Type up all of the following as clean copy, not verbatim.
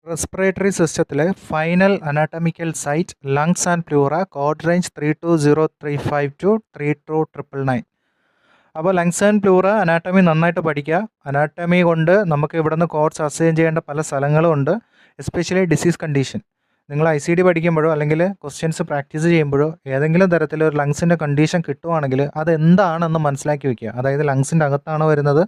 Respiratory സിസ്റ്റത്തിലെ final anatomical site lungs and pleura code range 320352 to 32999. അപ്പോൾ lungs and pleura anatomy നന്നായിട്ട് പഠിക്കുക. Anatomy കൊണ്ട് നമുക്ക് ഇവിടുന്ന് കോഡ്സ് അസൈൻ ചെയ്യേണ്ട പല സ്ഥലങ്ങളും ഉണ്ട്. Especially disease condition. നിങ്ങൾ ICD പഠിക്കുമ്പോഴോ അല്ലെങ്കിൽ ക്വസ്റ്റ്യൻസ് പ്രാക്ടീസ് ചെയ്യുമ്പോഴോ ഏതെങ്കിലും തരത്തിലൊരു ലങ്സിൻ്റെ കണ്ടീഷൻ കിട്ടുവാണെങ്കിൽ അത് എന്താണെന്ന് മനസ്സിലാക്കി വയ്ക്കുക. അതായത് ലങ്സിൻ്റെ അകത്താണോ വരുന്നത്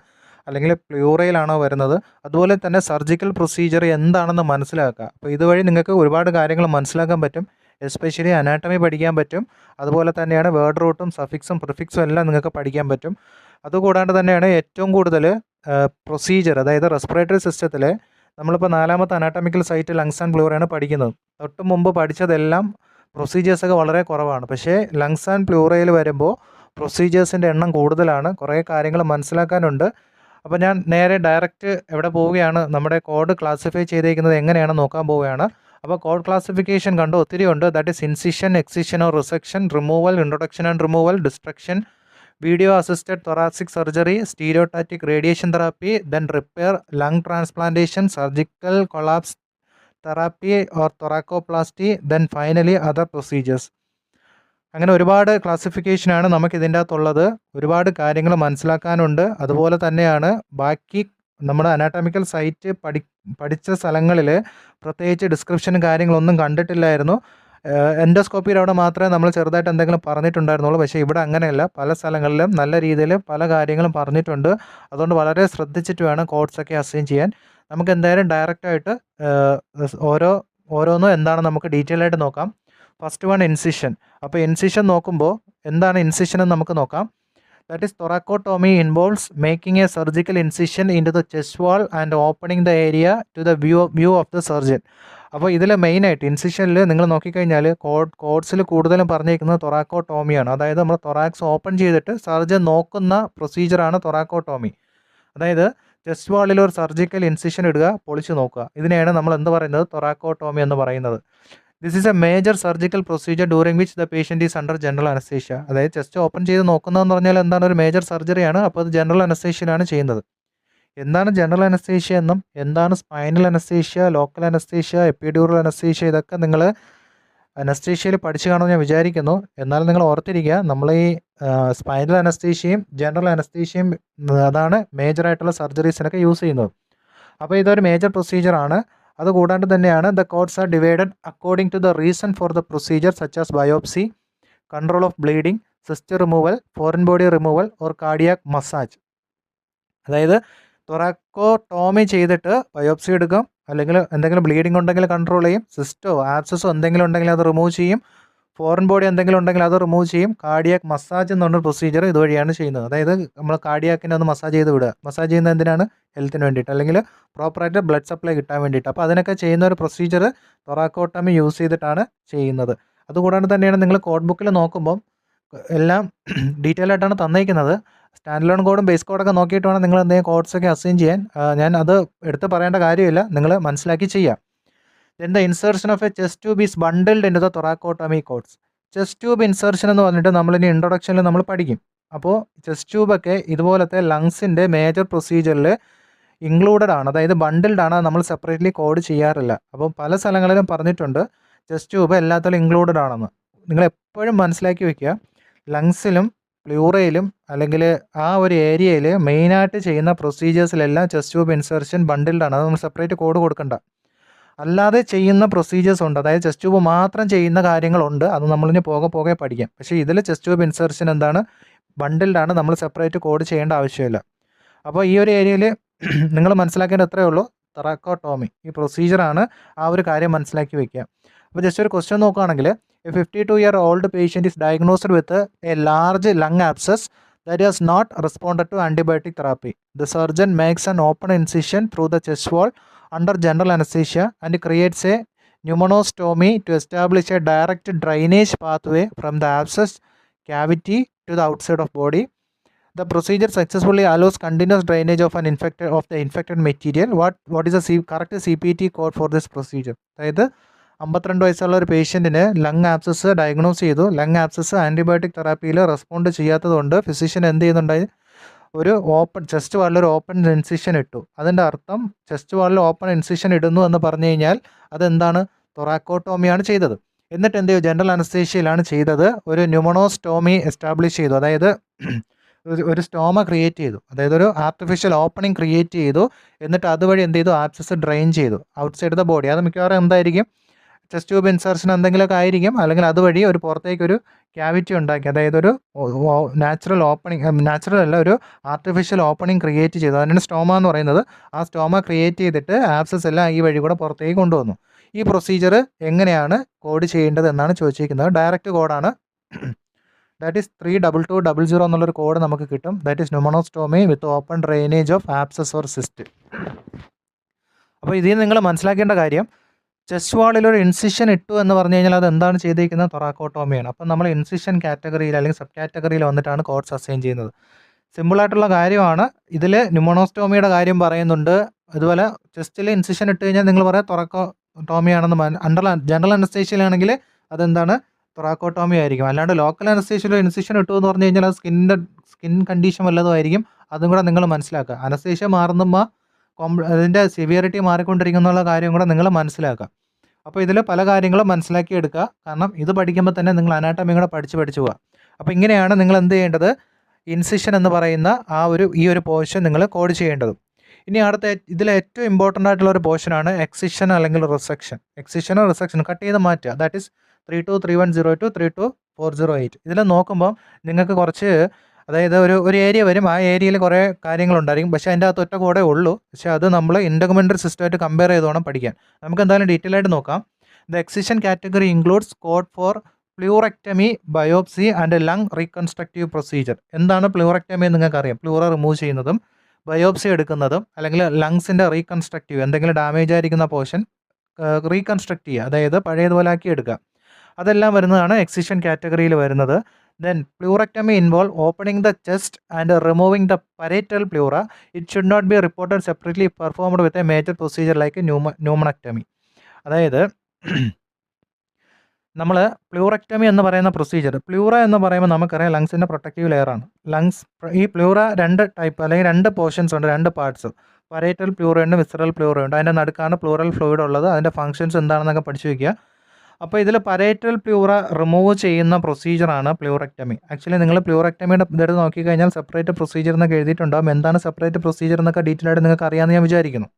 അല്ലെങ്കിൽ പ്ലൂറയിലാണോ വരുന്നത്, അതുപോലെ തന്നെ സർജിക്കൽ പ്രൊസീജിയർ എന്താണെന്ന് മനസ്സിലാക്കുക. അപ്പോൾ ഇതുവഴി നിങ്ങൾക്ക് ഒരുപാട് കാര്യങ്ങൾ മനസ്സിലാക്കാൻ പറ്റും. എസ്പെഷ്യലി അനാട്ടമി പഠിക്കാൻ പറ്റും. അതുപോലെ തന്നെയാണ് വേർഡ് റൂട്ടും സഫിക്സും പ്രിഫിക്സും എല്ലാം നിങ്ങൾക്ക് പഠിക്കാൻ പറ്റും. അതുകൂടാണ്ട് തന്നെയാണ് ഏറ്റവും കൂടുതൽ പ്രൊസീജിയർ, അതായത് റെസ്പിറേറ്ററി സിസ്റ്റത്തിൽ നമ്മളിപ്പോൾ 4ാമത്തെ അനാട്ടമിക്കൽ സൈറ്റ് ലങ്സ് ആൻഡ് പ്ലൂറയാണ് പഠിക്കുന്നത്. തൊട്ട് മുമ്പ് പഠിച്ചതെല്ലാം പ്രൊസീജിയേഴ്സൊക്കെ വളരെ കുറവാണ്. പക്ഷേ ലങ്സ് ആൻഡ് പ്ലൂറയിൽ വരുമ്പോൾ പ്രൊസീജിയേഴ്സിൻ്റെ എണ്ണം കൂടുതലാണ്. കുറേ കാര്യങ്ങൾ മനസ്സിലാക്കാനുണ്ട്. അപ്പോൾ ഞാൻ നേരെ ഡയറക്റ്റ് എവിടെ പോവുകയാണ്, നമ്മുടെ കോഡ് ക്ലാസിഫൈ ചെയ്തിരിക്കുന്നത് എങ്ങനെയാണെന്ന് നോക്കാൻ പോവുകയാണ്. അപ്പോൾ കോഡ് ക്ലാസിഫിക്കേഷൻ കണ്ട് ഒത്തിരി ഉണ്ട്. That is incision, excision or resection, removal, introduction and removal, destruction, video assisted thoracic surgery, stereotactic radiation therapy, then repair, lung transplantation, surgical collapse therapy or thoracoplasty, then finally other procedures. അങ്ങനെ ഒരുപാട് ക്ലാസിഫിക്കേഷനാണ് നമുക്ക് ഇതിൻ്റെ അകത്തുള്ളത്. ഒരുപാട് കാര്യങ്ങൾ മനസ്സിലാക്കാനുണ്ട്. അതുപോലെ തന്നെയാണ് ബാക്കി നമ്മുടെ അനാട്ടമിക്കൽ സൈറ്റ് പഠിച്ച സ്ഥലങ്ങളിൽ പ്രത്യേകിച്ച് ഡിസ്ക്രിപ്ഷനും കാര്യങ്ങളൊന്നും കണ്ടിട്ടില്ലായിരുന്നു. എൻഡോസ്കോപ്പിയിൽ അവിടെ മാത്രമേ നമ്മൾ ചെറുതായിട്ട് എന്തെങ്കിലും പറഞ്ഞിട്ടുണ്ടായിരുന്നുള്ളൂ. പക്ഷേ ഇവിടെ അങ്ങനെയല്ല, പല സ്ഥലങ്ങളിലും നല്ല രീതിയിൽ പല കാര്യങ്ങളും പറഞ്ഞിട്ടുണ്ട്. അതുകൊണ്ട് വളരെ ശ്രദ്ധിച്ചിട്ട് വേണം കോഡ്സൊക്കെ അസൈൻ ചെയ്യാൻ. നമുക്ക് എന്തായാലും ഡയറക്റ്റായിട്ട് ഓരോന്നും എന്താണ് നമുക്ക് ഡീറ്റെയിൽ ആയിട്ട് നോക്കാം. First one incision. അപ്പോൾ ഇൻസിഷൻ നോക്കുമ്പോൾ എന്താണ് ഇൻസിഷൻ എന്ന് നമുക്ക് നോക്കാം. That is thoracotomy involves making a surgical incision into the chest wall and opening the area to the view of the surgeon. അപ്പോൾ ഇതിൽ മെയിനായിട്ട് ഇൻസിഷനിൽ നിങ്ങൾ നോക്കിക്കഴിഞ്ഞാൽ കോഡ്സിൽ കൂടുതലും പറഞ്ഞിരിക്കുന്നത് തൊറാക്കോട്ടോമിയാണ്. അതായത് നമ്മൾ തൊറാക്സ് ഓപ്പൺ ചെയ്തിട്ട് സർജൻ നോക്കുന്ന പ്രൊസീജിയറാണ് തൊറാക്കോട്ടോമി. അതായത് ചെസ്റ്റ് വാളിൽ ഒരു സർജിക്കൽ ഇൻസിഷൻ ഇടുക, പൊളിച്ച് നോക്കുക. ഇതിനെയാണ് നമ്മൾ എന്ത് പറയുന്നത്, തൊറാക്കോട്ടോമി എന്ന് പറയുന്നത്. This is A major surgical procedure during which the patient is under general anaesthesia. അതായത് ചെസ്റ്റ് ഓപ്പൺ ചെയ്ത് നോക്കുന്നതെന്ന് പറഞ്ഞാൽ എന്താണ്, ഒരു മേജർ സർജറിയാണ്. അപ്പോൾ അത് ജനറൽ അനസ്തേഷ്യയിലാണ് ചെയ്യുന്നത്. എന്താണ് ജനറൽ അനസ്തേഷ്യ എന്നും എന്താണ് spinal anaesthesia, local anaesthesia, epidural anaesthesia, ഇതൊക്കെ നിങ്ങൾ അനസ്തേഷ്യയിൽ പഠിച്ചു കാണുമെന്ന് ഞാൻ വിചാരിക്കുന്നു. എന്നാൽ നിങ്ങൾ ഓർത്തിരിക്കുക, നമ്മൾ ഈ സ്പൈനൽ അനസ്തേഷ്യയും ജനറൽ അനസ്തേഷ്യയും അതാണ് മേജറായിട്ടുള്ള സർജറീസിനൊക്കെ യൂസ് ചെയ്യുന്നത്. അപ്പോൾ ഇതൊരു മേജർ പ്രൊസീജിയറാണ്. അതുകൂടാണ്ട് തന്നെയാണ് the codes are divided according to the reason for the procedure such as biopsy, control of bleeding, cyst removal, foreign body removal or cardiac massage. അതായത് തൊറാക്കോട്ടോമി ചെയ്തിട്ട് ബയോപ്സി എടുക്കും, അല്ലെങ്കിൽ എന്തെങ്കിലും ബ്ലീഡിംഗ് ഉണ്ടെങ്കിൽ കൺട്രോൾ ചെയ്യും, സിസ്റ്റോ ആബ്സസോ എന്തെങ്കിലും ഉണ്ടെങ്കിൽ അത് റിമൂവ് ചെയ്യും, ഫോറിൻ ബോഡി എന്തെങ്കിലും ഉണ്ടെങ്കിൽ അത് റിമൂവ് ചെയ്യും. കാർഡിയാക് മസാജ് എന്ന് പറഞ്ഞ പ്രൊസീജിയർ ഇതുവഴിയാണ് ചെയ്യുന്നത്. അതായത് നമ്മൾ കാർഡിയാക്കിനെ ഒന്ന് മസാജ് ചെയ്ത് വിടുക. മസാജ് ചെയ്യുന്നത് എന്തിനാണ്, ഹെൽത്തിന് വേണ്ടിയിട്ട്, അല്ലെങ്കിൽ പ്രോപ്പറായിട്ട് ബ്ലഡ് സപ്ലൈ കിട്ടാൻ വേണ്ടിയിട്ട്. അപ്പോൾ അതിനൊക്കെ ചെയ്യുന്ന ഒരു പ്രൊസീജിയർ തൊറാക്കോട്ടോമി യൂസ് ചെയ്തിട്ടാണ് ചെയ്യുന്നത്. അതുകൂടാണ്ട് തന്നെയാണ് നിങ്ങൾ കോഡ് ബുക്കിൽ നോക്കുമ്പം എല്ലാം ഡീറ്റെയിൽ ആയിട്ടാണ് തന്നിരിക്കുന്നത്. സ്റ്റാൻഡ് ലോൺ കോഡും ബേസ് കോഡൊക്കെ നോക്കിയിട്ട് വേണം നിങ്ങൾ എന്തെങ്കിലും കോഡ്സൊക്കെ അസൈൻ ചെയ്യാൻ. ഞാൻ അത് എടുത്ത് പറയേണ്ട കാര്യമില്ല, നിങ്ങൾ മനസ്സിലാക്കി ചെയ്യാം. Then the insertion of a chest tube is bundled into the thoracotomy codes. Chest tube insertion എന്ന് പറഞ്ഞിട്ട് നമ്മളിനി ഇൻട്രൊഡക്ഷനിൽ നമ്മൾ പഠിക്കും. അപ്പോൾ ചെസ്റ്റ് ട്യൂബൊക്കെ ഇതുപോലത്തെ ലങ്സിൻ്റെ മേജർ പ്രൊസീജിയറിൽ ഇൻക്ലൂഡഡ് ആണ്, അതായത് ബണ്ടിൽഡ് ആണ്. നമ്മൾ സെപ്പറേറ്റ്ലി കോഡ് ചെയ്യാറില്ല. അപ്പോൾ പല സ്ഥലങ്ങളിലും പറഞ്ഞിട്ടുണ്ട് ചെസ്റ്റ് ട്യൂബ് എല്ലാത്തിലും ഇൻക്ലൂഡഡ് ആണെന്ന്. നിങ്ങൾ എപ്പോഴും മനസ്സിലാക്കി വയ്ക്കുക, ലങ്സിലും പ്ലൂറയിലും അല്ലെങ്കിൽ ആ ഒരു ഏരിയയിൽ മെയിനായിട്ട് ചെയ്യുന്ന പ്രൊസീജിയേഴ്സിലെല്ലാം ചെസ്റ്റ് ട്യൂബ് ഇൻസേർഷൻ ബണ്ടിൽഡ് ആണ്. അത് നമ്മൾ സെപ്പറേറ്റ് കോഡ് കൊടുക്കണ്ട. അല്ലാതെ ചെയ്യുന്ന പ്രൊസീജിയേഴ്സ് ഉണ്ട്, അതായത് ചെസ്റ്റ് ട്യൂബ് മാത്രം ചെയ്യുന്ന കാര്യങ്ങളുണ്ട്. അത് നമ്മളിനി പോകെ പഠിക്കാം. പക്ഷേ ഇതിൽ ചെസ്റ്റ് ട്യൂബ് ഇൻസേർഷൻ എന്താണ്, ബണ്ടിൽഡ് ആണ്. നമ്മൾ സെപ്പറേറ്റ് കോഡ് ചെയ്യേണ്ട ആവശ്യമില്ല. അപ്പോൾ ഈ ഒരു ഏരിയയിൽ നിങ്ങൾ മനസ്സിലാക്കേണ്ട എത്രയേ ഉള്ളൂ, തൊറാക്കോട്ടോമി ഈ പ്രൊസീജിയറാണ്. ആ ഒരു കാര്യം മനസ്സിലാക്കി വയ്ക്കുക. അപ്പോൾ ജസ്റ്റ് ഒരു ക്വസ്റ്റ്യൻ നോക്കുകയാണെങ്കിൽ, A 52-year-old patient is diagnosed with a large lung abscess that has not responded to antibiotic therapy. The surgeon makes an open incision through the chest wall under general anesthesia and creates a pneumonostomy to establish a direct drainage pathway from the abscess cavity to the outside of body. The procedure successfully allows continuous drainage of the infected material. What is the correct CPT code for this procedure? അതായത് 52 വയസ്സുള്ള ഒരു പേഷ്യൻറ്റിന് lung abscess diagnose ചെയ്തു. Lung abscess antibiotic തെറാപ്പിയിൽ respond ചെയ്യാത്തതുകൊണ്ട് physician എന്ത് ചെയ്യുന്നുണ്ടായി, ഒരു ഓപ്പൺ ചെസ്റ്റ് വാളിൽ ഒരു ഓപ്പൺ ഇൻസിഷൻ ഇട്ടു. അതിൻ്റെ അർത്ഥം ചെസ്റ്റ് വാളിൽ ഓപ്പൺ ഇൻസിഷൻ ഇടുന്നു എന്ന് പറഞ്ഞു കഴിഞ്ഞാൽ അതെന്താണ്? തൊറാക്കോട്ടോമിയാണ് ചെയ്തത്. എന്നിട്ട് എന്ത് ചെയ്യും? ജനറൽ അനസ്തേഷ്യയിലാണ് ചെയ്തത്. ഒരു ന്യൂമണോസ്റ്റോമി എസ്റ്റാബ്ലിഷ് ചെയ്തു. അതായത് ഒരു സ്റ്റോമ ക്രിയേറ്റ് ചെയ്തു. അതായത് ഒരു ആർട്ടിഫിഷ്യൽ ഓപ്പണിംഗ് ക്രിയേറ്റ് ചെയ്തു. എന്നിട്ട് അതുവഴി എന്ത് ചെയ്തു? ആബ്സസ് ഡ്രെയിൻ ചെയ്തു ഔട്ട്സൈഡ് ദ ബോഡി. അത് മിക്കവാറും എന്തായിരിക്കും? ചെസ്റ്റ് ട്യൂബ് ഇൻസർഷൻ എന്തെങ്കിലുമൊക്കെ ആയിരിക്കും. അല്ലെങ്കിൽ അതുവഴി ഒരു പുറത്തേക്കൊരു ക്യാവിറ്റി ഉണ്ടാക്കി. അതായത് ഒരു നാച്ചുറൽ ഓപ്പണിംഗ്, നാച്ചുറൽ അല്ല, ഒരു ആർട്ടിഫിഷ്യൽ ഓപ്പണിംഗ് ക്രിയേറ്റ് ചെയ്തു. അതിനാണ് സ്റ്റോമ എന്ന് പറയുന്നത്. ആ സ്റ്റോമ ക്രിയേറ്റ് ചെയ്തിട്ട് ആബ്സസ് എല്ലാം ഈ വഴി കൂടെ പുറത്തേക്ക് കൊണ്ടുവന്നു. ഈ പ്രൊസീജിയർ എങ്ങനെയാണ് കോഡ് ചെയ്യേണ്ടത് എന്നാണ് ചോദിച്ചിരിക്കുന്നത്. ഡയറക്റ്റ് കോഡാണ്. ദാറ്റ് ഈസ് 32200 എന്നുള്ളൊരു കോഡ് നമുക്ക് കിട്ടും. That is pneumonostomy with open drainage of abscess or cyst. അപ്പോൾ ഇതിൽ നിങ്ങൾ മനസ്സിലാക്കേണ്ട കാര്യം, ചെസ്റ്റ് വാളിൽ ഒരു ഇൻസിഷൻ ഇട്ടു എന്ന് പറഞ്ഞു കഴിഞ്ഞാൽ അത് എന്താണ് ചെയ്തിരിക്കുന്നത്? തൊറാക്കോട്ടോമിയാണ്. അപ്പം നമ്മൾ ഇൻസിഷൻ കാറ്റഗറിയിൽ അല്ലെങ്കിൽ സബ് കാറ്റഗറിയിൽ വന്നിട്ടാണ് കോഡ്സ് അസൈൻ ചെയ്യുന്നത്. സിമ്പിളായിട്ടുള്ള കാര്യമാണ്. ഇതിൽ ന്യൂമണോസ്റ്റോമിയുടെ കാര്യം പറയുന്നുണ്ട്. അതുപോലെ ചെസ്റ്റിൽ ഇൻസിഷൻ ഇട്ട് കഴിഞ്ഞാൽ നിങ്ങൾ പറയാം തൊറാക്കോട്ടോമിയാണെന്ന്. ജനറൽ അനസ്തേഷ്യയിലാണെങ്കിൽ അതെന്താണ്? തൊറാക്കോട്ടോമി ആയിരിക്കും. അല്ലാണ്ട് ലോക്കൽ അനസ്തേഷ്യയിൽ ഇൻസിഷൻ ഇട്ടു എന്ന് പറഞ്ഞു കഴിഞ്ഞാൽ അത് സ്കിൻ കണ്ടീഷൻ വല്ലതും ആയിരിക്കും. അതും കൂടെ നിങ്ങൾ മനസ്സിലാക്കുക. അനസ്തേഷ്യ മാറുമ്പോൾ അതിൻ്റെ സിവിയറിറ്റി മാറിക്കൊണ്ടിരിക്കുന്നുള്ള കാര്യം കൂടെ നിങ്ങൾ മനസ്സിലാക്കുക. അപ്പോൾ ഇതിൽ പല കാര്യങ്ങളും മനസ്സിലാക്കി എടുക്കുക. കാരണം ഇത് പഠിക്കുമ്പോൾ തന്നെ നിങ്ങൾ അനാട്ടമി കൂടെ പഠിച്ച് പോവുക. അപ്പോൾ ഇങ്ങനെയാണ് നിങ്ങൾ എന്ത് ചെയ്യേണ്ടത്? ഇൻസിഷൻ എന്ന് പറയുന്ന ഈ ഒരു പോർഷൻ നിങ്ങൾ കോഡ് ചെയ്യേണ്ടത്. ഇനി അടുത്ത ഇതിൽ ഏറ്റവും ഇമ്പോർട്ടൻ്റ് ആയിട്ടുള്ള ഒരു പോർഷനാണ് എക്സിഷൻ അല്ലെങ്കിൽ റിസെക്ഷൻ. എക്സിഷനോ റിസെക്ഷൻ കട്ട് ചെയ്ത് മാറ്റുക. That is 323102 to 32408. ഇതിൽ നോക്കുമ്പോൾ നിങ്ങൾക്ക് കുറച്ച്, അതായത് ഒരു ഏരിയ വരും. ആ ഏരിയയിൽ കുറേ കാര്യങ്ങളുണ്ടായിരിക്കും. പക്ഷേ അതിൻ്റെ അകത്ത് ഒറ്റ കോഡേ ഉള്ളൂ. പക്ഷേ അത് നമ്മൾ ഇൻഡോക്യുമെൻ്ററി സിസ്റ്റമായിട്ട് കമ്പയർ ചെയ്ത് വേണം പഠിക്കാൻ. നമുക്ക് എന്തായാലും ഡീറ്റെയിൽ ആയിട്ട് നോക്കാം. The excision category includes code for pleurectomy, biopsy and lung reconstructive procedure. എന്താണ് പ്ലൂറക്ടമി എന്ന് നിങ്ങൾക്കറിയാം. പ്ലൂറ റിമൂവ് ചെയ്യുന്നതും ബയോപ്സി എടുക്കുന്നതും അല്ലെങ്കിൽ ലങ്സിൻ്റെ റീകൺസ്ട്രക്റ്റീവ്, എന്തെങ്കിലും ഡാമേജ് ആയിരിക്കുന്ന പോർഷൻ റീകൺസ്ട്രക്ട് ചെയ്യുക, അതായത് പഴയതുപോലെ ആക്കി എടുക്കുക. അതെല്ലാം വരുന്നതാണ് എക്സിഷൻ കാറ്റഗറിയിൽ വരുന്നത്. Then pleurectomy involve opening the chest and removing the parietal pleura. It should not be reported separately if performed with a major procedure like a pneumonectomy. അതായത് നമ്മൾ പ്ലൂറക്ടമി എന്ന് പറയുന്ന പ്രൊസീജിയർ, പ്ലൂറ എന്ന് പറയുമ്പോൾ നമുക്കറിയാം ലങ്സിൻ്റെ പ്രൊട്ടക്റ്റീവ് ലെയറാണ്. ഈ പ്ലൂറ 2 ടൈപ്പ് അല്ലെങ്കിൽ 2 portions ഉണ്ട്, 2 പാർട്സ്. പരേറ്റൽ പ്ലൂറയുണ്ട്, വിസറൽ പ്ലൂറയുണ്ട്. അതിൻ്റെ നടുക്കാണ് പ്ലൂറൽ ഫ്ലൂയിഡ് ഉള്ളത്. അതിൻ്റെ ഫങ്ഷൻസ് എന്താണെന്നൊക്കെ പഠിച്ചു വയ്ക്കുക. അപ്പോൾ ഇതിൽ പരേറ്റൽ പ്ലൂറ റിമൂവ് ചെയ്യുന്ന പ്രൊസീജിയറാണ് പ്ലൂറക്ടമി. ആക്ച്വലി നിങ്ങൾ പ്ലൂറക്ടമിയുടെ ഇതെടുത്ത് നോക്കിക്കഴിഞ്ഞാൽ സെപ്പറേറ്റ് പ്രൊസീജിയർ എന്നൊക്കെ എഴുതിയിട്ടുണ്ടാകും. എന്താണ് സെപ്പറേറ്റ് പ്രൊസീജിയർ എന്നൊക്കെ ഡീറ്റെയിൽ ആയിട്ട് നിങ്ങൾക്ക് അറിയാമെന്ന് ഞാൻ വിചാരിക്കുന്നു.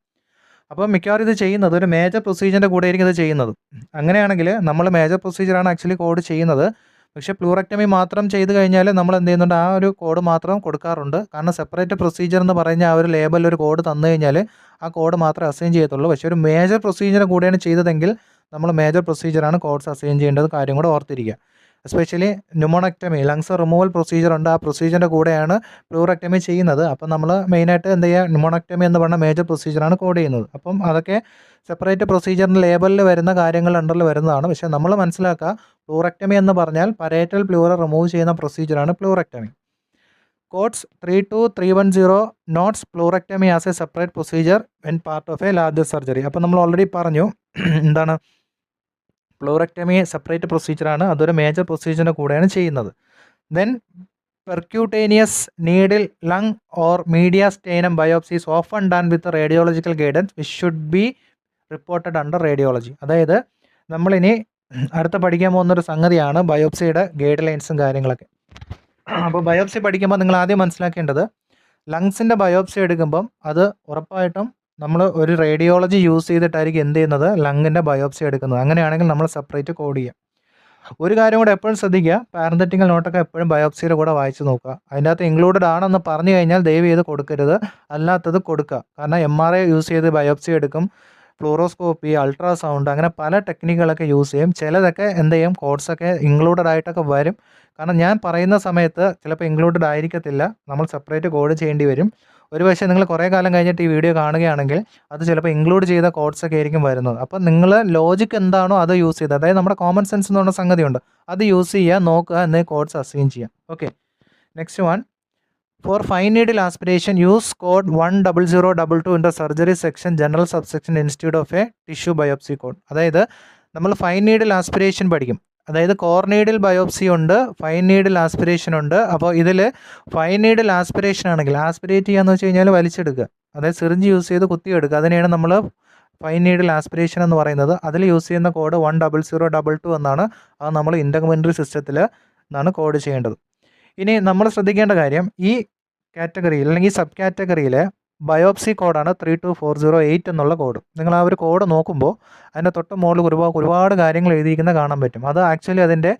അപ്പോൾ മിക്കവാറും ഇത് ചെയ്യുന്നത് ഒരു മേജർ പ്രൊസീജിയറിൻ്റെ കൂടെ ആയിരിക്കും ഇത് ചെയ്യുന്നത്. അങ്ങനെയാണെങ്കിൽ നമ്മൾ മേജർ പ്രൊസീജിയറാണ് ആക്ച്വലി കോഡ് ചെയ്യുന്നത്. പക്ഷേ പ്ലൂറക്ടമി മാത്രം ചെയ്ത് കഴിഞ്ഞാൽ നമ്മൾ എന്ത് ചെയ്യുന്നുണ്ട്? ആ ഒരു കോഡ് മാത്രം കൊടുക്കാറുണ്ട്. കാരണം സെപ്പറേറ്റ് പ്രൊസീജിയർ എന്ന് പറഞ്ഞാൽ ആ ഒരു ലേബലിൽ ഒരു കോഡ് തന്നു കഴിഞ്ഞാൽ ആ കോഡ് മാത്രമേ അസൈൻ ചെയ്യത്തുള്ളൂ. പക്ഷേ ഒരു മേജർ പ്രൊസീജിയർ കൂടെയാണ് ചെയ്തതെങ്കിൽ നമ്മൾ മേജർ പ്രൊസീജിയറാണ് കോഡ്സ് അസൈൻ ചെയ്യേണ്ടത്. കാര്യം കൂടെ ഓർത്തിരിക്കുക. എസ്പെഷ്യലി ന്യൂമോണക്ടമി, ലങ്സ് റിമൂവൽ പ്രൊസീജിയർ ഉണ്ട്. ആ പ്രൊസീജിയറിൻ്റെ കൂടെയാണ് പ്ലൂറക്ടമി ചെയ്യുന്നത്. അപ്പം നമ്മൾ മെയിനായിട്ട് എന്ത് ചെയ്യുക? ന്യൂമോണക്ടമി എന്ന് പറഞ്ഞ മേജർ പ്രൊസീജിയറാണ് കോഡ് ചെയ്യുന്നത്. അപ്പം അതൊക്കെ സെപ്പറേറ്റ് പ്രൊസീജിയറിൻ്റെ ലേബലിൽ വരുന്ന കാര്യങ്ങൾ അണ്ടറിൽ വരുന്നതാണ്. പക്ഷേ നമ്മൾ മനസ്സിലാക്കുക, പ്ലൂറക്ടമി എന്ന് പറഞ്ഞാൽ പരേറ്റൽ പ്ലൂറ റിമൂവ് ചെയ്യുന്ന പ്രൊസീജിയറാണ് pleurectomy. Codes 32310 notes pleurectomy as a separate procedure when part of a larger surgery. അപ്പോൾ നമ്മൾ ഓൾറെഡി പറഞ്ഞു എന്താണ് പ്ലൂറക്ടമി സെപ്പറേറ്റ് പ്രൊസീജിയറാണ്. അതൊരു മേജർ പ്രൊസീജിയറിൻ്റെ കൂടെയാണ് ചെയ്യുന്നത്. Then percutaneous needle lung or mediastinum biopsies often done with radiological guidance which should be reported under radiology. അതായത് നമ്മളിനി അടുത്ത പഠിക്കാൻ പോകുന്നൊരു സംഗതിയാണ് ബയോപ്സിയുടെ ഗൈഡ് ലൈൻസും കാര്യങ്ങളൊക്കെ. അപ്പോൾ ബയോപ്സി പഠിക്കുമ്പോൾ നിങ്ങൾ ആദ്യം മനസ്സിലാക്കേണ്ടത്, ലങ്സിൻ്റെ ബയോപ്സി എടുക്കുമ്പം അത് ഉറപ്പായിട്ടും നമ്മൾ ഒരു റേഡിയോളജി യൂസ് ചെയ്തിട്ടായിരിക്കും എന്ത് ചെയ്യുന്നത്? ലങ്ങിൻ്റെ ബയോപ്സി എടുക്കുന്നത്. അങ്ങനെയാണെങ്കിൽ നമ്മൾ സെപ്പറേറ്റ് കോഡ് ചെയ്യുക. ഒരു കാര്യം കൂടെ എപ്പോഴും ശ്രദ്ധിക്കുക, പാരന്തറ്റിക്കൽ നോട്ടൊക്കെ എപ്പോഴും ബയോപ്സിയുടെ കൂടെ വായിച്ച് നോക്കുക. അതിൻ്റെ അകത്ത് ഇൻക്ലൂഡഡ് ആണെന്ന് പറഞ്ഞു കഴിഞ്ഞാൽ ദയവ് ചെയ്ത് കൊടുക്കരുത്, അല്ലാത്തത് കൊടുക്കുക. കാരണം MRI യൂസ് ചെയ്ത് ബയോപ്സി എടുക്കും, ഫ്ലൂറോസ്കോപ്പി, അൾട്രാസൗണ്ട്, അങ്ങനെ പല ടെക്നിക്കുകളൊക്കെ യൂസ് ചെയ്യും. ചിലതൊക്കെ എന്ത് ചെയ്യും? കോഡ്സൊക്കെ ഇൻക്ലൂഡഡ് ആയിട്ടൊക്കെ വരും. കാരണം ഞാൻ പറയുന്ന സമയത്ത് ചിലപ്പോൾ ഇൻക്ലൂഡഡ് ആയിരിക്കത്തില്ല, നമ്മൾ സെപ്പറേറ്റ് കോഡ് ചെയ്യേണ്ടി വരും. ഒരു പക്ഷേ നിങ്ങൾ കുറേ കാലം കഴിഞ്ഞിട്ട് ഈ വീഡിയോ കാണുകയാണെങ്കിൽ അത് ചിലപ്പോൾ ഇൻക്ലൂഡ് ചെയ്ത കോഡ്സൊക്കെ ആയിരിക്കും വരുന്നത്. അപ്പോൾ നിങ്ങൾ ലോജിക്ക് എന്താണോ അത് യൂസ് ചെയ്ത്, അതായത് നമ്മുടെ കോമൺ സെൻസ് എന്ന് പറഞ്ഞ സംഗതിയുണ്ട്, അത് യൂസ് ചെയ്യുക, നോക്കുക, എന്നേ കോഡ്സ് അസൈൻ ചെയ്യാം. Okay, next one, for fine needle aspiration use code 10022 in the surgery section general subsection institute of a tissue biopsy code. അതായത് നമ്മൾ ഫൈൻ നീഡിൽ ആസ്പിരേഷൻ പഠിക്കും. അതായത് കോർ നീഡിൽ ബയോപ്സി ഉണ്ട്, ഫൈൻ നീഡിൽ ആസ്പിരേഷൻ ഉണ്ട്. അപ്പോൾ ഇതിൽ fine needle aspiration ആണെങ്കിൽ ആസ്പിരേറ്റ് ചെയ്യാന്ന് വെച്ച് കഴിഞ്ഞാൽ വലിച്ചെടുക്കുക, അതായത് സിറിഞ്ച് യൂസ് ചെയ്ത് കുത്തിയെടുക്കുക. അതിനെയാണ് നമ്മൾ ഫൈൻ നീഡിൽ ആസ്പിരേഷൻ എന്ന് പറയുന്നത്. അതിൽ യൂസ് ചെയ്യുന്ന കോഡ് 10022 എന്നാണ്. അത് നമ്മൾ ഇൻ്റർമെൻ്ററി സിസ്റ്റത്തിൽ നിന്നാണ് കോഡ് ചെയ്യേണ്ടത്. ഇനി നമ്മൾ ശ്രദ്ധിക്കേണ്ട കാര്യം, ഈ കാറ്റഗറിയിൽ അല്ലെങ്കിൽ സബ് കാറ്റഗറിയിലെ ബയോപ്സി കോഡാണ് 32408 എന്നുള്ള കോഡ്. നിങ്ങൾ ആ ഒരു കോഡ് നോക്കുമ്പോൾ അതിൻ്റെ തൊട്ട് മുകളിൽ ഒരുപാട് കാര്യങ്ങൾ എഴുതിയിരിക്കുന്നത് കാണാൻ പറ്റും. അത് ആക്ച്വലി അതിൻ്റെ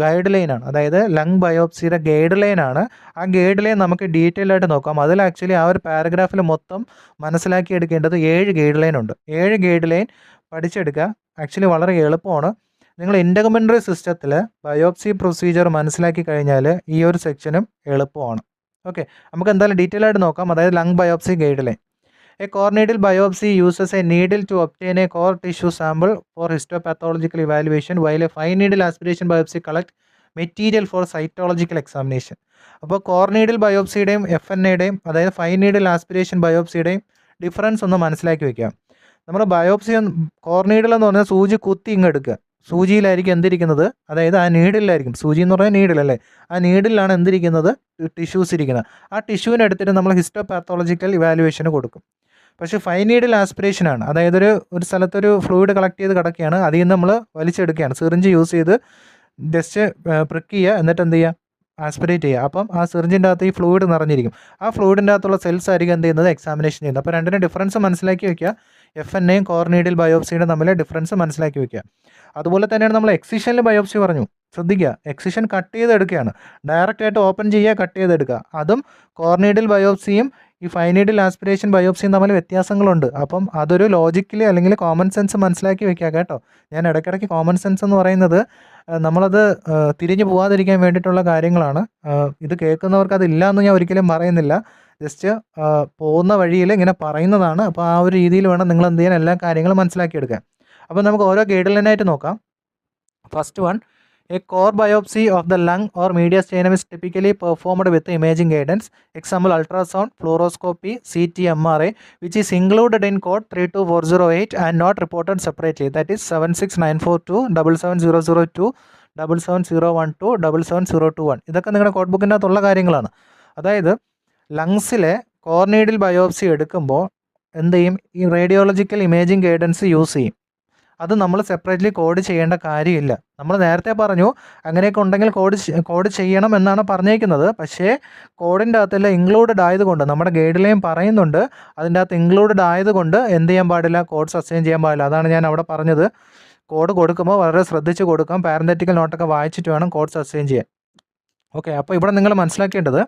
ഗൈഡ് ലൈനാണ്, അതായത് ലങ് ബയോപ്സിയുടെ ഗൈഡ് ലൈനാണ്. ആ ഗൈഡ് ലൈൻ നമുക്ക് ഡീറ്റെയിൽ ആയിട്ട് നോക്കാം. അതിൽ ആക്ച്വലി ആ ഒരു പാരഗ്രാഫിൽ മൊത്തം മനസ്സിലാക്കിയെടുക്കേണ്ടത് 7 ഗൈഡ് ലൈൻ ഉണ്ട്. 7 ഗൈഡ് ലൈൻ പഠിച്ചെടുക്കുക. ആക്ച്വലി വളരെ എളുപ്പമാണ്. നിങ്ങൾ ഇൻ്റർമെൻ്ററി സിസ്റ്റത്തിൽ ബയോപ്സി പ്രൊസീജിയർ മനസ്സിലാക്കി കഴിഞ്ഞാൽ ഈ ഒരു സെക്ഷനും എളുപ്പമാണ്. ഓക്കെ, നമുക്ക് എന്തായാലും ഡീറ്റെയിൽ ആയിട്ട് നോക്കാം. അതായത് lung biopsy guideline. A core needle biopsy uses a needle to obtain a core tissue sample for histopathological evaluation while a fine needle aspiration biopsy collect material for cytological examination. അപ്പോൾ core needle ബയോപ്സിയുടെയും FNAയുടെയും അതായത് fine needle aspiration ബയോപ്സിയുടെയും difference ഒന്ന് മനസ്സിലാക്കി വെക്കുക. നമ്മൾ biopsy core needle എന്ന് പറഞ്ഞാൽ സൂചി കുത്തി ഇങ്ങെടുക്കുക. സൂചിയിലായിരിക്കും എന്തിരിക്കുന്നത്, അതായത് ആ നീഡിലായിരിക്കും. സൂചി എന്ന് പറഞ്ഞാൽ നീഡിലല്ലേ, ആ നീഡിലാണ് എന്തിരിക്കുന്നത്, ടിഷ്യൂസ് ഇരിക്കുന്നത്. ആ ടിഷ്യൂവിനെ എടുത്തിട്ട് നമ്മൾ ഹിസ്റ്റോപാത്തോളജിക്കൽ ഇവാലുവേഷന് കൊടുക്കും. പക്ഷേ ഫൈൻ നീഡിൽ ആസ്പിരേഷനാണ്, അതായത് ഒരു സ്ഥലത്തൊരു ഫ്ലൂയിഡ് കളക്ട് ചെയ്ത് കിടക്കുകയാണ്, അതിൽ നിന്ന് നമ്മൾ വലിച്ചെടുക്കുകയാണ്. സിറിഞ്ച് യൂസ് ചെയ്ത് ജസ്റ്റ് പ്രിക്ക് ചെയ്യുക, എന്നിട്ട് എന്ത് ചെയ്യുക, ആസ്പിറേറ്റ് ചെയ്യുക. അപ്പം ആ സിറിഞ്ചിൻ്റെ അകത്ത് ഈ ഫ്ലൂയിഡ് നിറഞ്ഞിരിക്കും. ആ ഫ്ലൂയിഡിൻ്റെ അകത്തുള്ള സെൽസ് ആയിരിക്കും എന്ത് ചെയ്യുന്നത്, എക്സാമിനേഷൻ ചെയ്യുന്നത്. അപ്പോൾ രണ്ടിൻ്റെ ഡിഫറൻസ് മനസ്സിലാക്കി വയ്ക്കുക. FNAയും കോർ നീഡിൽ ബയോപ്സിയുടെ തമ്മിലെ ഡിഫറൻസ് മനസ്സിലാക്കി വയ്ക്കുക. അതുപോലെ തന്നെയാണ് നമ്മൾ എക്സിഷനിൽ ബയോപ്സി പറഞ്ഞു. ശ്രദ്ധിക്കുക, എക്സിഷൻ കട്ട് ചെയ്തെടുക്കുകയാണ്, ഡയറക്റ്റായിട്ട് ഓപ്പൺ ചെയ്യുക, കട്ട് ചെയ്തെടുക്കുക. അതും കോർ നീഡിൽ ബയോപ്സിയും ഈ ഫൈൻ നീഡിൽ ആസ്പിരേഷൻ ബയോപ്സിയും തമ്മിൽ വ്യത്യാസങ്ങളുണ്ട്. അപ്പം അതൊരു ലോജിക്കലി അല്ലെങ്കിൽ കോമൺ സെൻസ് മനസ്സിലാക്കി വെക്കുക കേട്ടോ. ഞാൻ ഇടയ്ക്കിടയ്ക്ക് കോമൺ സെൻസ് എന്ന് പറയുന്നത് നമ്മളത് തിരിഞ്ഞു പോകാതിരിക്കാൻ വേണ്ടിയിട്ടുള്ള കാര്യങ്ങളാണ്. ഇത് കേൾക്കുന്നവർക്ക് അതില്ല എന്ന് ഞാൻ ഒരിക്കലും പറയുന്നില്ല. ജസ്റ്റ് പോകുന്ന വഴിയിൽ ഇങ്ങനെ പറയുന്നതാണ്. അപ്പോൾ ആ ഒരു രീതിയിൽ വേണം നിങ്ങൾ എന്ത് ചെയ്യാൻ, എല്ലാ കാര്യങ്ങളും മനസ്സിലാക്കിയെടുക്കാൻ. അപ്പോൾ നമുക്ക് ഓരോ ഗൈഡ് ലൈനായിട്ട് നോക്കാം. First one, a core biopsy of the lung or mediastinum is typically performed with imaging guidance, example ultrasound, fluoroscopy, CT, MRI, which is included in code 32408 and not reported separately, that is 76942, 77002, 77012, 77021. ഇതൊക്കെ നിങ്ങളുടെ code ബുക്കിൻ്റെ അകത്തുള്ള കാര്യങ്ങളാണ്. അതായത് ലങ്സിലെ core needle biopsy എടുക്കുമ്പോൾ എന്ത് ചെയ്യും, ഈ റേഡിയോളജിക്കൽ ഇമേജിംഗ് ഗൈഡൻസ് യൂസ് ചെയ്യും. അത് നമ്മൾ സെപ്പറേറ്റ്ലി കോഡ് ചെയ്യേണ്ട കാര്യമില്ല. നമ്മൾ നേരത്തെ പറഞ്ഞു അങ്ങനെയൊക്കെ ഉണ്ടെങ്കിൽ കോഡ് ചെയ്യണം എന്നാണ് പറഞ്ഞേക്കുന്നത്. പക്ഷേ കോഡിൻ്റെ അകത്തെല്ലാം ഇൻക്ലൂഡഡ് ആയതുകൊണ്ട്, നമ്മുടെ ഗൈഡ് ലൈൻ പറയുന്നുണ്ട് അതിൻ്റെ അകത്ത് ഇൻക്ലൂഡഡ് ആയതുകൊണ്ട് എന്ത് ചെയ്യാൻ പാടില്ല, കോഡ്സ് അസൈൻ ചെയ്യാൻ പാടില്ല. അതാണ് ഞാൻ അവിടെ പറഞ്ഞത്. കോഡ് കൊടുക്കുമ്പോൾ വളരെ ശ്രദ്ധിച്ച് കൊടുക്കാം. പാരന്തറ്റിക്കൽ നോട്ടൊക്കെ വായിച്ചിട്ട് വേണം കോഡ്സ് അസൈൻ ചെയ്യാൻ. ഓക്കെ, അപ്പോൾ ഇവിടെ നിങ്ങൾ മനസ്സിലാക്കേണ്ടത്,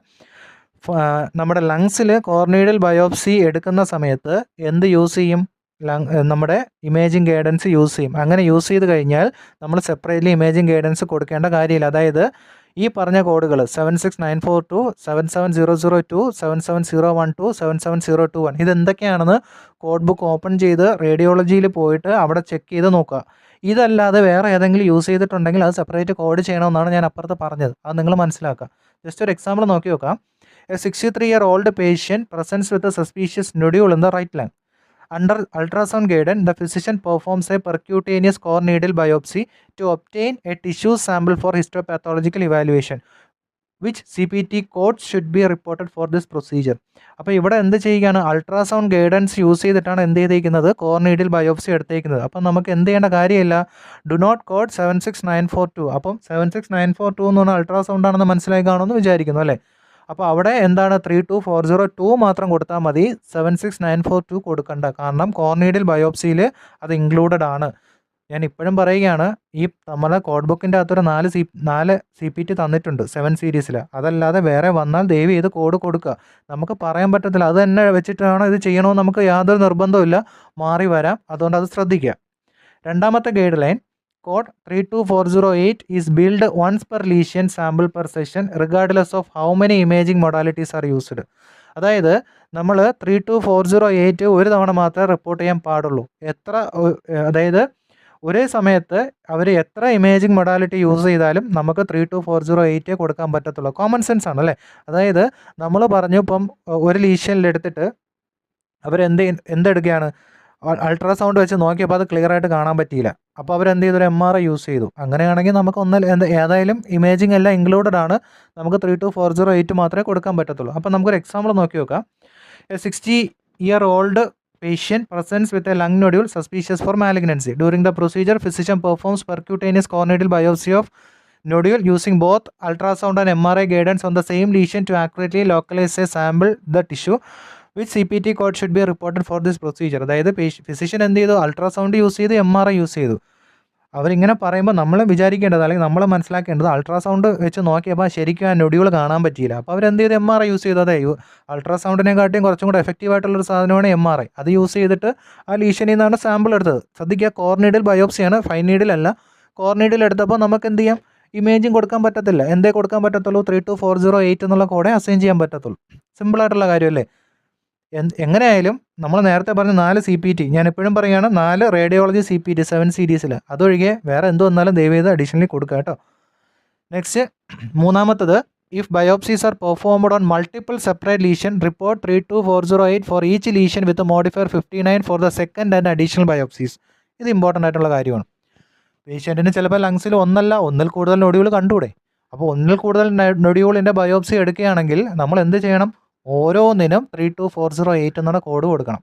നമ്മുടെ ലങ്സിൽ കോർ നീഡിൽ ബയോപ്സി എടുക്കുന്ന സമയത്ത് എന്ത് യൂസ് ചെയ്യും, നമ്മുടെ ഇമേജിംഗ് ഗൈഡൻസ് യൂസ് ചെയ്യും. അങ്ങനെ യൂസ് ചെയ്ത് കഴിഞ്ഞാൽ നമ്മൾ സെപ്പറേറ്റ്ലി ഇമേജിംഗ് ഗൈഡൻസ് കൊടുക്കേണ്ട കാര്യമില്ല. അതായത് ഈ പറഞ്ഞ കോഡുകൾ 76942, 77002, 77012, 77021 ഇതെന്തൊക്കെയാണെന്ന് കോഡ് ബുക്ക് ഓപ്പൺ ചെയ്ത് റേഡിയോളജിയിൽ പോയിട്ട് അവിടെ ചെക്ക് ചെയ്ത് നോക്കുക. ഇതല്ലാതെ വേറെ ഏതെങ്കിലും യൂസ് ചെയ്തിട്ടുണ്ടെങ്കിൽ അത് സെപ്പറേറ്റ് കോഡ് ചെയ്യണമെന്നാണ് ഞാൻ അപ്പുറത്ത് പറഞ്ഞത്. അത് നിങ്ങൾ മനസ്സിലാക്കുക. ജസ്റ്റ് ഒരു എക്സാമ്പിൾ നോക്കി നോക്കാം. A 63-year-old patient presents with a suspicious nodule in the right lung. Under ultrasound guidance, the physician performs a percutaneous core needle biopsy to obtain a tissue sample for histopathological evaluation. Which CPT codes should be reported for this procedure? അപ്പോൾ ഇവിടെ എന്ത് ചെയ്യുകയാണ്, ultrasound guidance use ചെയ്തിട്ടാണ് എന്ത് ചെയ്തിരിക്കുന്നത്, core needle biopsy എടുത്തേക്കുന്നത്. അപ്പം നമുക്ക് എന്ത് ചെയ്യേണ്ട കാര്യമില്ല, ഡു നോട്ട് കോഡ് 76942. അപ്പം 76942 എന്ന് പറഞ്ഞാൽ അൾട്രാസൗണ്ട് ആണെന്ന് മനസ്സിലായി കാണുമെന്ന് വിചാരിക്കുന്നു അല്ലേ. അപ്പോൾ അവിടെ എന്താണ് 32402 മാത്രം കൊടുത്താൽ മതി, 76942 കൊടുക്കണ്ട. കാരണം കോർ നീഡിൽ ബയോപ്സിയിൽ അത് ഇൻക്ലൂഡഡ് ആണ്. ഞാൻ ഇപ്പോഴും പറയുകയാണ്, ഈ നമ്മളെ കോഡ് ബുക്കിൻ്റെ അകത്തൊരു 4 CPT തന്നിട്ടുണ്ട് 7 സീരീസിൽ. അതല്ലാതെ വേറെ വന്നാൽ ദയവ് ചെയ്ത് കോഡ് കൊടുക്കുക. നമുക്ക് പറയാൻ പറ്റത്തില്ല, അത് തന്നെ വെച്ചിട്ടാണ് ഇത് ചെയ്യണമെന്ന് നമുക്ക് യാതൊരു നിർബന്ധമില്ല, മാറി വരാം. അതുകൊണ്ട് അത് ശ്രദ്ധിക്കുക. രണ്ടാമത്തെ guide line, code 32408 is billed once per lesion sample per session regardless of how many imaging modalities are used. അതായത് നമ്മൾ 32408 ഒരു തവണ മാത്രമേ റിപ്പോർട്ട് ചെയ്യാൻ പാടുള്ളൂ. അതായത് ഒരേ സമയത്ത് അവർ എത്ര ഇമേജിംഗ് മൊഡാലിറ്റി യൂസ് ചെയ്താലും നമുക്ക് 32408 കൊടുക്കാൻ പറ്റത്തുള്ളൂ. കോമൺ സെൻസ് ആണ് അല്ലേ. അതായത് നമ്മൾ പറഞ്ഞു, ഇപ്പം ഒരു ലീഷനിലെടുത്തിട്ട് അവരെന്തെടുക്കുകയാണ്, അൾട്രാസൗണ്ട് വെച്ച് നോക്കിയപ്പോൾ അത് ക്ലിയർ ആയിട്ട് കാണാൻ പറ്റിയില്ല. അപ്പോൾ അവരെന്ത് ചെയ്തു, ഒരു MRI യൂസ് ചെയ്തു. അങ്ങനെയാണെങ്കിൽ നമുക്ക് ഏതായാലും ഇമേജിംഗ് എല്ലാം ഇൻക്ലൂഡഡ് ആണ്. നമുക്ക് 32408 മാത്രമേ കൊടുക്കാൻ പറ്റത്തുള്ളൂ. അപ്പോൾ നമുക്കൊരു എക്സാമ്പിൾ നോക്കി നോക്കാം. A 60-year-old patient presents with a lung nodule suspicious for malignancy. During the procedure, physician performs percutaneous corneal biopsy of nodule using both ultrasound and MRI guidance on the same lesion to accurately localize a sample the tissue. Which CPT code should be reported for this procedure. അതായത് physician എന്ത് ചെയ്തു, ultrasound use ചെയ്ത് MRI use ചെയ്തു. അവരിങ്ങനെ പറയുമ്പോൾ നമ്മൾ വിചാരിക്കേണ്ടത്, അല്ലെങ്കിൽ നമ്മൾ മനസ്സിലാക്കേണ്ടത്, അൾട്രാസൗണ്ട് വെച്ച് നോക്കിയപ്പോൾ ശരിക്കും ആ നൊഡ്യൂൾ കാണാൻ പറ്റിയില്ല. അപ്പോൾ അവരെന്ത് ചെയ്ത് MRI യൂസ് ചെയ്തു. അതെ, അൾട്രാസൗണ്ടിനെക്കാട്ടിയും കുറച്ചും കൂടെ എഫക്റ്റീവ് ആയിട്ടുള്ളൊരു സാധനമാണ് MRI. അത് യൂസ് ചെയ്തിട്ട് ആ ലീഷനിൽ നിന്നാണ് സാമ്പിൾ എടുത്തത്. ശ്രദ്ധിക്കുക, കോർണീഡിൽ ബയോപ്സിയാണ്, ഫൈൻ നീഡിൽ അല്ല. കോർണീഡിൽ എടുത്തപ്പോൾ നമുക്ക് എന്ത് ചെയ്യാം, ഇമേജിങ് കൊടുക്കാൻ പറ്റത്തില്ല. എന്തേ കൊടുക്കാൻ പറ്റത്തുള്ളൂ, 32408 എന്നുള്ള കോഡേ അസൈൻ ചെയ്യാൻ പറ്റത്തുള്ളൂ. സിമ്പിളായിട്ടുള്ള കാര്യമല്ലേ. എങ്ങനെയായാലും നമ്മൾ നേരത്തെ പറഞ്ഞ 4 CPT, ഞാൻ എപ്പോഴും പറയുകയാണ് 4 റേഡിയോളജി CPT 7 സീരീസിൽ, അതൊഴികെ വേറെ എന്ത് വന്നാലും ദയവ് ചെയ്ത് അഡീഷണലി കൊടുക്കുക കേട്ടോ. നെക്സ്റ്റ്, മൂന്നാമത്തത്, if biopsies are performed on multiple separate lesion, report 32408 for each lesion with modifier 59 for the second and additional biopsies. ഇത് ഇമ്പോർട്ടൻ്റ് ആയിട്ടുള്ള കാര്യമാണ്. പേഷ്യൻറ്റിന് ചിലപ്പോൾ ലങ്സിൽ ഒന്നിൽ കൂടുതൽ നൊഡ്യൂൾ കണ്ടുകൂടെ. അപ്പോൾ ഒന്നിൽ കൂടുതൽ നൊഡ്യൂളിൻ്റെ ബയോപ്സി എടുക്കുകയാണെങ്കിൽ നമ്മൾ എന്ത് ചെയ്യണം, ഓരോന്നിനും 32408 എന്നുള്ള കോഡ് കൊടുക്കണം.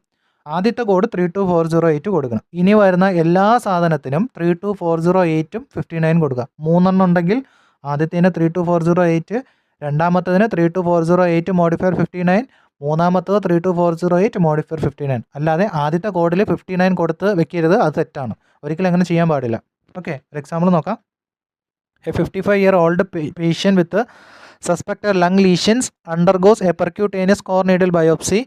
ആദ്യത്തെ കോഡ് 32408 കൊടുക്കണം. ഇനി വരുന്ന എല്ലാ സാധനത്തിനും 32408ഉം 59 കൊടുക്കുക. 3 ഉണ്ടെങ്കിൽ ആദ്യത്തേന് 32408, രണ്ടാമത്തതിന് 32408 മോഡിഫയർ 59, മൂന്നാമത്തത് 32408 മോഡിഫയർ 59. അല്ലാതെ ആദ്യത്തെ കോഡിൽ 59 കൊടുത്ത് വെക്കരുത്, അത് തെറ്റാണ്. ഒരിക്കലും അങ്ങനെ ചെയ്യാൻ പാടില്ല. ഓക്കെ, ഒരു എക്സാമ്പിൾ നോക്കാം. A 55-year-old patient with suspected lung lesions undergoes a percutaneous core needle biopsy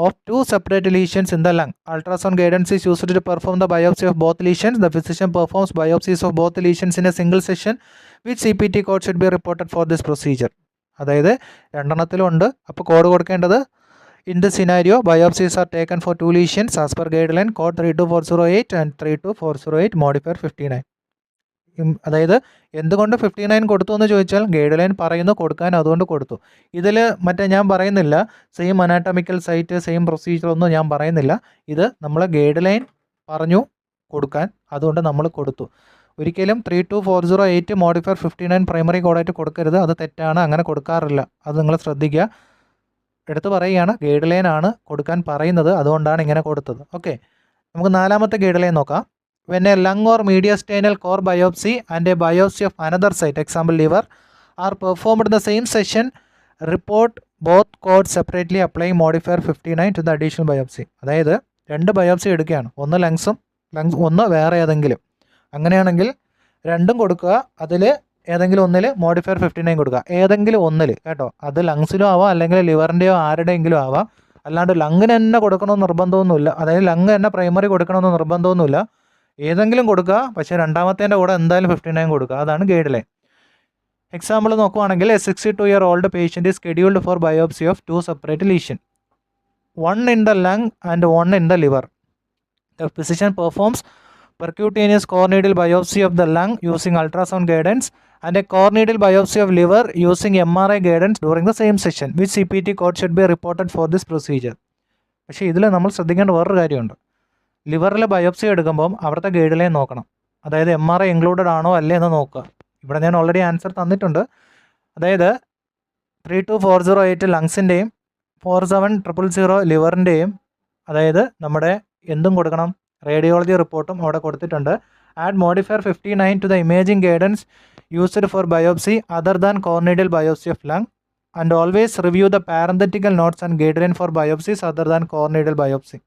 of 2 separate lesions in the lung. Ultrasound guidance is used to perform the biopsy of both lesions. The physician performs biopsies of both lesions in a single session. Which CPT code should be reported for this procedure? അതായത് രണ്ടെണ്ണത്തിലുണ്ട്. അപ്പോൾ code കൊടുക്കേണ്ടത്, in this scenario biopsies are taken for 2 lesions as per guideline code 32408 and 32408 modifier 59. അതായത് എന്തുകൊണ്ട് 59 കൊടുത്തു എന്ന് ചോദിച്ചാൽ guide line പറയുന്നു കൊടുക്കാൻ, അതുകൊണ്ട് കൊടുത്തു. ഇതിൽ മറ്റേ ഞാൻ പറയുന്നില്ല same anatomical site, same procedure ഒന്നും ഞാൻ പറയുന്നില്ല. ഇത് നമ്മൾ ഗൈഡ് ലൈൻ പറഞ്ഞു കൊടുക്കാൻ, അതുകൊണ്ട് നമ്മൾ കൊടുത്തു. ഒരിക്കലും 32408 മോഡിഫയർ 59 പ്രൈമറി കോഡായിട്ട് കൊടുക്കരുത്, അത് തെറ്റാണ്, അങ്ങനെ കൊടുക്കാറില്ല. അത് നിങ്ങൾ ശ്രദ്ധിക്കുക. എടുത്ത് പറയുകയാണ്, ഗൈഡ് ലൈൻ ആണ് കൊടുക്കാൻ പറയുന്നത്, അതുകൊണ്ടാണ് ഇങ്ങനെ കൊടുത്തത്. ഓക്കെ, നമുക്ക് നാലാമത്തെ ഗൈഡ് ലൈൻ നോക്കാം. When a lung or mediastinal core biopsy and a biopsy of another site, example liver, are performed in the same session, report both codes separately, applying modifier 59 to the additional biopsy. അതായത് 2 biopsy എടുക്കുകയാണ്, ഒന്ന് ലങ്സും ഒന്ന് വേറെ ഏതെങ്കിലും. അങ്ങനെയാണെങ്കിൽ രണ്ടും കൊടുക്കുക, അതിൽ ഏതെങ്കിലും ഒന്നിൽ മോഡിഫയർ 59 കൊടുക്കുക, ഏതെങ്കിലും ഒന്നിൽ കേട്ടോ. അത് ലങ്സിലും ആവാം, അല്ലെങ്കിൽ ലിവറിൻ്റെയോ ആരുടെയെങ്കിലും ആവാം. അല്ലാണ്ട് ലങ്ങിന് തന്നെ കൊടുക്കണമെന്ന് നിർബന്ധമൊന്നുമില്ല, അതായത് ലങ് തന്നെ പ്രൈമറി കൊടുക്കണമെന്ന് നിർബന്ധമൊന്നുമില്ല. ഏതെങ്കിലും കൊടുക്കുക, പക്ഷേ രണ്ടാമത്തേൻ്റെ കൂടെ എന്തായാലും 59 കൊടുക്കുക. അതാണ് ഗൈഡ് ലൈൻ. എക്സാമ്പിൾ നോക്കുവാണെങ്കിൽ, a 62-year-old patient is scheduled for biopsy of 2 separate lesion, 1 in the lung and 1 in the liver. The physician performs percutaneous core needle biopsy of the lung using ultrasound guidance and a core needle biopsy of liver using MRI guidance during the same session. Which CPT code should be reported for this procedure? പക്ഷേ ഇതിൽ നമ്മൾ ശ്രദ്ധിക്കേണ്ട വേറൊരു കാര്യമുണ്ട്. ലിവറിലെ biopsy എടുക്കുമ്പം അവിടുത്തെ guide line നോക്കണം. അതായത് MRI ഇൻക്ലൂഡഡ് ആണോ അല്ലേ എന്ന് നോക്കുക. ഇവിടെ ഞാൻ ഓൾറെഡി ആൻസർ തന്നിട്ടുണ്ട്. അതായത് 32408 ലങ്സിൻ്റെയും 47000 ലിവറിൻ്റെയും, അതായത് നമ്മുടെ എന്തും കൊടുക്കണം, റേഡിയോളജി റിപ്പോർട്ടും അവിടെ കൊടുത്തിട്ടുണ്ട്. Add modifier 59 to the imaging guidance used for biopsy other than core needle biopsy of lung and always review the parenthetical notes and guide line for biopsies other than core needle biopsy.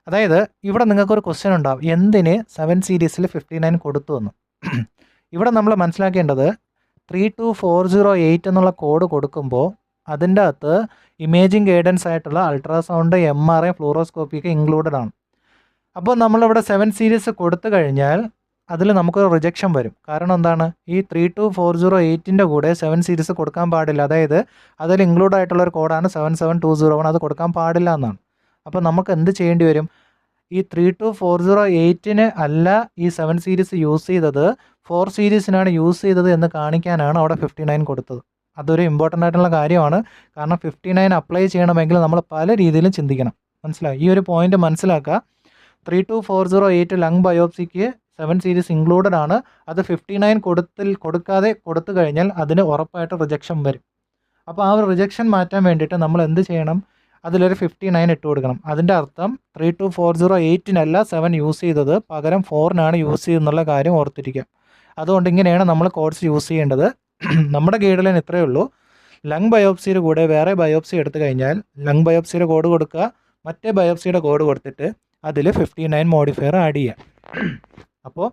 അതായത് ഇവിടെ നിങ്ങൾക്കൊരു question ഉണ്ടാവും, എന്തിന് 7 സീരീസിൽ 59 കൊടുത്തു എന്ന്. ഇവിടെ നമ്മൾ മനസ്സിലാക്കേണ്ടത് 32408 എന്നുള്ള കോഡ് കൊടുക്കുമ്പോൾ അതിൻ്റെ അകത്ത് ഇമേജിംഗ് ഗൈഡൻസ് ആയിട്ടുള്ള അൾട്രാസൗണ്ട്, MRI, ഫ്ലൂറോസ്കോപ്പിയൊക്കെ ഇൻക്ലൂഡഡ് ആണ്. അപ്പോൾ നമ്മളിവിടെ 7 സീരീസ് കൊടുത്തു കഴിഞ്ഞാൽ അതിൽ നമുക്കൊരു റിജക്ഷൻ വരും. കാരണം എന്താണ്, ഈ 32408ൻ്റെ കൂടെ 7 സീരീസ് കൊടുക്കാൻ പാടില്ല. അതായത് അതിൽ ഇൻക്ലൂഡ് ആയിട്ടുള്ളൊരു കോഡാണ് 77201, അത് കൊടുക്കാൻ പാടില്ല എന്നാണ്. അപ്പോൾ നമുക്ക് എന്ത് ചെയ്യേണ്ടി വരും, ഈ 32408ന് അല്ല ഈ 7 സീരീസ് യൂസ് ചെയ്തത്, 4 സീരീസിനാണ് യൂസ് ചെയ്തത് എന്ന് കാണിക്കാനാണ് അവിടെ 59 കൊടുത്തത്. അതൊരു ഇമ്പോർട്ടൻ്റ് ആയിട്ടുള്ള കാര്യമാണ്. കാരണം 59 അപ്ലൈ ചെയ്യണമെങ്കിൽ നമ്മൾ പല രീതിയിലും ചിന്തിക്കണം. മനസ്സിലായി? ഈ ഒരു പോയിന്റ് മനസ്സിലാക്കുക. 32408 ലങ് ബയോപ്സിക്ക് 7 സീരീസ് ഇൻക്ലൂഡഡ് ആണ്. അത് 59 കൊടുത്തു കഴിഞ്ഞാൽ അതിന് ഉറപ്പായിട്ട് റിജക്ഷൻ വരും. അപ്പോൾ ആ ഒരു റിജക്ഷൻ മാറ്റാൻ വേണ്ടിയിട്ട് നമ്മൾ എന്ത് ചെയ്യണം? അതിലൊരു 59 ഇട്ട് കൊടുക്കണം. അതിൻ്റെ അർത്ഥം 32408 7 യൂസ് ചെയ്തത്, പകരം 4 യൂസ് ചെയ്തെന്നുള്ള കാര്യം ഓർത്തിരിക്കുക. അതുകൊണ്ട് ഇങ്ങനെയാണ് നമ്മൾ കോഡ്സ് യൂസ് ചെയ്യേണ്ടത്. നമ്മുടെ ഗൈഡ് ലൈൻ ഇത്രയേ ഉള്ളൂ. ലങ് ബയോപ്സിയുടെ കൂടെ വേറെ ബയോപ്സി എടുത്തു കഴിഞ്ഞാൽ ലങ് ബയോപ്സിയുടെ കോഡ് കൊടുക്കുക, മറ്റേ ബയോപ്സിയുടെ കോഡ് കൊടുത്തിട്ട് അതിൽ 59 മോഡിഫയർ ആഡ് ചെയ്യുക. അപ്പോൾ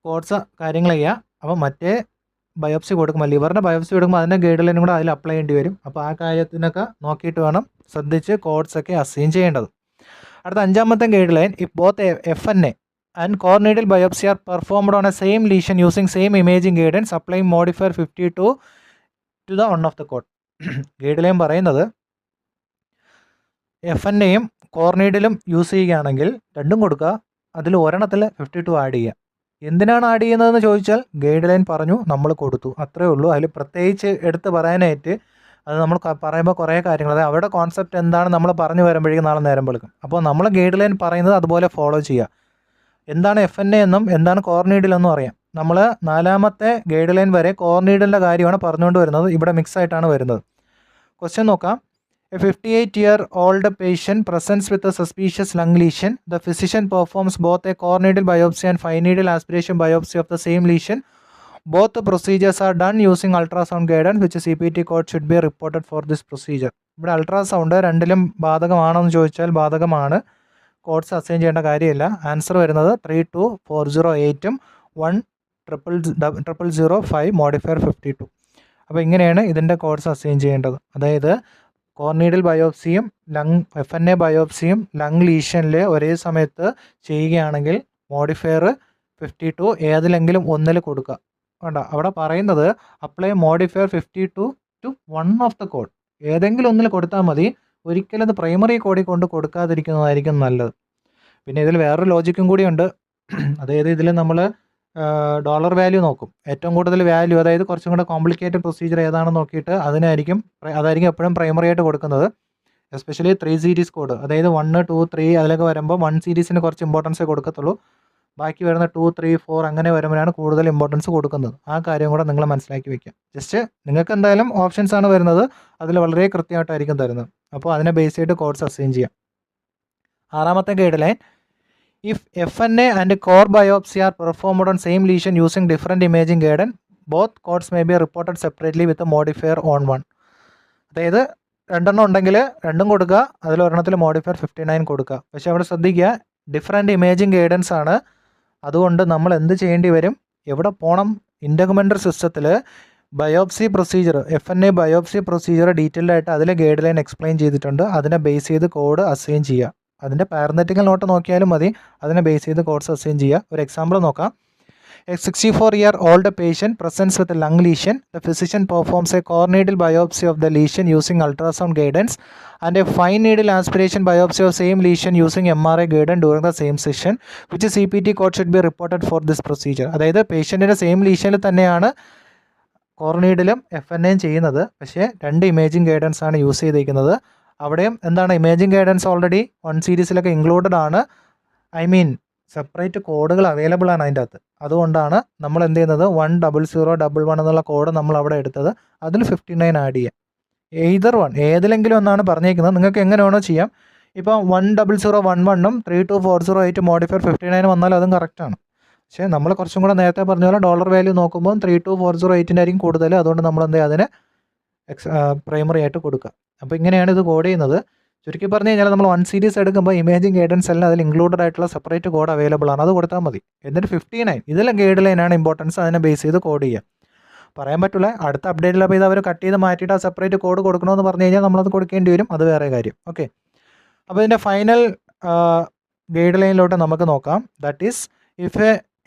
കോഡ്സ് കാര്യങ്ങൾ ചെയ്യുക. അപ്പോൾ മറ്റേ ബയോപ്സി കൊടുക്കുമ്പോൾ, ലിവറിൻ്റെ ബയോപ്സി കൊടുക്കുമ്പോൾ അതിൻ്റെ ഗൈഡ് ലൈനും കൂടെ അതിൽ അപ്ലൈ ചെയ്യേണ്ടി വരും. അപ്പോൾ ആ കാര്യത്തിനൊക്കെ നോക്കിയിട്ട് വേണം ശ്രദ്ധിച്ച് കോഡ്സൊക്കെ അസൈൻ ചെയ്യേണ്ടത്. അടുത്ത 5ാമത്തെ guide line, if both FNA and core needle biopsy are performed on a same lesion using same imaging guidance, applying modifier 52 to the one of the code. Guide line പറയുന്നത് FNAയും കോർ നീഡിലും യൂസ് ചെയ്യുകയാണെങ്കിൽ രണ്ടും കൊടുക്കുക, അതിൽ ഒരെണ്ണത്തിൽ 52 add ചെയ്യുക. എന്തിനാണ് add ചെയ്യുന്നതെന്ന് ചോദിച്ചാൽ ഗൈഡ് ലൈൻ പറഞ്ഞു, നമ്മൾ കൊടുത്തു, അത്രേ ഉള്ളൂ. അതിൽ പ്രത്യേകിച്ച് എടുത്ത് പറയാനായിട്ട് അത് നമ്മൾ പറയുമ്പോൾ കുറേ കാര്യങ്ങൾ, അതായത് അവരുടെ കോൺസെപ്റ്റ് എന്താണ് നമ്മൾ പറഞ്ഞു വരുമ്പോഴേക്കും നാളെ നേരം വെളുക്കും. അപ്പോൾ നമ്മൾ ഗൈഡ് ലൈൻ പറയുന്നത് അതുപോലെ ഫോളോ ചെയ്യുക. എന്താണ് FNA എന്നും എന്താണ് കോർ നീഡിൽ എന്നും അറിയാം. നമ്മൾ 4ാമത്തെ ഗൈഡ് ലൈൻ വരെ കോർ നീഡിലിൻ്റെ കാര്യമാണ് പറഞ്ഞുകൊണ്ട് വരുന്നത്, ഇവിടെ മിക്സ് ആയിട്ടാണ് വരുന്നത്. ക്വസ്റ്റ്യൻ നോക്കാം. A 58-year-old patient presents with a suspicious lung lesion. The physician performs both a core needle biopsy and fine needle aspiration biopsy of the same lesion. Both the procedures are done using ultrasound guidance, which CPT code should be reported for this procedure. ഇവിടെ ultrasound രണ്ടിലും ബാധകമാണോ എന്ന് ചോദിച്ചാൽ ബാധകമാണ്. Codes assign ചെയ്യേണ്ട കാര്യമില്ല. Answer വരുന്നത് 32408 10005 modifier 52. അപ്പോൾ ഇങ്ങനെയാണ് ഇതിൻ്റെ കോഡ്സ് അസൈൻ ചെയ്യേണ്ടത്. അതായത് കോർ നീഡിൽ ബയോപ്സിയും FNA ബയോപ്സിയും ലങ് ലീഷനിൽ ഒരേ സമയത്ത് ചെയ്യുകയാണെങ്കിൽ മോഡിഫയർ 52 ഏതിലെങ്കിലും ഒന്നിൽ കൊടുക്കുക. വേണ്ട, അവിടെ പറയുന്നത് apply modifier 52 to one of the code. ഏതെങ്കിലും ഒന്നിൽ കൊടുത്താൽ മതി, ഒരിക്കലും അത് പ്രൈമറി കോഡിൽ കൊണ്ട് കൊടുക്കാതിരിക്കുന്നതായിരിക്കും നല്ലത്. പിന്നെ ഇതിൽ വേറൊരു ലോജിക്കും കൂടിയുണ്ട്. അതായത് ഇതിൽ നമ്മൾ ഡോളർ വാല്യൂ നോക്കും. ഏറ്റവും കൂടുതൽ വാല്യൂ, അതായത് കുറച്ചും കൂടെ കോംപ്ലിക്കേറ്റഡ് പ്രൊസീജിയർ ഏതാണെന്ന് നോക്കിയിട്ട് അതായിരിക്കും എപ്പോഴും പ്രൈമറി ആയിട്ട് കൊടുക്കുന്നത്. എസ്പെഷ്യലി 3 സീരീസ് കോഡ്, അതായത് 1, 2, 3 അതിലൊക്കെ വരുമ്പോൾ 1 സീരീസിന് കുറച്ച് ഇമ്പോർട്ടൻസേ കൊടുക്കത്തുള്ളൂ. ബാക്കി വരുന്ന 2, 3, 4 അങ്ങനെ വരുമ്പോഴാണ് കൂടുതൽ ഇമ്പോർട്ടൻസ് കൊടുക്കുന്നത്. ആ കാര്യം കൂടെ നിങ്ങൾ മനസ്സിലാക്കി വെക്കുക. ജസ്റ്റ് നിങ്ങൾക്ക് എന്തായാലും ഓപ്ഷൻസ് ആണ് വരുന്നത്, അതിൽ വളരെ കൃത്യമായിട്ടായിരിക്കും തരുന്നത്. അപ്പോൾ അതിനെ ബേസ് ചെയ്തിട്ട് കോഡ്സ് അസൈൻ ചെയ്യാം. 6ാമത്തെ guide line, if FNA and core biopsy are performed on same lesion using different imaging guidance, both codes may be reported separately with a modifier on one. അതായത് രണ്ടെണ്ണം ഉണ്ടെങ്കിൽ രണ്ടും കൊടുക്കുക, അതിലൊരെണ്ണത്തിൽ മോഡിഫയർ 59 കൊടുക്കുക. പക്ഷേ അവിടെ ശ്രദ്ധിക്കുക, ഡിഫറെൻറ്റ് ഇമേജിങ് ഗൈഡൻസ് ആണ്. അതുകൊണ്ട് നമ്മൾ എന്ത് ചെയ്യേണ്ടി വരും? എവിടെ പോകണം? ഇൻ്റഗ്മെൻ്ററി സിസ്റ്റത്തിൽ biopsy procedure, FNA biopsy procedure detailed ആയിട്ട് അതിലെ ഗൈഡ് ലൈൻ എക്സ്പ്ലെയിൻ ചെയ്തിട്ടുണ്ട്. അതിനെ ബേസ് ചെയ്ത് കോഡ് അസൈൻ ചെയ്യുക. അതിൻ്റെ പാരനറ്റിക്കൽ നോട്ട് നോക്കിയാലും മതി, അതിനെ ബേസ് ചെയ്ത് കോഡ്സ് അസൈൻ ചെയ്യുക. ഒരു എക്സാമ്പിൾ നോക്കാം. A 64-year-old patient presents with a lung lesion. The physician performs a core needle biopsy of the lesion using ultrasound guidance and a fine needle aspiration biopsy of same lesion using MRI guidance during the same session, which CPT code should be reported for this procedure. അതായത് പേഷ്യൻറ്റിൻ്റെ same ലീഷനിൽ തന്നെയാണ് core നീഡിലും FNAയും ചെയ്യുന്നത്, പക്ഷേ 2 imaging guidance ആണ് use ചെയ്തിരിക്കുന്നത്. അവിടെയും എന്താണ്, imaging guidance already 1 സീരീസിലൊക്കെ included ആണ്. Separate കോഡുകൾ അവൈലബിൾ ആണ് അതിൻ്റെ അകത്ത്. അതുകൊണ്ടാണ് നമ്മൾ എന്ത് ചെയ്യുന്നത്, 10011 എന്നുള്ള കോഡ് നമ്മൾ അവിടെ എടുത്തത്. അതിൽ 59 ആഡ് ചെയ്യാം. ഏതിലെങ്കിലും ഒന്നാണ് പറഞ്ഞേക്കുന്നത്. നിങ്ങൾക്ക് എങ്ങനെ വേണോ ചെയ്യാം. ഇപ്പോൾ 10011 32408 മോഡിഫയർ 59 വന്നാൽ അതും കറക്റ്റാണ്. പക്ഷേ നമ്മൾ കുറച്ചും കൂടെ നേരത്തെ പറഞ്ഞ പോലെ ഡോളർ വാല്യൂ നോക്കുമ്പോൾ 32408 ആയിരിക്കും കൂടുതൽ. അതുകൊണ്ട് നമ്മൾ എന്ത് ചെയ്യുക, അതിനെ പ്രൈമറി ആയിട്ട് കൊടുക്കുക. അപ്പോൾ ഇങ്ങനെയാണ് ഇത് കോഡ് ചെയ്യുന്നത്. ചുരുക്കി പറഞ്ഞു കഴിഞ്ഞാൽ നമ്മൾ 1 സീരീസ് എടുക്കുമ്പോൾ ഇമേജിംഗ് ഗൈഡൻസ് എല്ലാം അതിൽ ഇൻക്ലൂഡഡ് ആയിട്ടുള്ള സെപ്പറേറ്റ് കോഡ് അവൈലബിൾ ആണ്. അത് കൊടുത്താൽ മതി. എന്നിട്ട് 59 ഇതിലെ ഗൈഡ് ലൈനാണ് ഇമ്പോർട്ടൻസ്. അതിനെ ബേസ് ചെയ്ത് കോഡ് ചെയ്യുക. പറയാൻ പറ്റില്ല, അടുത്ത അപ്ഡേറ്റിൽ അപ്പോൾ ഇത് അവർ കട്ട് ചെയ്ത് മാറ്റിയിട്ട് ആ സെപ്പറേറ്റ് കോഡ് കൊടുക്കണമെന്ന് പറഞ്ഞു കഴിഞ്ഞാൽ നമ്മളത് കൊടുക്കേണ്ടി വരും. അത് വേറെ കാര്യം. ഓക്കെ, അപ്പോൾ ഇതിൻ്റെ ഫൈനൽ ഗൈഡ് ലൈനിലോട്ട് നമുക്ക് നോക്കാം. That is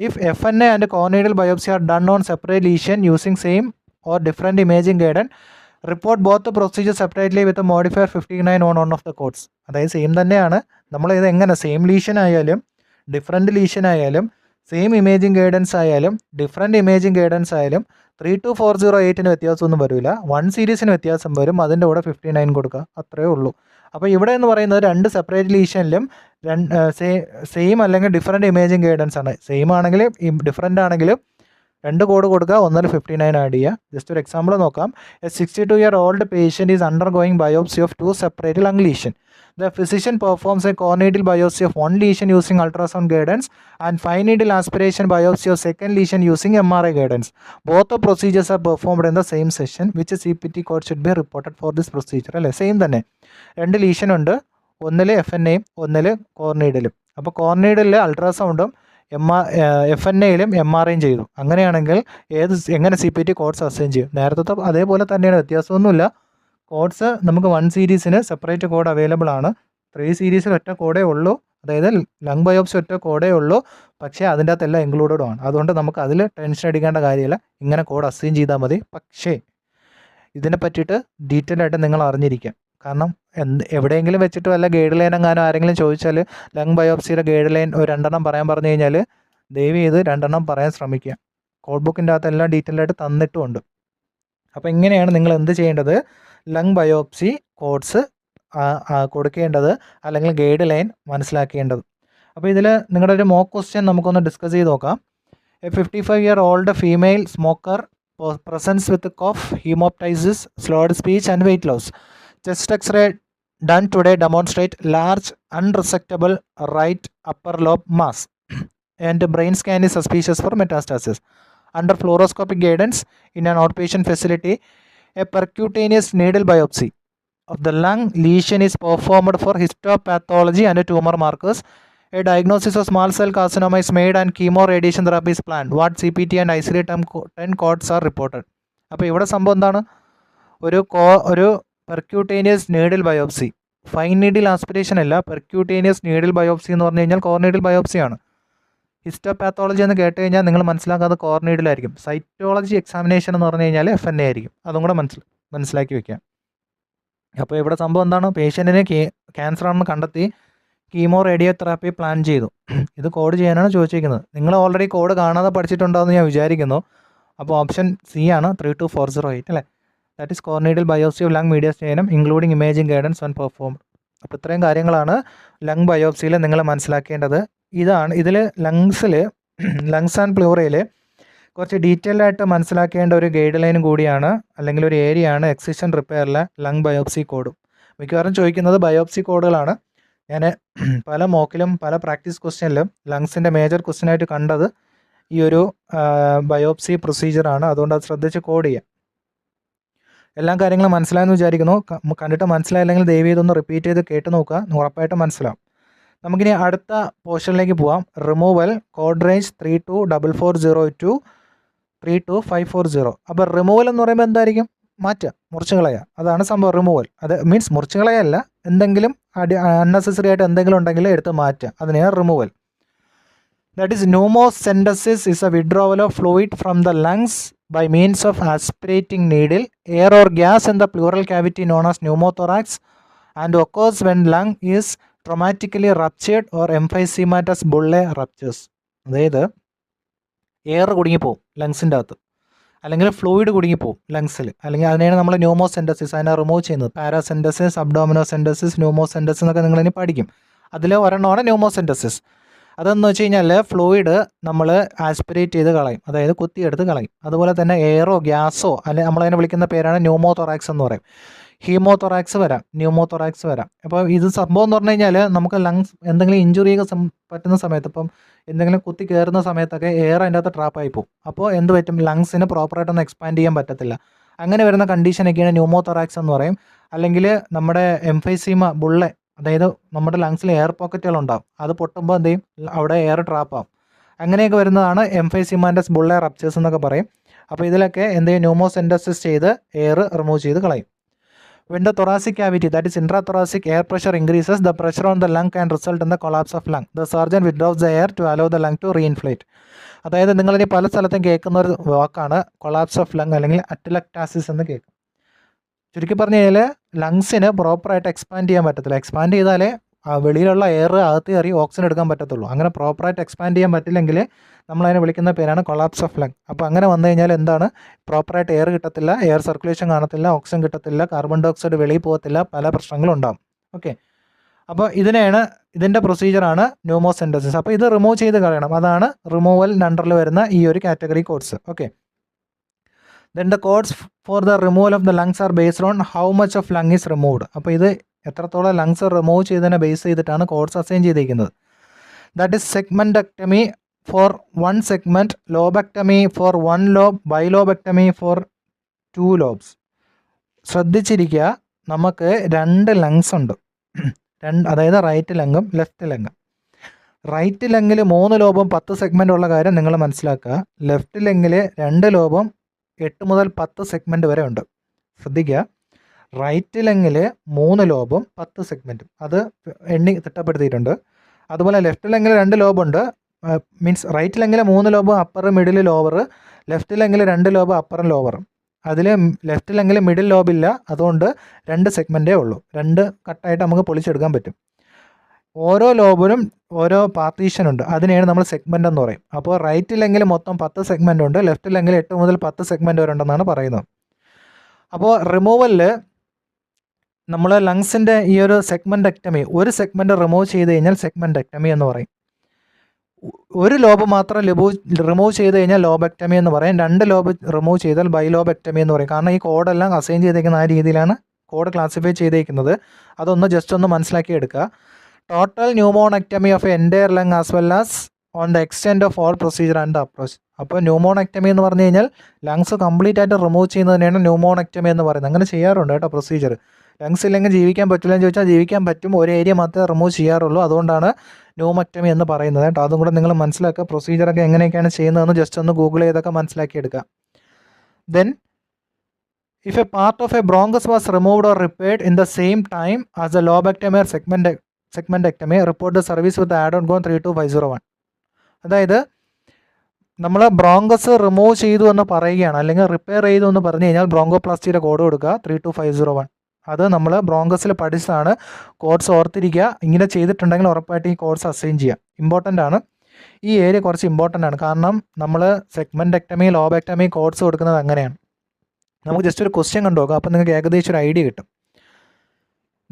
if FNA and core needle biopsy are done on separate lesion using same or different imaging guidance, report both the procedures separately with a modifier 59 on one of the codes. അതായത് same തന്നെയാണ്. നമ്മൾ ഇത് എങ്ങനെ same lesion ആയാലും different lesion ആയാലും same imaging guidance ആയാലും different imaging guidance ആയാലും 32408 വ്യത്യാസമൊന്നും വരില്ല. 1 സീരീസിന് വ്യത്യാസം വരും. അതിൻ്റെ കൂടെ 59 കൊടുക്കുക, അത്രയേ ഉള്ളൂ. അപ്പോൾ ഇവിടെ എന്ന് പറയുന്നത് 2 സെപ്പറേറ്റ് ലീഷനിലും സെയിം അല്ലെങ്കിൽ ഡിഫറെൻറ്റ് ഇമേജിങ് ഗൈഡൻസ് ആണ്. സെയിം ആണെങ്കിലും ഡിഫറെൻ്റ് ആണെങ്കിലും 2 കോഡ് കൊടുക്കുക, ഒന്നിൽ 59 ആഡ് ചെയ്യുക. ജസ്റ്റ് ഒരു എക്സാമ്പിൾ നോക്കാം. A 62-year-old patient is undergoing biopsy of 2 separate lung lesions. The physician performs a core needle biopsy of 1 lesion using ultrasound guidance and 5 needle aspiration biopsy of 2nd lesion using MRI guidance. Both the procedures are performed in the same session. Which CPT code should be reported for this procedure? അല്ലേ, same തന്നെ. 2 lesion ഉണ്ട്, ഒന്നിൽ FNA ഒന്നിൽ core നീഡിലും. അപ്പോൾ core needle അൾട്രാസൗണ്ടും FNAയിലും MRIയും ചെയ്തു. അങ്ങനെയാണെങ്കിൽ എങ്ങനെ CPT codes assign ചെയ്യും? നേരത്തെ അതേപോലെ തന്നെയാണ്, വ്യത്യാസമൊന്നുമില്ല. കോഡ്സ് നമുക്ക് 1 സീരീസിന് സെപ്പറേറ്റ് കോഡ് അവൈലബിൾ ആണ്. 3 സീരീസിൽ ഒറ്റ കോഡേ ഉള്ളൂ, അതായത് ലങ് ബയോപ്സി ഒറ്റ കോഡേ ഉള്ളൂ. പക്ഷേ അതിൻ്റെ അകത്തെല്ലാം ഇൻക്ലൂഡഡും ആണ്. അതുകൊണ്ട് നമുക്ക് അതിൽ ടെൻഷൻ അടിക്കേണ്ട കാര്യമില്ല, ഇങ്ങനെ കോഡ് അസൈൻ ചെയ്താൽ മതി. പക്ഷേ ഇതിനെ പറ്റിയിട്ട് ഡീറ്റെയിൽ ആയിട്ട് നിങ്ങൾ അറിഞ്ഞിരിക്കാം. കാരണം എവിടെയെങ്കിലും വെച്ചിട്ട് വല്ല ഗൈഡ് ലൈൻ എങ്ങാനും ആരെങ്കിലും ചോദിച്ചാൽ ലങ് ബയോപ്സിയുടെ ഗൈഡ് ലൈൻ ഒരു 2 പറയാൻ പറഞ്ഞു കഴിഞ്ഞാൽ ദയവ് ചെയ്ത് 2 പറയാൻ ശ്രമിക്കുക. കോഡ് ബുക്കിൻ്റെ അകത്ത് എല്ലാം ഡീറ്റെയിൽ ആയിട്ട് തന്നിട്ടുമുണ്ട്. അപ്പോൾ ഇങ്ങനെയാണ് നിങ്ങൾ എന്ത് ചെയ്യേണ്ടത്, ലങ് ബയോപ്സി കോഡ്സ് കൊടുക്കേണ്ടത്, അല്ലെങ്കിൽ ഗൈഡ് ലൈൻ മനസ്സിലാക്കേണ്ടത്. അപ്പോൾ ഇതിൽ നിങ്ങളുടെ ഒരു മോക്ക് ക്വസ്റ്റ്യൻ നമുക്കൊന്ന് ഡിസ്കസ് ചെയ്ത് നോക്കാം. A 55-year-old female smoker presents with cough, hemoptysis, slurred speech and weight loss. Chest X-ray done today demonstrate large unresectable right upper lobe mass and brain scan is suspicious for metastasis. Under fluoroscopic guidance in an outpatient facility, a percutaneous needle biopsy of the lung lesion is performed for histopathology and tumor markers. A diagnosis of small cell carcinoma is made and chemo radiation therapy is planned. What CPT and ICD-10 codes are reported? അപ്പോൾ ഇവിടെ സംഭവം എന്താണ്, ഒരു percutaneous needle biopsy, fine needle aspiration അല്ല, percutaneous needle biopsy എന്ന് പറഞ്ഞു കഴിഞ്ഞാൽ core needle ബയോപ്സിയാണ്. Histopathology എന്ന് കേട്ട് കഴിഞ്ഞാൽ നിങ്ങൾ മനസ്സിലാക്കാതെ കോർ നീഡിലായിരിക്കും. സൈറ്റോളജി എക്സാമിനേഷൻ എന്ന് പറഞ്ഞു കഴിഞ്ഞാൽ FNA ആയിരിക്കും. അതും കൂടെ മനസ്സിലാക്കി വെക്കാം. അപ്പോൾ ഇവിടെ സംഭവം എന്താണ്, പേഷ്യൻറ്റിന് ക്യാൻസർ ആണെന്ന് കണ്ടെത്തി കീമോ റേഡിയോ തെറാപ്പി പ്ലാൻ ചെയ്തു. ഇത് കോഡ് ചെയ്യാനാണ് ചോദിച്ചിരിക്കുന്നത്. നിങ്ങൾ ഓൾറെഡി കോഡ് കാണാതെ പഠിച്ചിട്ടുണ്ടാവുമെന്ന് ഞാൻ വിചാരിക്കുന്നു. അപ്പോൾ ഓപ്ഷൻ C ആണ് 32408 അല്ലേ. That is core needle biopsy of lung mediastinum including imaging guidance on perform. അപ്പോൾ ഇത്രയും കാര്യങ്ങളാണ് ലങ് ബയോപ്സിയിൽ നിങ്ങൾ മനസ്സിലാക്കേണ്ടത്. ഇതിൽ ലങ്സ് ആൻഡ് പ്ലൂറയിൽ കുറച്ച് ഡീറ്റെയിൽഡ് ആയിട്ട് മനസ്സിലാക്കേണ്ട ഒരു ഗൈഡ് ലൈനും കൂടിയാണ്, അല്ലെങ്കിൽ ഒരു ഏരിയയാണ് എക്സിഷൻ റിപ്പയറിലെ ലങ് ബയോപ്സി കോഡും. മിക്കവാറും ചോദിക്കുന്നത് ബയോപ്സി കോഡുകളാണ്. ഞാൻ പല മോക്കിലും പല പ്രാക്ടീസ് ക്വസ്റ്റ്യനിലും ലങ്സിൻ്റെ മേജർ ക്വസ്റ്റ്യനായിട്ട് കണ്ടത് ഈ ഒരു ബയോപ്സി പ്രൊസീജിയറാണ്. അതുകൊണ്ട് അത് ശ്രദ്ധിച്ച് കോഡ് ചെയ്യാം. എല്ലാ കാര്യങ്ങളും മനസ്സിലായെന്ന് വിചാരിക്കുന്നു. കണ്ടിട്ട് മനസ്സിലായില്ലെങ്കിൽ ദയവ് ചെയ്തൊന്ന് റിപ്പീറ്റ് ചെയ്ത് കേട്ട് നോക്കുക, ഉറപ്പായിട്ടും മനസ്സിലാവും. നമുക്കിനി അടുത്ത പോർഷനിലേക്ക് പോവാം. Removal code range 324402 32540. അപ്പോൾ റിമൂവൽ എന്ന് പറയുമ്പോൾ എന്തായിരിക്കും, മാറ്റുക, മുറിച്ച് കളയുക, അതാണ് സംഭവം റിമൂവൽ. അത് മീൻസ് മുറിച്ച് കളയല്ല, എന്തെങ്കിലും അൺനെസസറി ആയിട്ട് എന്തെങ്കിലും ഉണ്ടെങ്കിൽ എടുത്ത് മാറ്റുക, അതിനെയാണ് removal. That is pneumocentasis is a withdrawal of fluid from the lungs by means of aspirating needle, air or gas in the pleural cavity known as pneumothorax and occurs when lung is traumatically ruptured or emphysematous bullae ruptures. അതായത് air കുടുങ്ങിപ്പോവും ലങ്സിൻ്റെ അകത്ത്, അല്ലെങ്കിൽ fluid കുടുങ്ങിപ്പോവും ലങ്സിൽ, അല്ലെങ്കിൽ അതിനെയാണ് നമ്മൾ ന്യൂമോസെൻറ്റസിസ്, അതിനെ remove ചെയ്യുന്നത്. പാരാസെൻറ്റസിസ്, അബ്ഡോമിനോസെൻറ്റസിസ്, ന്യൂമോസെൻറ്റസിസ് എന്നൊക്കെ നിങ്ങളിനി പഠിക്കും. അതിൽ ഒരെണ്ണമാണ് ന്യൂമോസെൻറ്റസിസ്. അതെന്ന് വെച്ച് കഴിഞ്ഞാൽ ഫ്ലൂയിഡ് നമ്മൾ ആസ്പിറേറ്റ് ചെയ്ത് കളയും, അതായത് കുത്തിയെടുത്ത് കളയും. അതുപോലെ തന്നെ എയറോ ഗ്യാസോ അല്ലെങ്കിൽ നമ്മളതിനെ വിളിക്കുന്ന പേരാണ് ന്യൂമോതൊറാക്സ് എന്ന് പറയും. ഹീമോതൊറാക്സ് വരാം, ന്യൂമോതൊറാക്സ് വരാം. അപ്പോൾ ഇത് സംഭവം എന്ന് പറഞ്ഞു കഴിഞ്ഞാൽ നമുക്ക് ലങ്സ് എന്തെങ്കിലും ഇഞ്ചുറിയൊക്കെ പറ്റുന്ന സമയത്ത്, ഇപ്പം എന്തെങ്കിലും കുത്തി കയറുന്ന സമയത്തൊക്കെ എയർ അതിൻ്റെ അകത്ത് ട്രാപ്പായി പോകും. അപ്പോൾ എന്ത് പറ്റും, ലങ്സിന് പ്രോപ്പറായിട്ടൊന്ന് എക്സ്പാൻഡ് ചെയ്യാൻ പറ്റത്തില്ല. അങ്ങനെ വരുന്ന കണ്ടീഷനൊക്കെയാണ് ന്യൂമോതൊറാക്സ് എന്ന് പറയും. അല്ലെങ്കിൽ നമ്മുടെ എംഫൈസീമ ബുള്ളെ, അതായത് നമ്മുടെ ലങ്സിൽ എയർ പോക്കറ്റുകളുണ്ടാവും, അത് പൊട്ടുമ്പോൾ എന്ത് ചെയ്യും, അവിടെ എയർ ട്രാപ്പാവും. അങ്ങനെയൊക്കെ വരുന്നതാണ് എംഫൈസിമാൻറ്റസ് ബുള്ളെ റപ്ചേഴ്സ് എന്നൊക്കെ പറയും. അപ്പോൾ ഇതിലൊക്കെ എന്ത് ചെയ്യും, ന്യൂമോസെൻറ്റസിസ് ചെയ്ത് എയർ റിമൂവ് ചെയ്ത് കളയും. When the thoracic cavity, that is intrathoracic air pressure increases, the pressure on the lung can result in the collapse of lung. The surgeon withdraws the air to allow the lung to reinflate. അതായത് നിങ്ങളിനി പല സ്ഥലത്തും കേൾക്കുന്ന ഒരു വാക്കാണ് collapse of lung അല്ലെങ്കിൽ അറ്റലക്ടാസിസ് എന്ന് കേൾക്കും. ചുരുക്കി പറഞ്ഞു കഴിഞ്ഞാൽ ലങ്സിന് പ്രോപ്പറായിട്ട് എക്സ്പാൻഡ് ചെയ്യാൻ പറ്റത്തില്ല. എക്സ്പാൻഡ് ചെയ്താലേ വെളിയിലുള്ള എയർ അകത്ത് കയറി ഓക്സിജൻ എടുക്കാൻ പറ്റത്തുള്ളൂ. അങ്ങനെ പ്രോപ്പറായിട്ട് എക്സ്പാൻഡ് ചെയ്യാൻ പറ്റില്ലെങ്കിൽ നമ്മളതിനെ വിളിക്കുന്ന പേരാണ് കൊളാപ്സ് ഓഫ് ലങ്. അപ്പോൾ അങ്ങനെ വന്നു കഴിഞ്ഞാൽ എന്താണ്, പ്രോപ്പറായിട്ട് എയർ കിട്ടത്തില്ല, എയർ സർക്കുലേഷൻ കാണത്തില്ല, ഓക്സിജൻ കിട്ടത്തില്ല, കാർബൺ ഡൈ ഓക്സൈഡ് വെളിയിൽ പോകത്തില്ല, പല പ്രശ്നങ്ങളും ഉണ്ടാകും. ഓക്കെ, അപ്പോൾ ഇതിൻ്റെ പ്രൊസീജിയറാണ് ന്യൂമോസെൻറ്റസിസ്. അപ്പോൾ ഇത് റിമൂവ് ചെയ്ത് കളയണം. അതാണ് റിമൂവലിൻ്റെ അണ്ടറിൽ വരുന്ന ഈ ഒരു category codes. Okay, then the codes for the removal of the lungs are based on how much of lung is removed. അപ്പോൾ ഇത് എത്രത്തോളം ലങ്സ് റിമൂവ് ചെയ്തതിനെ ബേസ് ചെയ്തിട്ടാണ് കോഡ്സ് അസൈൻ ചെയ്തിരിക്കുന്നത്. That is segmentectomy for 1 segment, lobectomy for 1 lobe, bilobectomy for 2 lobes. ശ്രദ്ധിച്ചിരിക്കുക, നമുക്ക് 2 lungs ഉണ്ട്, അതായത് റൈറ്റ് ലങ്ങും ലെഫ്റ്റ് ലങ്ങും. റൈറ്റ് ലങ്ങിൽ 3 ലോബും 10 സെഗ്മെൻ്റ് ഉള്ള കാര്യം നിങ്ങൾ മനസ്സിലാക്കുക. ലെഫ്റ്റ് ലങ്ങിൽ 2 ലോബും 8 മുതൽ 10 സെഗ്മെൻറ്റ് വരെ ഉണ്ട്. ശ്രദ്ധിക്കുക, റൈറ്റ് ലങ്ങിൽ 3 ലോബും 10 സെഗ്മെൻറ്റും അത് എണ്ണി തിട്ടപ്പെടുത്തിയിട്ടുണ്ട്. അതുപോലെ ലെഫ്റ്റ് ലങ്ങിൽ 2 ലോബുണ്ട്, മീൻസ് റൈറ്റ് ലങ്ങിൽ 3 lobe upper middle lower, left ലങ്ങിൽ 2 ലോബ് അപ്പറും ലോവറും. അതിൽ ലെഫ്റ്റ് ലങ്ങിൽ മിഡിൽ ലോബില്ല, അതുകൊണ്ട് 2 സെഗ്മെൻറ്റേ ഉള്ളൂ. 2 കട്ടായിട്ട് നമുക്ക് പൊളിച്ചെടുക്കാൻ പറ്റും. ഓരോ ലോബിനും ഓരോ പാർട്ടീഷൻ ഉണ്ട്, അതിനെയാണ് നമ്മൾ സെഗ്മെൻ്റ് എന്ന് പറയും. അപ്പോൾ റൈറ്റ് ലങ്ങിൽ മൊത്തം 10 സെഗ്മെൻ്റ് ഉണ്ട്, ലെഫ്റ്റ് ലങ്ങിൽ 8 മുതൽ 10 സെഗ്മെൻറ്റ് വരെ ഉണ്ടെന്നാണ് പറയുന്നത്. അപ്പോൾ റിമൂവലിൽ നമ്മൾ ലങ്സിൻ്റെ ഈ ഒരു സെഗ്മെൻറ്റക്ടമി, ഒരു സെഗ്മെൻറ്റ് റിമൂവ് ചെയ്ത് കഴിഞ്ഞാൽ സെഗ്മെൻറ്റക്ടമി എന്ന് പറയും. ഒരു ലോബ് മാത്രം റിമൂവ് ചെയ്ത് കഴിഞ്ഞാൽ ലോബക്ടമി എന്ന് പറയും. 2 ലോബ് റിമൂവ് ചെയ്താൽ ബൈലോബക്ടമി എന്ന് പറയും. കാരണം ഈ കോഡെല്ലാം അസൈൻ ചെയ്തേക്കുന്ന ആ രീതിയിലാണ് കോഡ് ക്ലാസിഫൈ ചെയ്തേക്കുന്നത്. അതൊന്ന് ജസ്റ്റ് ഒന്ന് മനസ്സിലാക്കി എടുക്കുക. Total ന്യൂമോണക്ടമി of entire lung as well as on the extent of all procedure and approach. അപ്പോൾ ന്യൂമോണക്ടമി എന്ന് പറഞ്ഞു കഴിഞ്ഞാൽ ലങ്സ് കംപ്ലീറ്റ് ആയിട്ട് റിമൂവ് ചെയ്യുന്നതിനാണ് ന്യൂമോണക്ടമി എന്ന് പറയുന്നത്. അങ്ങനെ ചെയ്യാറുണ്ട് കേട്ടോ പ്രൊസീജിയർ. ലങ്സ് ഇല്ലെങ്കിൽ ജീവിക്കാൻ പറ്റില്ലെന്ന് ചോദിച്ചാൽ ജീവിക്കാൻ പറ്റും, ഒരു ഏരിയ മാത്രമേ റിമൂവ് ചെയ്യാറുള്ളൂ. അതുകൊണ്ടാണ് ന്യൂമക്ടമി എന്ന് പറയുന്നത് കേട്ടോ. അതും കൂടെ നിങ്ങൾ മനസ്സിലാക്കുക. പ്രൊസീജിയറൊക്കെ എങ്ങനെയൊക്കെയാണ് ചെയ്യുന്നതെന്ന് ജസ്റ്റ് ഒന്ന് ഗൂഗിൾ ചെയ്തൊക്കെ മനസ്സിലാക്കിയെടുക്കുക. Then if a part of a bronchus was removed or repaired in the same time as a lobectomy or segmentectomy, report the service with add on code 32501. അതായത് നമ്മൾ ബ്രോങ്കസ് റിമൂവ് ചെയ്തു എന്ന് പറയുകയാണ്, അല്ലെങ്കിൽ repair ചെയ്തു എന്ന് പറഞ്ഞു കഴിഞ്ഞാൽ ബ്രോങ്കോപ്ലാസ്റ്റിയുടെ കോഡ് കൊടുക്കുക 32501. അത് നമ്മൾ ബ്രോങ്കസിൽ പഠിച്ചതാണ്. കോഡ്സ് ഓർത്തിരിക്കുക. ഇങ്ങനെ ചെയ്തിട്ടുണ്ടെങ്കിൽ ഉറപ്പായിട്ട് ഈ കോഡ്സ് അസൈൻ ചെയ്യുക. ഇമ്പോർട്ടൻ്റ് ആണ്, ഈ ഏരിയ കുറച്ച് ഇമ്പോർട്ടൻ്റ് ആണ്. കാരണം നമ്മൾ സെഗ്മെൻറ്റക്ടമി, ലോബക്ടമി കോഡ്സ് കൊടുക്കുന്നത് അങ്ങനെയാണ്. നമുക്ക് ജസ്റ്റ് ഒരു ക്വസ്റ്റ്യൻ കണ്ടു നോക്കാം, അപ്പോൾ നിങ്ങൾക്ക് ഏകദേശം ഒരു ഐഡിയ കിട്ടും.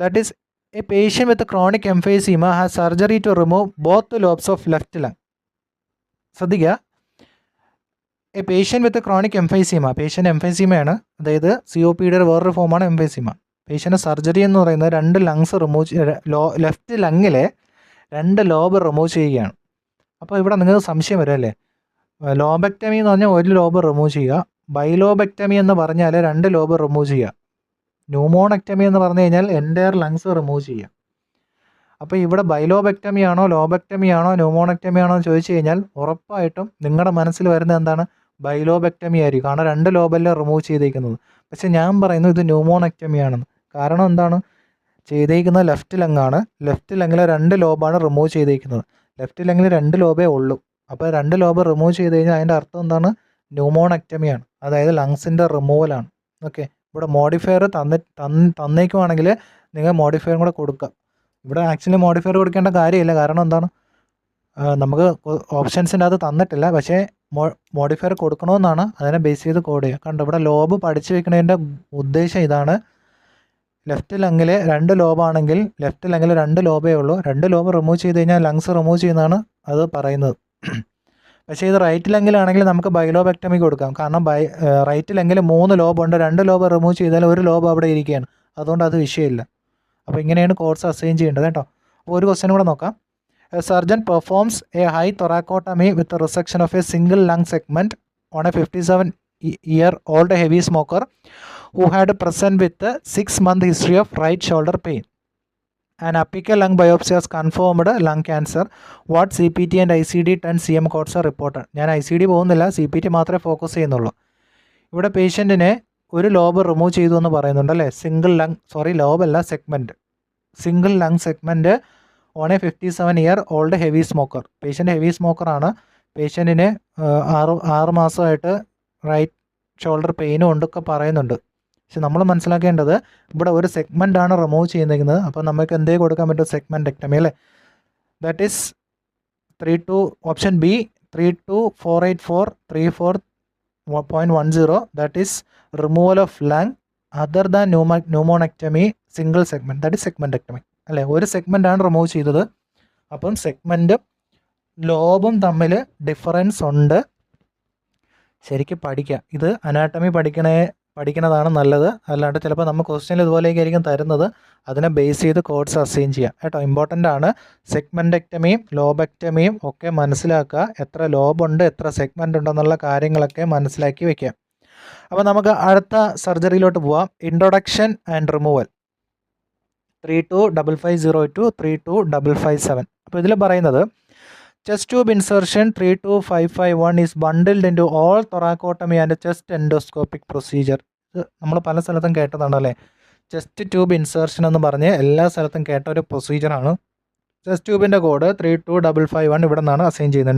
That is a patient with chronic emphysema has surgery to remove both lobes of left lung. ശ്രദ്ധിക്കുക, a patient with chronic emphysema, patient എംഫൈസീമയാണ്, അതായത് COPD വേറൊരു ഫോമാണ് എംഫൈസീമ. പേഷ്യൻ്റ് സർജറി എന്ന് പറയുന്നത് 2 ലങ്സ് ലെഫ്റ്റ് ലങ്ങിലെ 2 ലോബ് റിമൂവ് ചെയ്യുകയാണ്. അപ്പോൾ ഇവിടെ നിങ്ങൾക്ക് സംശയം വരും അല്ലേ, ലോബക്ടമി എന്ന് പറഞ്ഞാൽ 1 ലോബ് റിമൂവ് ചെയ്യുക, ബൈലോബക്ടമി എന്ന് പറഞ്ഞാൽ 2 ലോബ് റിമൂവ് ചെയ്യുക, ന്യൂമോണക്ടമി എന്ന് പറഞ്ഞു കഴിഞ്ഞാൽ എൻറ്റയർ ലങ്സ് റിമൂവ് ചെയ്യുക. അപ്പോൾ ഇവിടെ ബൈലോബക്ടമി ആണോ ലോബക്ടമി ആണോ ന്യൂമോണക്ടമി ആണോ എന്ന് ചോദിച്ചു കഴിഞ്ഞാൽ ഉറപ്പായിട്ടും നിങ്ങളുടെ മനസ്സിൽ വരുന്നത് എന്താണ്, ബൈലോബക്ടമി ആയിരിക്കും. കാരണം 2 ലോബല്ലേ റിമൂവ് ചെയ്തേക്കുന്നത്. പക്ഷെ ഞാൻ പറയുന്നു ഇത് ന്യൂമോണക്ടമി ആണെന്ന്. കാരണം എന്താണ്, ചെയ്തേക്കുന്നത് ലെഫ്റ്റ് ലങ്ങാണ്, ലെഫ്റ്റ് ലങ്ങിലെ 2 ലോബാണ് റിമൂവ് ചെയ്തേക്കുന്നത്. ലെഫ്റ്റ് ലങ്ങിൽ 2 ലോബേ ഉള്ളൂ. അപ്പോൾ 2 ലോബ് റിമൂവ് ചെയ്ത് കഴിഞ്ഞാൽ അതിൻ്റെ അർത്ഥം എന്താണ്, ന്യൂമോണക്ടമിയാണ്, അതായത് ലങ്സിൻ്റെ റിമൂവലാണ്. ഓക്കെ, ഇവിടെ മോഡിഫയർ തന്നേക്കുവാണെങ്കിൽ നിങ്ങൾ മോഡിഫയറും കൂടെ കൊടുക്കുക. ഇവിടെ ആക്ച്വലി മോഡിഫയർ കൊടുക്കേണ്ട കാര്യമില്ല. കാരണം എന്താണ്, നമുക്ക് ഓപ്ഷൻസിൻ്റെ അത് തന്നിട്ടില്ല, പക്ഷേ മോഡിഫയർ കൊടുക്കണമെന്നാണ് അതിനെ ബേസ് ചെയ്ത് കോഡ് ചെയ്യുക. കണ്ടോ, ഇവിടെ ലോബ് പഠിച്ചു വെക്കുന്നതിൻ്റെ ഉദ്ദേശം ഇതാണ്. ലെഫ്റ്റ് ലങ്ങിൽ 2 ലോബാണെങ്കിൽ ലെഫ്റ്റ് ലങ്ങിൽ 2 ലോബേ ഉള്ളൂ. 2 ലോബ് റിമൂവ് ചെയ്ത് കഴിഞ്ഞാൽ ലങ്സ് റിമൂവ് ചെയ്യുന്നതാണ് അത് പറയുന്നത്. പക്ഷേ ഇത് റൈറ്റ് ലങ്ങിലാണെങ്കിൽ നമുക്ക് ബൈലോബക്ടമി കൊടുക്കാം. കാരണം റൈറ്റ് ലങ്ങിൽ 3 ലോബുണ്ട്, 2 ലോബ് റിമൂവ് ചെയ്താൽ 1 ലോബ് അവിടെ ഇരിക്കുകയാണ്. അതുകൊണ്ട് അത് വിഷയമില്ല. അപ്പോൾ ഇങ്ങനെയാണ് കോഡ്സ് അസൈൻ ചെയ്യേണ്ടത് കേട്ടോ. അപ്പോൾ ഒരു ക്വസ്റ്റ്യൻ കൂടെ നോക്കാം. A surgeon performs a high thoracotomy with the resection of a single lung segment on a 57-year-old heavy smoker who had present with a 6-month history of right shoulder pain. An apical lung biopsy has confirmed lung cancer. What CPT and ICD-10 CM codes are reported? ഞാൻ ICD പോകുന്നില്ല, CPT മാത്രമേ focus ചെയ്യുന്നുള്ളൂ. ഇവിടെ പേഷ്യൻറ്റിനെ 1 lobe remove ചെയ്തു എന്ന് പറയുന്നുണ്ട് അല്ലേ. ലോബല്ല, segment, single lung segment on a 57-year-old heavy smoker. Patient heavy സ്മോക്കറാണ്. പേഷ്യൻറ്റിന് 6 മാസമായിട്ട് റൈറ്റ് ഷോൾഡർ പെയിനും ഉണ്ടൊക്കെ പറയുന്നുണ്ട്. പക്ഷെ നമ്മൾ മനസ്സിലാക്കേണ്ടത് ഇവിടെ ഒരു സെഗ്മെൻ്റാണ് റിമൂവ് ചെയ്യുന്നത്. അപ്പോൾ നമുക്ക് എന്തേ കൊടുക്കാൻ പറ്റും, സെഗ്മെൻറ്റക്ടമി അല്ലേ. That is option B 3248434.10. That is removal of lung other than pneumonectomy single segment, that is segmentectomy അല്ലേ, ഒരു സെഗ്മെൻ്റാണ് റിമൂവ് ചെയ്തത്. അപ്പം സെഗ്മെൻറ്റും ലോബും തമ്മിൽ ഡിഫറൻസ് ഉണ്ട്. ശരിക്കും പഠിക്കുക. ഇത് അനാട്ടമി പഠിക്കുന്നതാണ് നല്ലത്. അല്ലാണ്ട് ചിലപ്പോൾ നമുക്ക് ക്വസ്റ്റ്യനിൽ ഇതുപോലെയൊക്കെയായിരിക്കും തരുന്നത്, അതിനെ ബേസ് ചെയ്ത് കോഡ്സ് അസൈൻ ചെയ്യാം കേട്ടോ. ഇമ്പോർട്ടൻ്റ് ആണ്. സെഗ്മെൻറ്റക്ടമിയും ലോബക്ടമിയും ഒക്കെ മനസ്സിലാക്കുക. എത്ര ലോബുണ്ട്, എത്ര സെഗ്മെൻ്റ് ഉണ്ടെന്നുള്ള കാര്യങ്ങളൊക്കെ മനസ്സിലാക്കി വയ്ക്കുക. അപ്പോൾ നമുക്ക് അടുത്ത സർജറിയിലോട്ട് പോവാം. Introduction and removal 325502 32557. അപ്പോൾ ഇതിൽ പറയുന്നത് chest tube insertion 32551 is bundled into all thoracotomy and chest endoscopic procedure. ഇത് നമ്മൾ പല സ്ഥലത്തും കേട്ടതാണല്ലേ, ചെസ്റ്റ് ട്യൂബ് ഇൻസർഷൻ എന്ന് പറഞ്ഞ് എല്ലാ സ്ഥലത്തും കേട്ട ഒരു പ്രൊസീജിയറാണ്. ചെസ്റ്റ് ട്യൂബിൻ്റെ കോഡ് 32551 ഇവിടെ നിന്നാണ് അസൈൻ ചെയ്യുന്നത്.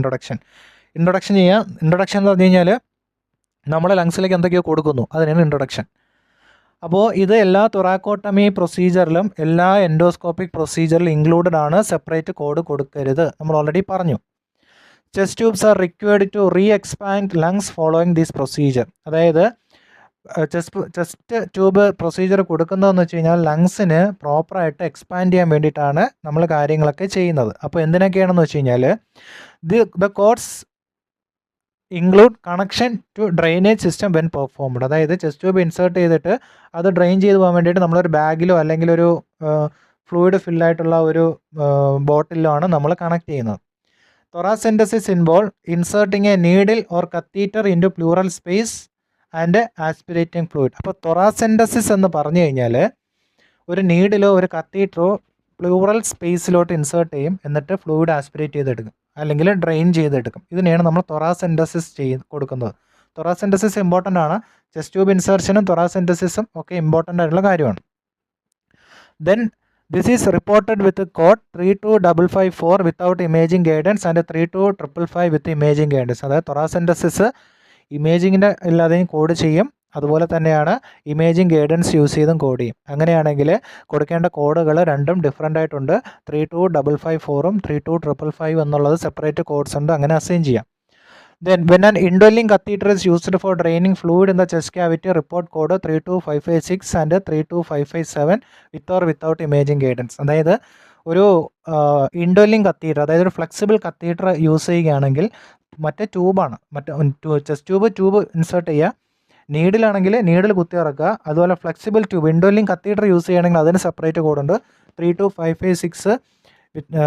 ഇൻട്രൊഡക്ഷൻ എന്ന് പറഞ്ഞു കഴിഞ്ഞാൽ നമ്മുടെ ലങ്സിലേക്ക് എന്തൊക്കെയോ കൊടുക്കുന്നു, അതിനാണ് ഇൻട്രൊഡക്ഷൻ. അപ്പോൾ ഇത് എല്ലാ തൊറാക്കോട്ടമി പ്രൊസീജിയറിലും എല്ലാ എൻഡോസ്കോപ്പിക് പ്രൊസീജിയറിലും ഇൻക്ലൂഡഡ് ആണ്. സെപ്പറേറ്റ് കോഡ് കൊടുക്കരുത്, നമ്മൾ ഓൾറെഡി പറഞ്ഞു. Chest tubes are required to re expand lungs following this procedure. അതായത് ചെസ്റ്റ് ട്യൂബ് പ്രൊസീജിയർ കൊടുക്കുന്നതെന്ന് വെച്ച് കഴിഞ്ഞാൽ ലങ്സിന് പ്രോപ്പറായിട്ട് എക്സ്പാൻഡ് ചെയ്യാൻ വേണ്ടിയിട്ടാണ് നമ്മൾ കാര്യങ്ങളൊക്കെ ചെയ്യുന്നത്. അപ്പോൾ എന്തിനൊക്കെയാണെന്ന് വെച്ച് കഴിഞ്ഞാൽ the codes include connection to drainage system when performed. അതായത് ചെസ്റ്റ് ട്യൂബ് ഇൻസേർട്ട് ചെയ്തിട്ട് അത് ഡ്രെയിൻ ചെയ്ത് പോകാൻ വേണ്ടിയിട്ട് നമ്മളൊരു ബാഗിലോ അല്ലെങ്കിൽ ഒരു ഫ്ലൂയിഡ് ഫില്ലായിട്ടുള്ള ഒരു ബോട്ടിലോ ആണ് നമ്മൾ കണക്ട് ചെയ്യുന്നത്. Thoracentesis involve inserting a needle or catheter into pleural space and aspirating fluid. അപ്പോൾ തൊറാസെൻറ്റസിസ് എന്ന് പറഞ്ഞു കഴിഞ്ഞാൽ ഒരു നീഡിലോ ഒരു കത്തീറ്ററോ പ്ലൂറൽ സ്പേസിലോട്ട് ഇൻസേർട്ട് ചെയ്യും, എന്നിട്ട് ഫ്ലൂയിഡ് ആസ്പിറേറ്റ് ചെയ്തെടുക്കും അല്ലെങ്കിൽ ഡ്രെയിൻ ചെയ്തെടുക്കും. ഇതിനെയാണ് നമ്മൾ തൊറാസെൻറ്റസിസ് കൊടുക്കുന്നത്. തൊറാസെൻറ്റസിസ് ഇമ്പോർട്ടൻ്റ് ആണ്. ചെസ്റ്റ് ട്യൂബ് ഇൻസർഷനും തൊറാസെൻറ്റസിസും ഒക്കെ ഇമ്പോർട്ടൻ്റ് ആയിട്ടുള്ള കാര്യമാണ്. Then this is reported with code 32554 without imaging guidance and 32555 with imaging guidance. അതായത് തൊറാസെൻറ്റസിസ് ഇമേജിങ്ങിൻ്റെ ഇല്ലാതെയും കോഡ് ചെയ്യും, അതുപോലെ തന്നെയാണ് ഇമേജിംഗ് ഗൈഡൻസ് യൂസ് ചെയ്തും കോഡ് ചെയ്യും. അങ്ങനെയാണെങ്കിൽ കൊടുക്കേണ്ട കോഡുകൾ രണ്ടും ഡിഫറൻ്റ് ആയിട്ടുണ്ട്. 32554ഉം 32555 എന്നുള്ളത് സെപ്പറേറ്റ് കോഡ്സ് ഉണ്ട്, അങ്ങനെ അസൈൻ ചെയ്യാം. Then when an indwelling catheter is used for draining fluid in the chest cavity report code 32556 and 32557 with or without imaging guidance. അതായത് ഒരു ഇൻഡ്വെല്ലിംഗ് കത്തീറ്റർ, അതായത് ഒരു ഫ്ലെക്സിബിൾ കത്തീറ്റർ യൂസ് ചെയ്യുകയാണെങ്കിൽ മറ്റേ ട്യൂബാണ്, ചെസ്റ്റ് ട്യൂബ് ഇൻസേർട്ട് ചെയ്യുക. നീഡിലാണെങ്കിൽ needle കുത്തി ഇറക്കുക. അതുപോലെ flexible tube indwelling catheter use ചെയ്യുകയാണെങ്കിൽ അതിന് സെപ്പറേറ്റ് കോഡുണ്ട് 32556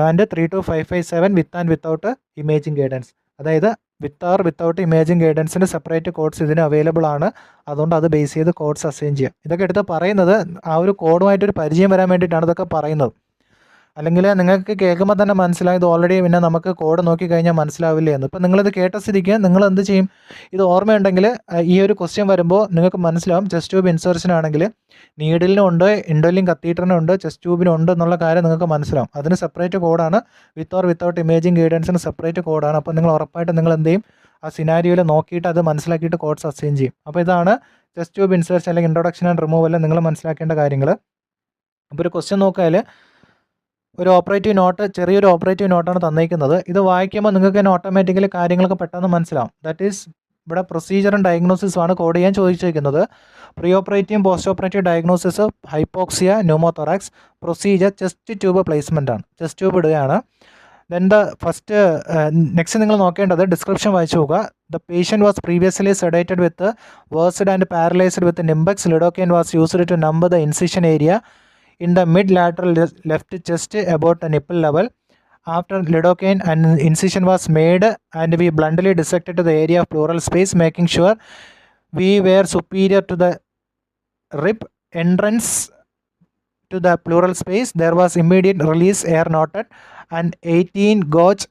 and 32557 with and without imaging guidance. അതായത് വിത്ത് ആർ വിത്തൗട്ട് ഇമേജിംഗ് ഗൈഡൻസിൻ്റെ സെപ്പറേറ്റ് കോഡ്സ് ഇതിന് അവൈലബിൾ ആണ്. അതുകൊണ്ട് അത് ബേസ് ചെയ്ത് കോഡ്സ് അസൈൻ ചെയ്യാം. ഇതൊക്കെ എടുത്ത് പറയുന്നത് ആ ഒരു കോഡുമായിട്ടൊരു പരിചയം വരാൻ വേണ്ടിയിട്ടാണ് ഇതൊക്കെ പറയുന്നത്. അല്ലെങ്കിൽ നിങ്ങൾക്ക് കേൾക്കുമ്പോൾ തന്നെ മനസ്സിലായത് ഓൾറെഡി പിന്നെ നമുക്ക് കോഡ് നോക്കിക്കഴിഞ്ഞാൽ മനസ്സിലാവില്ലേ എന്ന്. ഇപ്പം നിങ്ങളിത് കേട്ട സ്ഥിതിക്ക് നിങ്ങൾ എന്ത് ചെയ്യും, ഇത് ഓർമ്മയുണ്ടെങ്കിൽ ഈ ഒരു ക്വസ്റ്റ്യൻ വരുമ്പോൾ നിങ്ങൾക്ക് മനസ്സിലാവും. ചെസ്റ്റ് ട്യൂബ് ഇൻസർഷൻ ആണെങ്കിൽ നീഡിലിനും ഉണ്ട്, ഇൻഡ്വെല്ലിംഗ് കത്തീറ്ററിനും ഉണ്ട്, ചെസ്റ്റ് ട്യൂബിനും ഉണ്ട് എന്നുള്ള കാര്യം നിങ്ങൾക്ക് മനസ്സിലാവും. അതിന് സെപ്പറേറ്റ് കോഡാണ്. വിത്ത് ഓർ വിത്തൗട്ട് ഇമേജിംഗ് ഗൈഡൻസിന് സെപ്പറേറ്റ് കോഡാണ്. അപ്പോൾ നിങ്ങൾ ഉറപ്പായിട്ട് നിങ്ങൾ എന്ത് ചെയ്യും, ആ സിനാരിയോയിൽ നോക്കിയിട്ട് അത് മനസ്സിലാക്കിയിട്ട് കോഡ്സ് അസൈൻ ചെയ്യും. അപ്പോൾ ഇതാണ് ചെസ്റ്റ് ട്യൂബ് ഇൻസർഷൻ അല്ലെങ്കിൽ ഇൻട്രൊഡക്ഷൻ ആൻഡ് റിമൂവൽ നിങ്ങൾ മനസ്സിലാക്കേണ്ട കാര്യങ്ങൾ. അപ്പോൾ ഒരു ക്വസ്റ്റ്യൻ നോക്കിയാൽ ഒരു ഓപ്പറേറ്റീവ് നോട്ട്, ചെറിയൊരു ഓപ്പറേറ്റീവ് നോട്ടാണ് തന്നിരിക്കുന്നത്. ഇത് വായിക്കുമ്പോൾ നിങ്ങൾക്ക് തന്നെ ഓട്ടോമാറ്റിക്കലി കാര്യങ്ങളൊക്കെ പെട്ടെന്ന് മനസ്സിലാവും. ദാറ്റ് ഈസ് ഇവിടെ പ്രൊസീജിയറും ഡയഗ്നോസിസും ആണ് കോഡ് ചെയ്യാൻ ചോദിച്ചിരിക്കുന്നത്. പ്രീ ഓപ്പറേറ്റീവും post operative diagnosis hypoxia, pneumothorax. Procedure chest tube placement ആണ്, ചെസ്റ്റ് ട്യൂബ് ഇടുകയാണ്. ദെൻ ദ ഫസ്റ്റ് നെക്സ്റ്റ് നിങ്ങൾ നോക്കേണ്ടത് ഡിസ്ക്രിപ്ഷൻ വായിച്ചു നോക്കുക. The patient was previously sedated with Versed and paralysed with Nimbex. Lidocaine was used to number the incision area in the mid-lateral left chest about the nipple level. After lidocaine, an incision was made and we bluntly dissected to the area of pleural space, making sure we were superior to the rib entrance to the pleural space. There was immediate release air noted and 18 gauge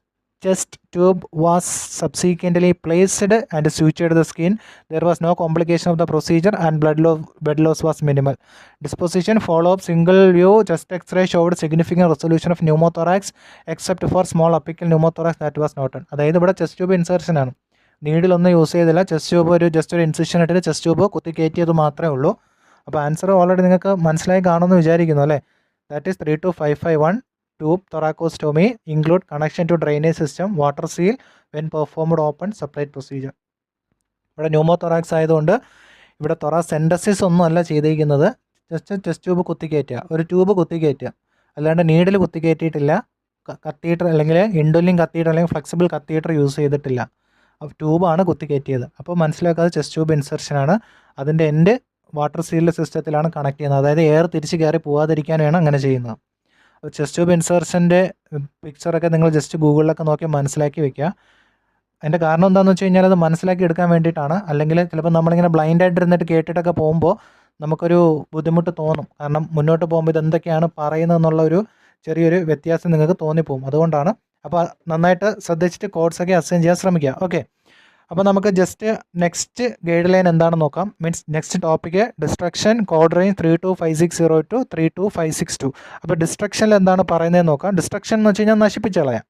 chest tube was subsequently placed and sutured the skin. There was no complication of the procedure and blood loss was minimal. Disposition follow-up single view chest x-ray showed significant resolution of pneumothorax except for small apical pneumothorax that was noted. അതായത് ഇവിടെ chest tube insertion ആണ്, നീഡിലൊന്നും use ചെയ്തില്ല. Chest tube just ഒരു incision ഇട്ടിട്ട് chest tube കുത്തി കയറ്റിയത് മാത്രമേ ഉള്ളൂ. അപ്പോൾ ആൻസർ ഓൾറെഡി നിങ്ങൾക്ക് മനസ്സിലായി കാണുമെന്ന് വിചാരിക്കുന്നു അല്ലേ. That is 32551. Tube thoracostomy include connection to drainage system, water seal when performed open, separate procedure. ഇവിടെ ന്യൂമോതൊറാക്സ് ആയതുകൊണ്ട് ഇവിടെ തൊറാസെൻറ്റസിസ് ഒന്നും അല്ല ചെയ്തിരിക്കുന്നത്. ജസ്റ്റ് ചെസ്റ്റ് ട്യൂബ് കുത്തിക്കയറ്റുക, ഒരു ട്യൂബ് കുത്തിക്കയറ്റുക. അല്ലാണ്ട് നീഡിൽ കുത്തി കയറ്റിയിട്ടില്ല, കത്തീറ്റർ അല്ലെങ്കിൽ ഇൻഡോലിൻ കത്തീറ്റർ അല്ലെങ്കിൽ ഫ്ലെക്സിബിൾ കത്തീറ്റർ യൂസ് ചെയ്തിട്ടില്ല. ട്യൂബാണ് കുത്തി കയറ്റിയത്. അപ്പോൾ മനസ്സിലാക്കാതെ ചെസ്റ്റ് ട്യൂബ് ഇൻസെർഷനാണ്. അതിൻ്റെ എൻഡ് വാട്ടർ സീൽഡ് സിസ്റ്റത്തിലാണ് കണക്ട് ചെയ്യുന്നത്. അതായത് എയർ തിരിച്ച് കയറി പോകാതിരിക്കാനാണ് അങ്ങനെ ചെയ്യുന്നത്. അപ്പോൾ ചെസ്റ്റ് ട്യൂബ് ഇൻസെർഷൻ്റെ പിക്ചറൊക്കെ നിങ്ങൾ ജസ്റ്റ് ഗൂഗിളിലൊക്കെ നോക്കി മനസ്സിലാക്കി വെക്കുക. അതിൻ്റെ കാരണം എന്താണെന്ന് വെച്ച് കഴിഞ്ഞാൽ അത് മനസ്സിലാക്കി എടുക്കാൻ വേണ്ടിയിട്ടാണ്. അല്ലെങ്കിൽ ചിലപ്പോൾ നമ്മളിങ്ങനെ ബ്ലൈൻഡായിട്ട് ഇരുന്നിട്ട് കേട്ടിട്ടൊക്കെ പോകുമ്പോൾ നമുക്കൊരു ബുദ്ധിമുട്ട് തോന്നും. കാരണം മുന്നോട്ട് പോകുമ്പോൾ ഇതെന്തൊക്കെയാണ് പറയുന്നതെന്നുള്ള ഒരു ചെറിയൊരു വ്യത്യാസം നിങ്ങൾക്ക് തോന്നിപ്പോകും. അതുകൊണ്ടാണ്. അപ്പോൾ നന്നായിട്ട് ശ്രദ്ധിച്ചിട്ട് കോഡ്സൊക്കെ അസൈൻ ചെയ്യാൻ ശ്രമിക്കുക. ഓക്കെ, അപ്പോൾ നമുക്ക് ജസ്റ്റ് നെക്സ്റ്റ് ഗൈഡ് ലൈൻ എന്താണെന്ന് നോക്കാം. Means next topic destruction code range 32560 to 32562. അപ്പോൾ ഡിസ്ട്രക്ഷനിൽ എന്താണ് പറയുന്നതെന്ന് നോക്കാം. ഡിസ്ട്രക്ഷൻ എന്ന് വെച്ച് കഴിഞ്ഞാൽ നശിപ്പിച്ച് കളയാം.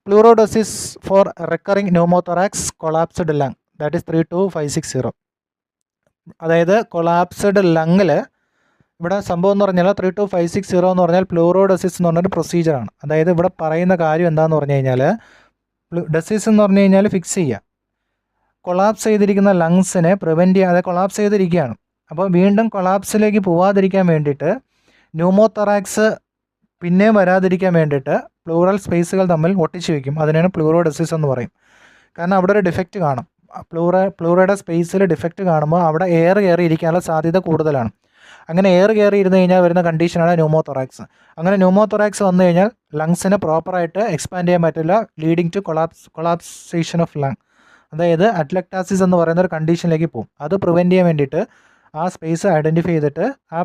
Pleurodesis for recurring pneumothorax collapsed lung, that is 32560. അതായത് കൊളാപ്സ്ഡ് ലങ്ങിൽ ഇവിടെ സംഭവം എന്ന് പറഞ്ഞാൽ 32560 എന്ന് പറഞ്ഞാൽ പ്ലൂറോഡോസിസ് എന്ന് പറഞ്ഞൊരു പ്രൊസീജിയറാണ്. അതായത് ഇവിടെ പറയുന്ന കാര്യം എന്താണെന്ന് പറഞ്ഞു കഴിഞ്ഞാൽ ഡെസിസ് എന്ന് പറഞ്ഞു കഴിഞ്ഞാൽ ഫിക്സ് ചെയ്യുക. കൊളാപ്സ് ചെയ്തിരിക്കുന്ന ലങ്സിനെ പ്രിവെൻറ്റ് ചെയ്യാതെ കൊളാപ്സ് ചെയ്തിരിക്കുകയാണ്. അപ്പോൾ വീണ്ടും കൊളാപ്സിലേക്ക് പോവാതിരിക്കാൻ വേണ്ടിയിട്ട് ന്യൂമോതൊറാക്സ് പിന്നെയും വരാതിരിക്കാൻ വേണ്ടിയിട്ട് പ്ലൂറൽ സ്പേസുകൾ തമ്മിൽ ഒട്ടിച്ച് വയ്ക്കും. അതിനാണ് പ്ലൂറോഡെസിസ് എന്ന് പറയും. കാരണം അവിടെ ഒരു ഡിഫക്റ്റ് കാണും. പ്ലൂറയുടെ സ്പേസിൽ ഡിഫക്റ്റ് കാണുമ്പോൾ അവിടെ എയർ കയറി ഇരിക്കാനുള്ള സാധ്യത കൂടുതലാണ്. അങ്ങനെ എയർ കയറി ഇരുന്ന് കഴിഞ്ഞാൽ വരുന്ന കണ്ടീഷനാണ് ന്യൂമോതൊറാക്സ്. അങ്ങനെ ന്യൂമോതൊറാക്സ് വന്നു കഴിഞ്ഞാൽ ലങ്സിനെ പ്രോപ്പറായിട്ട് എക്സ്പാൻഡ് ചെയ്യാൻ പറ്റില്ല, ലീഡിങ് ടു കൊളാപ്സേഷൻ ഓഫ് ലങ്. അതായത് അറ്റ്ലക്ടാസിസ് എന്ന് പറയുന്ന ഒരു കണ്ടീഷനിലേക്ക് പോകും. അത് പ്രിവെൻറ്റ് ചെയ്യാൻ വേണ്ടിയിട്ട് ആ സ്പേസ് ഐഡൻറ്റിഫൈ ചെയ്തിട്ട് ആ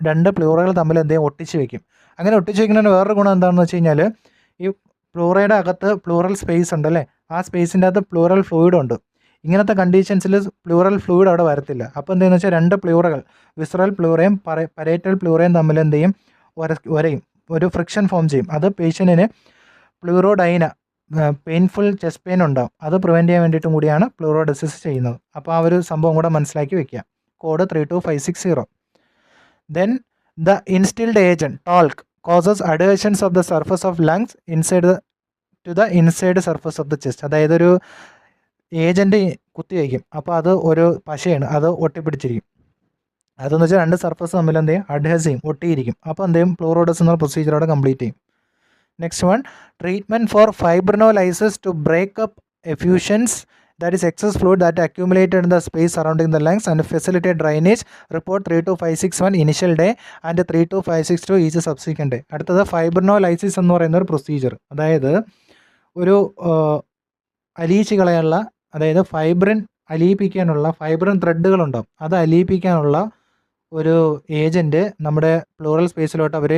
രണ്ട് പ്ലൂറകൾ തമ്മിൽ എന്തെങ്കിലും ഒട്ടിച്ച് വയ്ക്കും. അങ്ങനെ ഒട്ടിച്ച് വയ്ക്കുന്നതിന് വേറൊരു ഗുണം എന്താണെന്ന് വെച്ച് കഴിഞ്ഞാൽ ഈ പ്ലൂറയുടെ അകത്ത് പ്ലൂറൽ സ്പേസ് ഉണ്ടല്ലേ, ആ സ്പേസിൻ്റെ അകത്ത് പ്ലൂറൽ ഫ്ലൂയിഡ് ഉണ്ട്. ഇങ്ങനത്തെ കണ്ടീഷൻസിൽ പ്ലൂറൽ ഫ്ലൂയിഡ് അവിടെ വരത്തില്ല. അപ്പോൾ എന്താണെന്ന് വെച്ചാൽ രണ്ട് പ്ലൂറകൾ വിസറൽ പ്ലൂറയും പരേറ്റൽ പ്ലൂറയും തമ്മിൽ എന്ത് ചെയ്യും, ഒരയും, ഒരു ഫ്രിക്ഷൻ ഫോം ചെയ്യും. അത് പേഷ്യൻറ്റിന് പ്ലൂറോഡൈന പെയിൻഫുൾ ചെസ്റ്റ് പെയിൻ ഉണ്ടാവും. അത് പ്രിവെൻറ്റ് ചെയ്യാൻ വേണ്ടിയിട്ടും കൂടിയാണ് പ്ലൂറോഡെസിസ് ചെയ്യുന്നത്. അപ്പോൾ ആ ഒരു സംഭവം കൂടെ മനസ്സിലാക്കി വെക്കുക. Code 32560. Then the instilled agent talc causes adhesions of the surface of lungs to the inside surface of the chest. അതായത് ഒരു ഏജൻറ്റ് കുത്തിവയ്ക്കും. അപ്പോൾ അത് ഒരു പശയാണ്, അത് ഒട്ടിപ്പിടിച്ചിരിക്കും. അതെന്ന് വെച്ചാൽ രണ്ട് സർഫസ് തമ്മിൽ എന്ത് ചെയ്യും, അഡ്ഹസ് ചെയ്യും, ഒട്ടിയിരിക്കും. അപ്പോൾ എന്ത് ചെയ്യും, പ്ലൂറോഡസ് എന്ന പ്രൊസീജിയറോടെ കംപ്ലീറ്റ് ചെയ്യും. Next one, treatment for fibrinolysis to break up effusions, that is excess fluid that accumulated in the space surrounding the lungs and facilitate drainage. Report 32561 initial day and 32562 each subsequent day. അടുത്തത് ഫൈബ്രിനോലൈസിസ് എന്ന് പറയുന്ന ഒരു procedure. അതായത് ഒരു അലിയിച്ച് കളയാനുള്ള, അതായത് fibrin അലിയിപ്പിക്കാനുള്ള fibrin ത്രെഡുകളുണ്ടാവും, അത് അലിയിപ്പിക്കാനുള്ള ഒരു agent നമ്മുടെ പ്ലൂറൽ സ്പേസിലോട്ട് അവർ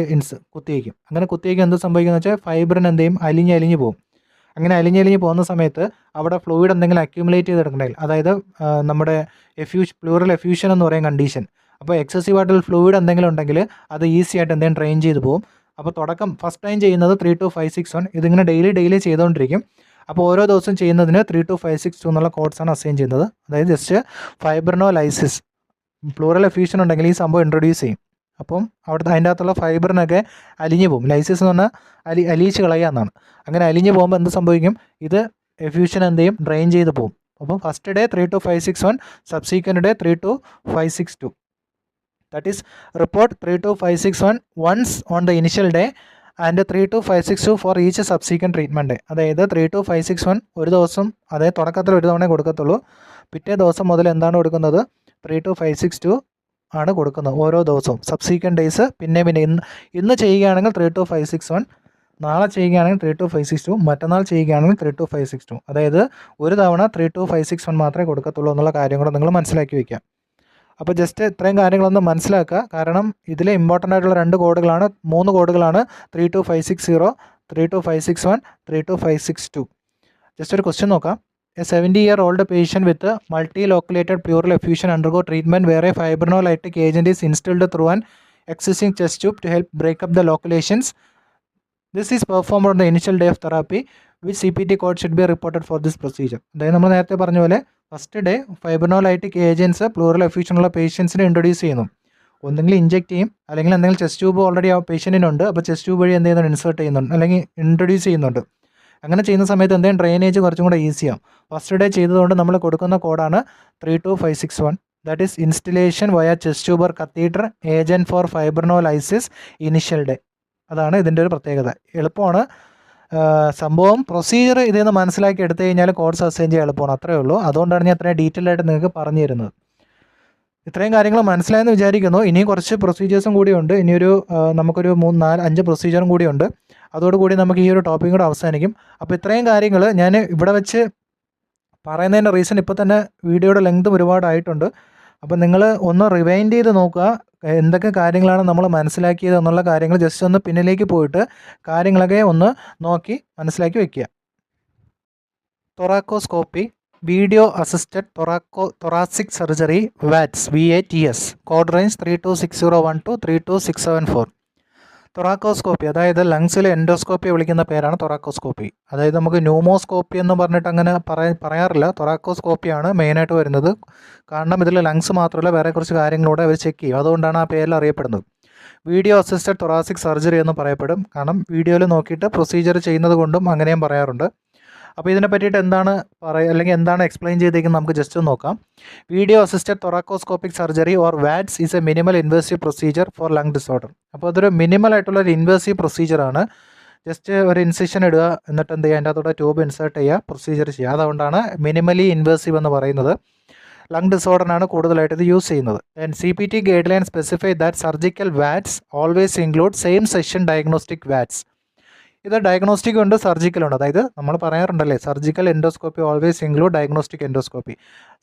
കുത്തിവയ്ക്കും. അങ്ങനെ കുത്തിവയ്ക്കും എന്ത് സംഭവിക്കുന്നത് വെച്ചാൽ ഫൈബ്രിൻ എന്ത് ചെയ്യും, അലിഞ്ഞ് പോകും. അങ്ങനെ അലിഞ്ഞ് പോകുന്ന സമയത്ത് അവിടെ ഫ്ലൂയിഡ് എന്തെങ്കിലും അക്യൂമുലേറ്റ് ചെയ്തെടുക്കണമെങ്കിൽ, അതായത് നമ്മുടെ പ്ലൂറൽ എഫ്യൂഷൻ എന്ന് പറയുന്ന കണ്ടീഷൻ. അപ്പോൾ എക്സസീവായിട്ടുള്ള ഫ്ലൂയിഡ് എന്തെങ്കിലും ഉണ്ടെങ്കിൽ അത് ഈസി ആയിട്ട് എന്തെങ്കിലും ഡ്രെയിൻ ചെയ്ത് പോകും. അപ്പോൾ തുടക്കം ഫസ്റ്റ് ടൈം ചെയ്യുന്നത് 32561. ഇതിങ്ങനെ ഡെയിലി ചെയ്തുകൊണ്ടിരിക്കും. അപ്പോൾ ഓരോ ദിവസം ചെയ്യുന്നതിന് 32562 എന്നുള്ള കോഡ്സാണ് അസൈൻ ചെയ്യുന്നത്. അതായത് ജസ്റ്റ് ഫൈബ്രിനോലൈസിസ്, പ്ലൂറൽ എഫ്യൂഷൻ ഉണ്ടെങ്കിൽ ഈ സംഭവം ഇൻട്രൊഡ്യൂസ് ചെയ്യും. അപ്പം അവിടുത്തെ അതിൻ്റെ അകത്തുള്ള ഫൈബറിനൊക്കെ അലിഞ്ഞു പോകും. ലൈസിസ് എന്ന് പറഞ്ഞാൽ അലിയിച്ച് കളയുക എന്നാണ്. അങ്ങനെ അലിഞ്ഞു പോകുമ്പോൾ എന്ത് സംഭവിക്കും, ഇത് എഫ്യൂഷൻ എന്ത് ചെയ്യും, ഡ്രെയിൻ ചെയ്ത് പോകും. അപ്പം first day 32561, subsequent day 32562. That is report 32561 once on the initial day and 32562 for each subsequent treatment day. അതായത് 32561 ഒരു ദിവസം, അതായത് തുടക്കത്തിൽ ഒരു തവണ കൊടുക്കത്തുള്ളൂ. പിറ്റേ ദിവസം മുതൽ എന്താണ് കൊടുക്കുന്നത്, 32562 ആണ് കൊടുക്കുന്നത് ഓരോ ദിവസവും. സബ്സീക്വൻറ്റ് ഡേയ്സ് പിന്നെ ഇന്ന് ചെയ്യുകയാണെങ്കിൽ 32561, നാളെ ചെയ്യുകയാണെങ്കിൽ 32562, മറ്റന്നാൾ ചെയ്യുകയാണെങ്കിൽ 32562. അതായത് ഒരു തവണ 32561 മാത്രമേ കൊടുക്കത്തുള്ളൂ എന്നുള്ള കാര്യം കൂടെ നിങ്ങൾ മനസ്സിലാക്കി വയ്ക്കുക. അപ്പോൾ ജസ്റ്റ് ഇത്രയും കാര്യങ്ങളൊന്ന് മനസ്സിലാക്കുക. കാരണം ഇതിലെ ഇമ്പോർട്ടൻ്റ് ആയിട്ടുള്ള 3 കോഡുകളാണ് 32560, 32561, 32562. ജസ്റ്റ് ഒരു ക്വസ്റ്റ്യൻ നോക്കാം. A 70-year-old patient with a multiloculated pleural effusion undergo treatment where a fibrinolytic agent is instilled through an existing chest tube to help break up the loculations. This is performed on the initial day of therapy. Which CPT code should be reported for this procedure? അതായത് നമ്മൾ നേരത്തെ പറഞ്ഞ പോലെ first day fibrinolytic agents pleural എഫ്യൂഷനുള്ള പേഷ്യൻസിനെ introduce ചെയ്യുന്നു. ഒന്നെങ്കിൽ inject ചെയ്യും, അല്ലെങ്കിൽ എന്തെങ്കിലും ചെസ്റ്റ് ട്യൂബ് ഓൾറെഡി ആ പേഷ്യൻറ്റിനുണ്ട്, അപ്പോൾ ചെസ്റ്റ് ട്യൂബ് വഴി എന്ത് ചെയ്യുന്നുണ്ട്, ഇൻസേർട്ട് ചെയ്യുന്നുണ്ട് അല്ലെങ്കിൽ ഇൻട്രൊഡ്യൂസ് ചെയ്യുന്നുണ്ട്. അങ്ങനെ ചെയ്യുന്ന സമയത്ത് എന്തെങ്കിലും ഡ്രെയിനേജ് കുറച്ചും കൂടെ ഈസിയാവും. ഫസ്റ്റ് ഡേ ചെയ്തതുകൊണ്ട് നമ്മൾ കൊടുക്കുന്ന കോഡാണ് 32561. That is instillation via chest tube or catheter agent for fibrinolysis initial day. അതാണ് ഇതിൻ്റെ ഒരു പ്രത്യേകത. എളുപ്പമാണ് സംഭവം. പ്രൊസീജിയർ ഇതിൽ നിന്ന് മനസ്സിലാക്കി എടുത്തു കഴിഞ്ഞാൽ കോഡ്സ് അസൈൻ ചെയ്യാൻ എളുപ്പമാണ്, അത്രയേ ഉള്ളൂ. അതുകൊണ്ടാണ് ഞാൻ അത്രയും ഡീറ്റെയിൽ ആയിട്ട് നിങ്ങൾക്ക് പറഞ്ഞു തരുന്നത്. ഇത്രയും കാര്യങ്ങൾ മനസ്സിലായെന്ന് വിചാരിക്കുന്നു. ഇനിയും കുറച്ച് പ്രൊസീജിയേഴ്സും കൂടിയുണ്ട്. ഇനിയൊരു നമുക്കൊരു 3, 4, 5 പ്രൊസീജിയറും കൂടിയുണ്ട്. അതോടുകൂടി നമുക്ക് ഈ ഒരു ടോപ്പിക്കും കൂടെ അവസാനിക്കും. അപ്പോൾ ഇത്രയും കാര്യങ്ങൾ ഞാൻ ഇവിടെ വെച്ച് പറയുന്നതിൻ്റെ റീസൺ ഇപ്പോൾ തന്നെ വീഡിയോയുടെ ലെങ്തും ഒരുപാടായിട്ടുണ്ട്. അപ്പോൾ നിങ്ങൾ ഒന്ന് റിവൈൻഡ് ചെയ്ത് നോക്കുക, എന്തൊക്കെ കാര്യങ്ങളാണ് നമ്മൾ മനസ്സിലാക്കിയത് എന്നുള്ള കാര്യങ്ങൾ ജസ്റ്റ് ഒന്ന് പിന്നിലേക്ക് പോയിട്ട് കാര്യങ്ങളൊക്കെ ഒന്ന് നോക്കി മനസ്സിലാക്കി വയ്ക്കുക. Thoracoscopy, video assisted thoracic surgery, VATS VATS, code range 326012 to 32674. Thoracoscopy അതായത് ലങ്സിൽ എൻഡോസ്കോപ്പി വിളിക്കുന്ന പേരാണ് തൊറാക്കോസ്കോപ്പി. അതായത് നമുക്ക് ന്യൂമോസ്കോപ്പി എന്ന് പറഞ്ഞിട്ട് അങ്ങനെ പറയാറില്ല. തൊറാക്കോസ്കോപ്പിയാണ് മെയിനായിട്ട് വരുന്നത്. കാരണം ഇതിൽ ലങ്സ് മാത്രമല്ല വേറെ കുറച്ച് കാര്യങ്ങളൂടെ അവർ ചെക്ക് ചെയ്യും, അതുകൊണ്ടാണ് ആ പേരിൽ അറിയപ്പെടുന്നത്. വീഡിയോ അസിസ്റ്റഡ് തൊറാസിക് സർജറി എന്ന് പറയപ്പെടും. കാരണം വീഡിയോയിൽ നോക്കിയിട്ട് പ്രൊസീജിയർ ചെയ്യുന്നത് കൊണ്ടും അങ്ങനെയും പറയാറുണ്ട്. അപ്പോൾ ഇതിനെ പറ്റിയിട്ട് എന്താണ് അല്ലെങ്കിൽ എന്താണ് എക്സ്പ്ലെയിൻ ചെയ്തേക്കുന്നത് നമുക്ക് ജസ്റ്റ് നോക്കാം. Video assisted thoracoscopic surgery or VATS is a minimal invasive procedure for lung disorder. അപ്പോൾ അതൊരു മിനിമൽ ആയിട്ടുള്ള ഒരു ഇൻവേസീവ് പ്രൊസീജിയറാണ്. ജസ്റ്റ് ഒരു ഇൻസിഷൻ ഇടുക, എന്നിട്ട് എന്ത് ചെയ്യുക, അതിൻ്റെ അകത്തോടെ ട്യൂബ് ഇൻസേർട്ട് ചെയ്യുക, പ്രൊസീജിയർ ചെയ്യുക. അതുകൊണ്ടാണ് മിനിമലി ഇൻവേസീവ് എന്ന് പറയുന്നത്. ലങ് ഡിസോർഡറിനാണ് കൂടുതലായിട്ട് ഇത് യൂസ് ചെയ്യുന്നത്. And CPT guideline specify that surgical VATS always include same session diagnostic VATS. ഇത് ഡയഗ്നോസ്റ്റിക് ഉണ്ട്, സർജിക്കലുണ്ട്. അതായത് നമ്മൾ പറയാറുണ്ടല്ലേ, surgical endoscopy always include diagnostic endoscopy.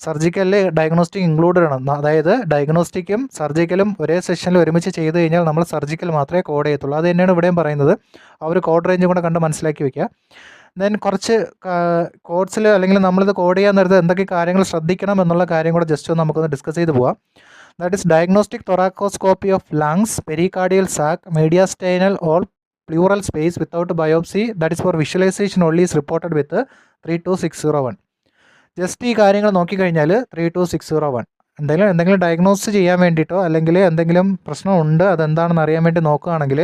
സർജിക്കലിൽ ഡയഗ്നോസ്റ്റിക് ഇൻക്ലൂഡഡ് ആണ്. അതായത് ഡയഗ്നോസ്റ്റിക്കും സർജിക്കലും ഒരേ സെഷനിൽ ഒരുമിച്ച് ചെയ്ത് കഴിഞ്ഞാൽ നമ്മൾ സർജിക്കൽ മാത്രമേ കോഡ് ചെയ്യത്തുള്ളൂ. അത് തന്നെയാണ് ഇവിടെയും പറയുന്നത്. ആ ഒരു കോഡ് റേഞ്ചും കൂടെ കണ്ട് മനസ്സിലാക്കി വയ്ക്കുക. ദെൻ കുറച്ച് കോഡ്സിൽ അല്ലെങ്കിൽ നമ്മളിത് കോഡ് ചെയ്യാൻ നേരത്തെ എന്തൊക്കെ കാര്യങ്ങൾ ശ്രദ്ധിക്കണം എന്നുള്ള കാര്യം കൂടെ ജസ്റ്റ് ഒന്ന് നമുക്കൊന്ന് ഡിസ്കസ് ചെയ്ത് പോവാം. That is diagnostic thoracoscopy of lungs, pericardial sac, mediastinal or pleural space without biopsy, that is for visualization only, is reported with 32601. Just ഈ കാര്യങ്ങൾ നോക്കിക്കഴിഞ്ഞാൽ 32601 എന്തെങ്കിലും ഡയഗ്നോസ് ചെയ്യാൻ വേണ്ടിയിട്ടോ അല്ലെങ്കിൽ എന്തെങ്കിലും പ്രശ്നമുണ്ട് അതെന്താണെന്ന് അറിയാൻ വേണ്ടി നോക്കുകയാണെങ്കിൽ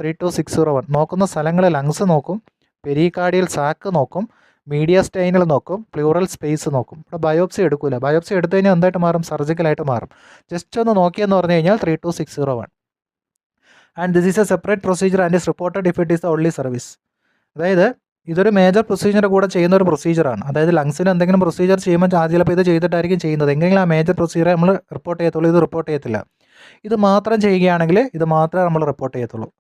32601 നോക്കുന്ന സ്ഥലങ്ങൾ ലങ്സ് നോക്കും, പെരികാർഡിയൽ സാക്ക് നോക്കും, മീഡിയാസ്റ്റൈനൽ നോക്കും, പ്ലൂറൽ സ്പേസ് നോക്കും. ഇവിടെ ബയോപ്സി എടുക്കില്ല. ബയോപ്സി എടുത്തു കഴിഞ്ഞാൽ എന്തായിട്ട് മാറും, സർജിക്കലായിട്ട് മാറും. ജസ്റ്റ് ഒന്ന് നോക്കിയെന്ന് പറഞ്ഞു കഴിഞ്ഞാൽ 32601. And this is A separate procedure and is reported if it is the only service. അതായത് ഇതൊരു മേജർ പ്രൊസീജിയർ കൂടെ ചെയ്യുന്ന ഒരു പ്രൊസീജിയറാണ്. അതായത് ലങ്സിന് എന്തെങ്കിലും പ്രൊസീജിയർ ചെയ്യുമ്പോൾ ആദ്യം ചിലപ്പോൾ ഇത് ചെയ്തിട്ടായിരിക്കും ചെയ്യുന്നത്. എങ്ങനെയെങ്കിലും ആ മേജർ പ്രൊസീജിയർ നമ്മൾ റിപ്പോർട്ട് ചെയ്യത്തുള്ളൂ, ഇത് റിപ്പോർട്ട് ചെയ്യത്തില്ല. ഇത് മാത്രം ചെയ്യുകയാണെങ്കിൽ ഇത് മാത്രമേ നമ്മൾ റിപ്പോർട്ട് ചെയ്യത്തുള്ളൂ.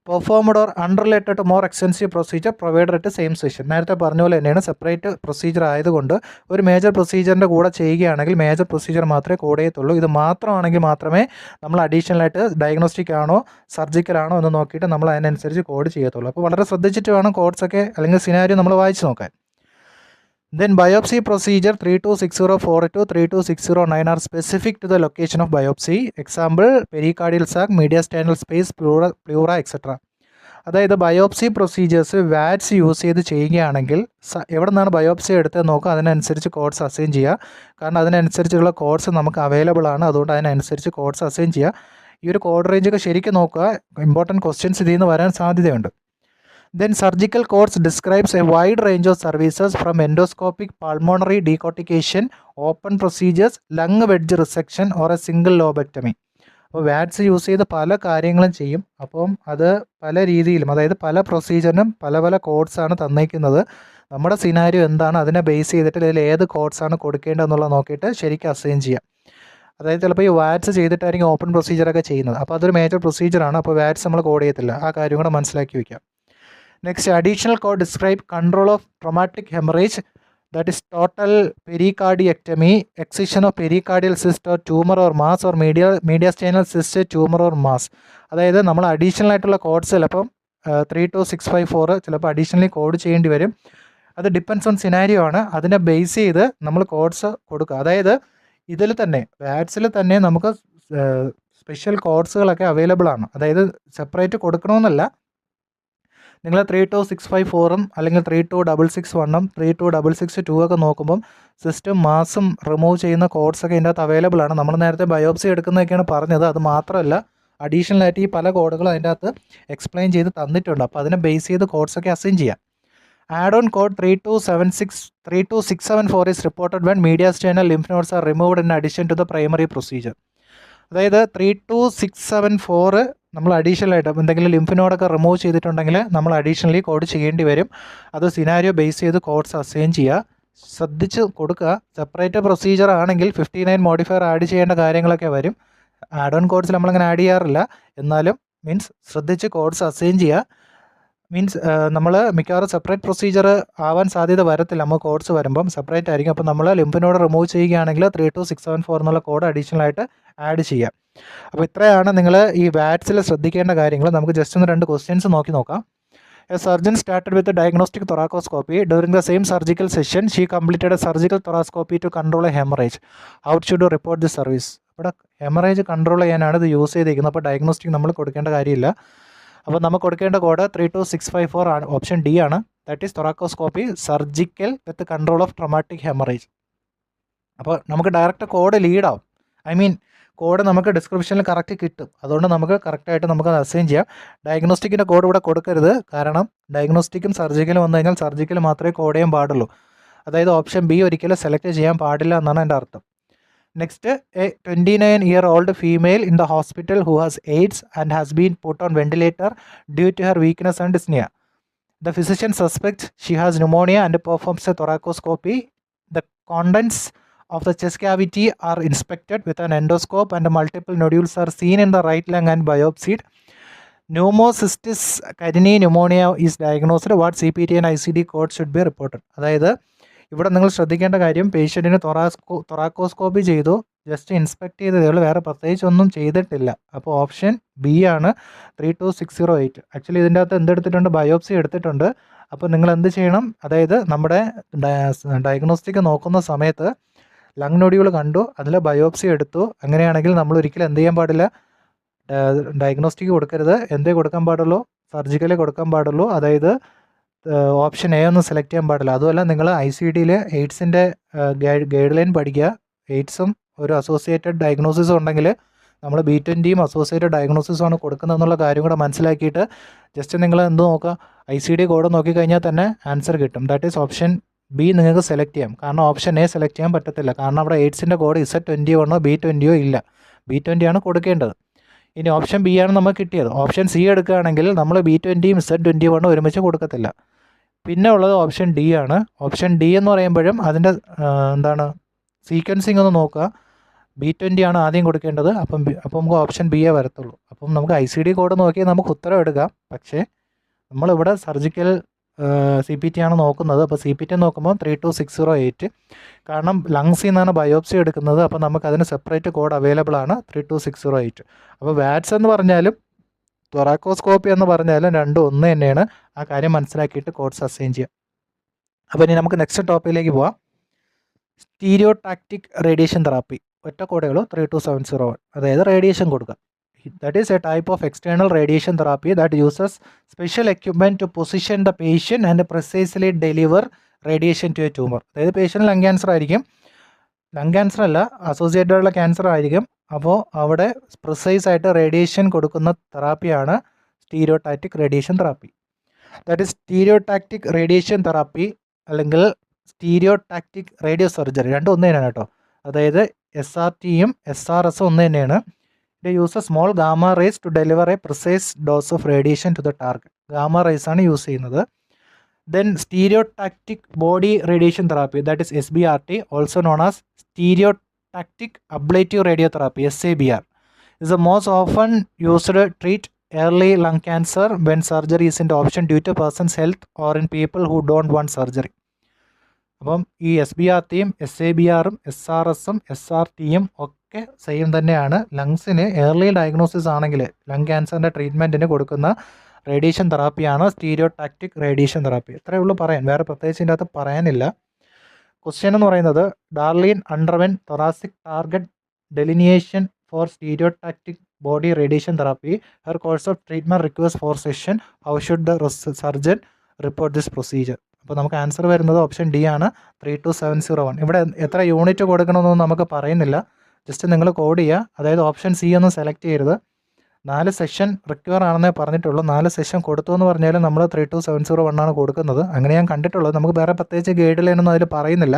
Performed or unrelated to more extensive procedure provided at same session. നേരത്തെ പറഞ്ഞ പോലെ തന്നെയാണ്, സെപ്പറേറ്റ് പ്രൊസീജിയർ ആയതുകൊണ്ട് ഒരു മേജർ പ്രൊസീജിയറിൻ്റെ കൂടെ ചെയ്യുകയാണെങ്കിൽ മേജർ പ്രൊസീജിയർ മാത്രമേ കോഡ് ചെയ്യത്തുള്ളൂ. ഇത് മാത്രമാണെങ്കിൽ മാത്രമേ നമ്മൾ അഡീഷണലായിട്ട് ഡയഗ്നോസ്റ്റിക് ആണോ സർജിക്കൽ ആണോ എന്ന് നോക്കിയിട്ട് നമ്മൾ അതിനനുസരിച്ച് കോഡ് ചെയ്യത്തുള്ളൂ. അപ്പോൾ വളരെ ശ്രദ്ധിച്ചിട്ട് വേണം കോഡ്സൊക്കെ അല്ലെങ്കിൽ സിനാരിയോ നമ്മൾ വായിച്ച് നോക്കാൻ. Then biopsy procedure 32604 to 32609 are specific to the location of biopsy. Example, pericardial sac, mediastinal space, pleura, etc. അതായത് ബയോപ്സി പ്രൊസീജിയേഴ്സ് വാറ്റ്സ് യൂസ് ചെയ്ത് ചെയ്യുകയാണെങ്കിൽ എവിടെ നിന്നാണ് ബയോപ്സി എടുത്ത് നോക്കുക, അതിനനുസരിച്ച് കോഡ്സ് അസൈൻ ചെയ്യുക. കാരണം അതിനനുസരിച്ചുള്ള കോഡ്സ് നമുക്ക് അവൈലബിൾ ആണ്. അതുകൊണ്ട് അതിനനുസരിച്ച് കോഡ്സ് അസൈൻ ചെയ്യുക. ഈ ഒരു കോഡ് റേഞ്ചൊക്കെ ശരിക്കും നോക്കുക. ഇമ്പോർട്ടൻറ്റ് ക്വസ്റ്റ്യൻസ് ഇതിൽ നിന്ന് വരാൻ സാധ്യതയുണ്ട്. Then surgical codes describes a wide range of services from endoscopic pulmonary decortication, open procedures, lung wedge resection or a single lobectomy. അപ്പോൾ വാറ്റ്സ് യൂസ് ചെയ്ത് പല കാര്യങ്ങളും ചെയ്യും. അപ്പം അത് പല രീതിയിലും, അതായത് പല പ്രൊസീജിയറിനും പല പല കോഡ്സാണ് തന്നേക്കുന്നത്. നമ്മുടെ സിനാരിയോ എന്താണ് അതിനെ ബേസ് ചെയ്തിട്ട് ഇതിൽ ഏത് കോഡ്സാണ് കൊടുക്കേണ്ടതെന്നുള്ളത് നോക്കിയിട്ട് ശരിക്കും അസൈൻ ചെയ്യാം. അതായത് ചിലപ്പോൾ ഈ വാറ്റ്സ് ചെയ്തിട്ടായിരിക്കും ഓപ്പൺ പ്രൊസീജിയറൊക്കെ ചെയ്യുന്നത്. അപ്പോൾ അതൊരു മേജർ പ്രൊസീജിയറാണ്. അപ്പോൾ വാറ്റ്സ് നമ്മൾ കോഡ് ചെയ്യത്തില്ല. ആ കാര്യം കൂടെ മനസ്സിലാക്കി വയ്ക്കാം. Next, additional code describe control of traumatic hemorrhage, that is total pericardiectomy, excision of pericardial cyst or tumor or mass or mediastinal cyst, tumor or mass. അതായത് നമ്മൾ അഡീഷണൽ ആയിട്ടുള്ള കോഡ്സ് ചിലപ്പം 32654 ചിലപ്പോൾ അഡീഷണലി കോഡ് ചെയ്യേണ്ടി വരും. അത് ഡിപ്പെൻസ് ഓൺ സിനാരിയോ ആണ്. അതിനെ ബേസ് ചെയ്ത് നമ്മൾ കോഡ്സ് കൊടുക്കുക. അതായത് ഇതിൽ തന്നെ വാറ്റ്സിൽ തന്നെ നമുക്ക് സ്പെഷ്യൽ കോഡ്സുകളൊക്കെ അവൈലബിൾ ആണ്. അതായത് സെപ്പറേറ്റ് കൊടുക്കണമെന്നല്ല. നിങ്ങൾ 32654 അല്ലെങ്കിൽ 32661 32662 ഒക്കെ നോക്കുമ്പം സിസ്റ്റം മാസും റിമൂവ് ചെയ്യുന്ന കോഡ്സൊക്കെ ഇതിൻ്റെ അകത്ത് അവൈലബിൾ ആണ്. നമ്മൾ നേരത്തെ ബയോപ്സി എടുക്കുന്നതൊക്കെയാണ് പറഞ്ഞത്. അത് മാത്രമല്ല അഡീഷണലായിട്ട് ഈ പല കോഡുകളും അതിൻ്റെ അകത്ത് എക്സ്പ്ലെയിൻ ചെയ്ത് തന്നിട്ടുണ്ട്. അപ്പോൾ അതിനെ ബേസ് ചെയ്ത് കോഡ്സൊക്കെ അസൈൻ ചെയ്യാം. Add on code 32674 is reported when mediastinal lymph nodes are removed in addition to the primary procedure. അതായത് 32674 നമ്മൾ അഡീഷണലായിട്ട് എന്തെങ്കിലും ലിംഫ് നോഡൊക്കെ റിമൂവ് ചെയ്തിട്ടുണ്ടെങ്കിൽ നമ്മൾ അഡീഷണലി കോഡ് ചെയ്യേണ്ടി വരും. അത് സിനാരിയോ ബേസ് ചെയ്ത് കോഡ്സ് അസൈൻ ചെയ്യുക. ശ്രദ്ധിച്ച് കൊടുക്കുക. സെപ്പറേറ്റ് പ്രൊസീജിയർ ആണെങ്കിൽ 59 മോഡിഫയർ ആഡ് ചെയ്യേണ്ട കാര്യങ്ങളൊക്കെ വരും. ആഡ് ഓൺ കോഡ്സ് നമ്മളങ്ങനെ ആഡ് ചെയ്യാറില്ല. എന്നാലും ശ്രദ്ധിച്ച് കോഡ്സ് അസൈൻ ചെയ്യുക. നമ്മൾ മിക്കവാറും സെപ്പറേറ്റ് പ്രൊസീജിയർ ആവാൻ സാധ്യത വരത്തില്ല. നമ്മൾ കോഡ്സ് വരുമ്പം സെപ്പറേറ്റ് ആയിരിക്കും. അപ്പോൾ നമ്മൾ ലിംഫ് നോഡ് റിമൂവ് ചെയ്യുകയാണെങ്കിൽ 32674 എന്നുള്ള കോഡ് അഡീഷണൽ ആയിട്ട് ആഡ് ചെയ്യാം. അപ്പോൾ ഇത്രയാണ് നിങ്ങൾ ഈ വാറ്റ്സിൽ ശ്രദ്ധിക്കേണ്ട കാര്യങ്ങൾ. നമുക്ക് ജസ്റ്റ് ഒന്ന് 2 ക്വസ്റ്റ്യൻസ് നോക്കാം. A surgeon started with a diagnostic thoracoscopy. During the same surgical session, she completed a surgical thoracoscopy to control a hemorrhage. How should you report this service? ഇവിടെ ഹെമറേജ് കൺട്രോൾ ചെയ്യാനാണ് ഇത് use ചെയ്തിരിക്കുന്നത്. അപ്പോൾ diagnostic നമ്മൾ കൊടുക്കേണ്ട കാര്യമില്ല. അപ്പോൾ നമുക്ക് കൊടുക്കേണ്ട കോഡ് 32654 ആണ്. ഓപ്ഷൻ ഡി ആണ്. That is thoracoscopy surgical with control of traumatic haemorrhage. അപ്പോൾ നമുക്ക് ഡയറക്റ്റ് കോഡ് ലീഡാവും. കോഡ് നമുക്ക് ഡിസ്ക്രിപ്ഷനിൽ കറക്റ്റ് കിട്ടും. അതുകൊണ്ട് നമുക്ക് കറക്റ്റായിട്ട് നമുക്കത് അസൈൻ ചെയ്യാം. ഡയഗ്നോസ്റ്റിക്കിൻ്റെ കോഡ് ഇവിടെ കൊടുക്കരുത്. കാരണം ഡയഗ്നോസ്റ്റിക്കും സർജിക്കലും വന്നു കഴിഞ്ഞാൽ സർജിക്കൽ മാത്രമേ കോഡ് ചെയ്യാൻ പാടുള്ളൂ. അതായത് ഓപ്ഷൻ ബി ഒരിക്കലും സെലക്ട് ചെയ്യാൻ പാടില്ല എന്നാണ് എൻ്റെ അർത്ഥം. Next, a 29-year-old female in the hospital who has AIDS and has been put on ventilator due to her weakness and dyspnoea. The physician suspects she has pneumonia and performs a thoracoscopy. The contents of the chest cavity are inspected with an endoscope and multiple nodules are seen in the right lung and biopsied. Pneumocystis carinii pneumonia is diagnosed. What CPT and ICD code should be reported? അതായത് ഇവിടെ നിങ്ങൾ ശ്രദ്ധിക്കേണ്ട കാര്യം, പേഷ്യൻറ്റിന് തൊറാക്കോസ്കോപ്പി ചെയ്തു, just inspect ചെയ്തതേ ഉള്ളൂ, വേറെ പ്രത്യേകിച്ച് ഒന്നും ചെയ്തിട്ടില്ല. അപ്പോൾ ഓപ്ഷൻ ബി ആണ് 32608. ആക്ച്വലി ഇതിൻ്റെ അകത്ത് എന്തെടുത്തിട്ടുണ്ട്? ബയോപ്സി എടുത്തിട്ടുണ്ട്. അപ്പോൾ നിങ്ങൾ എന്ത് ചെയ്യണം? അതായത് നമ്മുടെ ഡയഗ്നോസ്റ്റിക് നോക്കുന്ന സമയത്ത് ലങ് നോഡ്യൂൾ കണ്ടു, അതിൽ ബയോപ്സി എടുത്തു. അങ്ങനെയാണെങ്കിൽ നമ്മൾ ഒരിക്കലും എന്ത് ചെയ്യാൻ പാടില്ല? ഡയഗ്നോസ്റ്റിക് കൊടുക്കരുത്. എന്തേ കൊടുക്കാൻ പാടുള്ളൂ? സർജിക്കലേ കൊടുക്കാൻ പാടുള്ളൂ. അതായത് ഓപ്ഷൻ എ ഒന്നും സെലക്ട് ചെയ്യാൻ പാടില്ല. അതുമല്ല, നിങ്ങൾ ICDയിൽ എയ്ഡ്സിൻ്റെ ഗൈഡ് ലൈൻ പഠിക്കുക. എയ്ഡ്സും ഒരു അസോസിയേറ്റഡ് ഡയഗ്നോസിസും ഉണ്ടെങ്കിൽ നമ്മൾ B20യും അസോസിയേറ്റഡ് ഡയഗ്നോസിസുമാണ് കൊടുക്കുന്നതെന്നുള്ള കാര്യം കൂടെ മനസ്സിലാക്കിയിട്ട് ജസ്റ്റ് നിങ്ങൾ എന്ത് നോക്കുക? ICD കോഡ് നോക്കിക്കഴിഞ്ഞാൽ തന്നെ ആൻസർ കിട്ടും. ദാറ്റ് ഈസ് ഓപ്ഷൻ ബി നിങ്ങൾക്ക് സെലക്ട് ചെയ്യാം. കാരണം ഓപ്ഷൻ എ സെലക്ട് ചെയ്യാൻ പറ്റത്തില്ല. കാരണം അവിടെ എയ്ഡ്സിൻ്റെ കോഡ് Z21 B20 ഇല്ല. B20 ആണ് കൊടുക്കേണ്ടത്. ഇനി ഓപ്ഷൻ ബി ആണ് നമുക്ക് കിട്ടിയത്. ഓപ്ഷൻ സി എടുക്കുകയാണെങ്കിൽ നമ്മൾ B20യും Z21 ഒരുമിച്ച് കൊടുക്കത്തില്ല. പിന്നെ ഉള്ളത് ഓപ്ഷൻ ഡി ആണ്. ഓപ്ഷൻ ഡി എന്ന് പറയുമ്പോഴും അതിൻ്റെ സീക്വൻസിങ് ഒന്ന് നോക്കുക. B20 ആണ് ആദ്യം കൊടുക്കേണ്ടത്. അപ്പം നമുക്ക് ഓപ്ഷൻ ബി എ വരത്തുള്ളൂ. അപ്പം നമുക്ക് ICD കോഡ് നോക്കി നമുക്ക് ഉത്തരം എടുക്കാം. പക്ഷേ നമ്മളിവിടെ സർജിക്കൽ CPT ആണ് നോക്കുന്നത്. അപ്പോൾ CPT നോക്കുമ്പോൾ 32608. കാരണം ലങ്സിൽ നിന്നാണ് ബയോപ്സി എടുക്കുന്നത്. അപ്പോൾ നമുക്കതിന് സെപ്പറേറ്റ് കോഡ് അവൈലബിൾ ആണ് 32608. അപ്പോൾ വാറ്റ്സ് എന്ന് പറഞ്ഞാലും തൊറാക്കോസ്കോപ്പി എന്ന് പറഞ്ഞാലും രണ്ടും ഒന്ന് തന്നെയാണ്. ആ കാര്യം മനസ്സിലാക്കിയിട്ട് കോഡ്സ് അസൈൻ ചെയ്യാം. അപ്പോൾ ഇനി നമുക്ക് നെക്സ്റ്റ് ടോപ്പിക്കിലേക്ക് പോവാം. Stereotactic radiation therapy. ഒറ്റ കോഡുകളോ 32701. അതായത് റേഡിയേഷൻ കൊടുക്കുക. That is a type of external radiation therapy that uses special equipment to position the patient and precisely deliver radiation to a tumor. അതായത് പേഷ്യൻ്റ് ലങ് ക്യാൻസർ ആയിരിക്കും. Lung cancer അല്ല, associated ഉള്ള cancer ആയിരിക്കും. അപ്പോൾ അവിടെ precise ആയിട്ട് radiation കൊടുക്കുന്ന തെറാപ്പിയാണ് stereotactic radiation therapy. That is stereotactic radiation therapy അല്ലെങ്കിൽ സ്റ്റീരിയോടാക്റ്റിക് റേഡിയോ സർജറി. രണ്ടും ഒന്ന് തന്നെയാണ് കേട്ടോ. അതായത് SRTയും SRSും ഒന്ന് തന്നെയാണ്. They use a small gamma rays to deliver a precise dose of radiation to the target. Gamma rays ആണ് യൂസ് ചെയ്യുന്നത്. Then stereotactic body radiation therapy, that is SBRT, also known as stereotactic ablative radiotherapy SABR, is the most often used to treat early lung cancer when surgery isn't an option due to person's health or in people who don't want surgery. അപ്പം ഈ SBRTയും SABRും SRSും SRTയും ഒക്കെ same തന്നെയാണ്. ലങ്സിന് early diagnosis ആണെങ്കിൽ lung ക്യാൻസറിൻ്റെ ട്രീറ്റ്മെൻറ്റിന് കൊടുക്കുന്ന radiation തെറാപ്പിയാണ് stereotactic radiation therapy. ഇത്രയേ ഉള്ളൂ പറയാൻ, വേറെ പ്രത്യേകിച്ച് ഇതിൻ്റെ അകത്ത് പറയാനില്ല. ക്വസ്റ്റ്യൻ എന്ന് പറയുന്നത്, Darlene underwent thoracic target delineation for stereotactic body radiation therapy. Her course of treatment request four session. How should the surgeon report this procedure? അപ്പോൾ നമുക്ക് ആൻസർ വരുന്നത് ഓപ്ഷൻ ഡി ആണ് 32701. ഇവിടെ എത്ര യൂണിറ്റ് കൊടുക്കണമെന്നൊന്നും നമുക്ക് പറയുന്നില്ല. ജസ്റ്റ് നിങ്ങൾ കോഡ് ചെയ്യുക. അതായത് ഓപ്ഷൻ സി ഒന്നും സെലക്ട് ചെയ്യരുത്. 4 സെഷൻ റിക്വയർ ആണെന്നേ പറഞ്ഞിട്ടുള്ളൂ. 4 സെഷൻ കൊടുത്തു എന്ന് പറഞ്ഞാലും നമ്മൾ 32701 ആണ് കൊടുക്കുന്നത്. അങ്ങനെ ഞാൻ കണ്ടിട്ടുള്ളത്. നമുക്ക് വേറെ പ്രത്യേകിച്ച് ഗൈഡ് ലൈനൊന്നും അതിൽ പറയുന്നില്ല.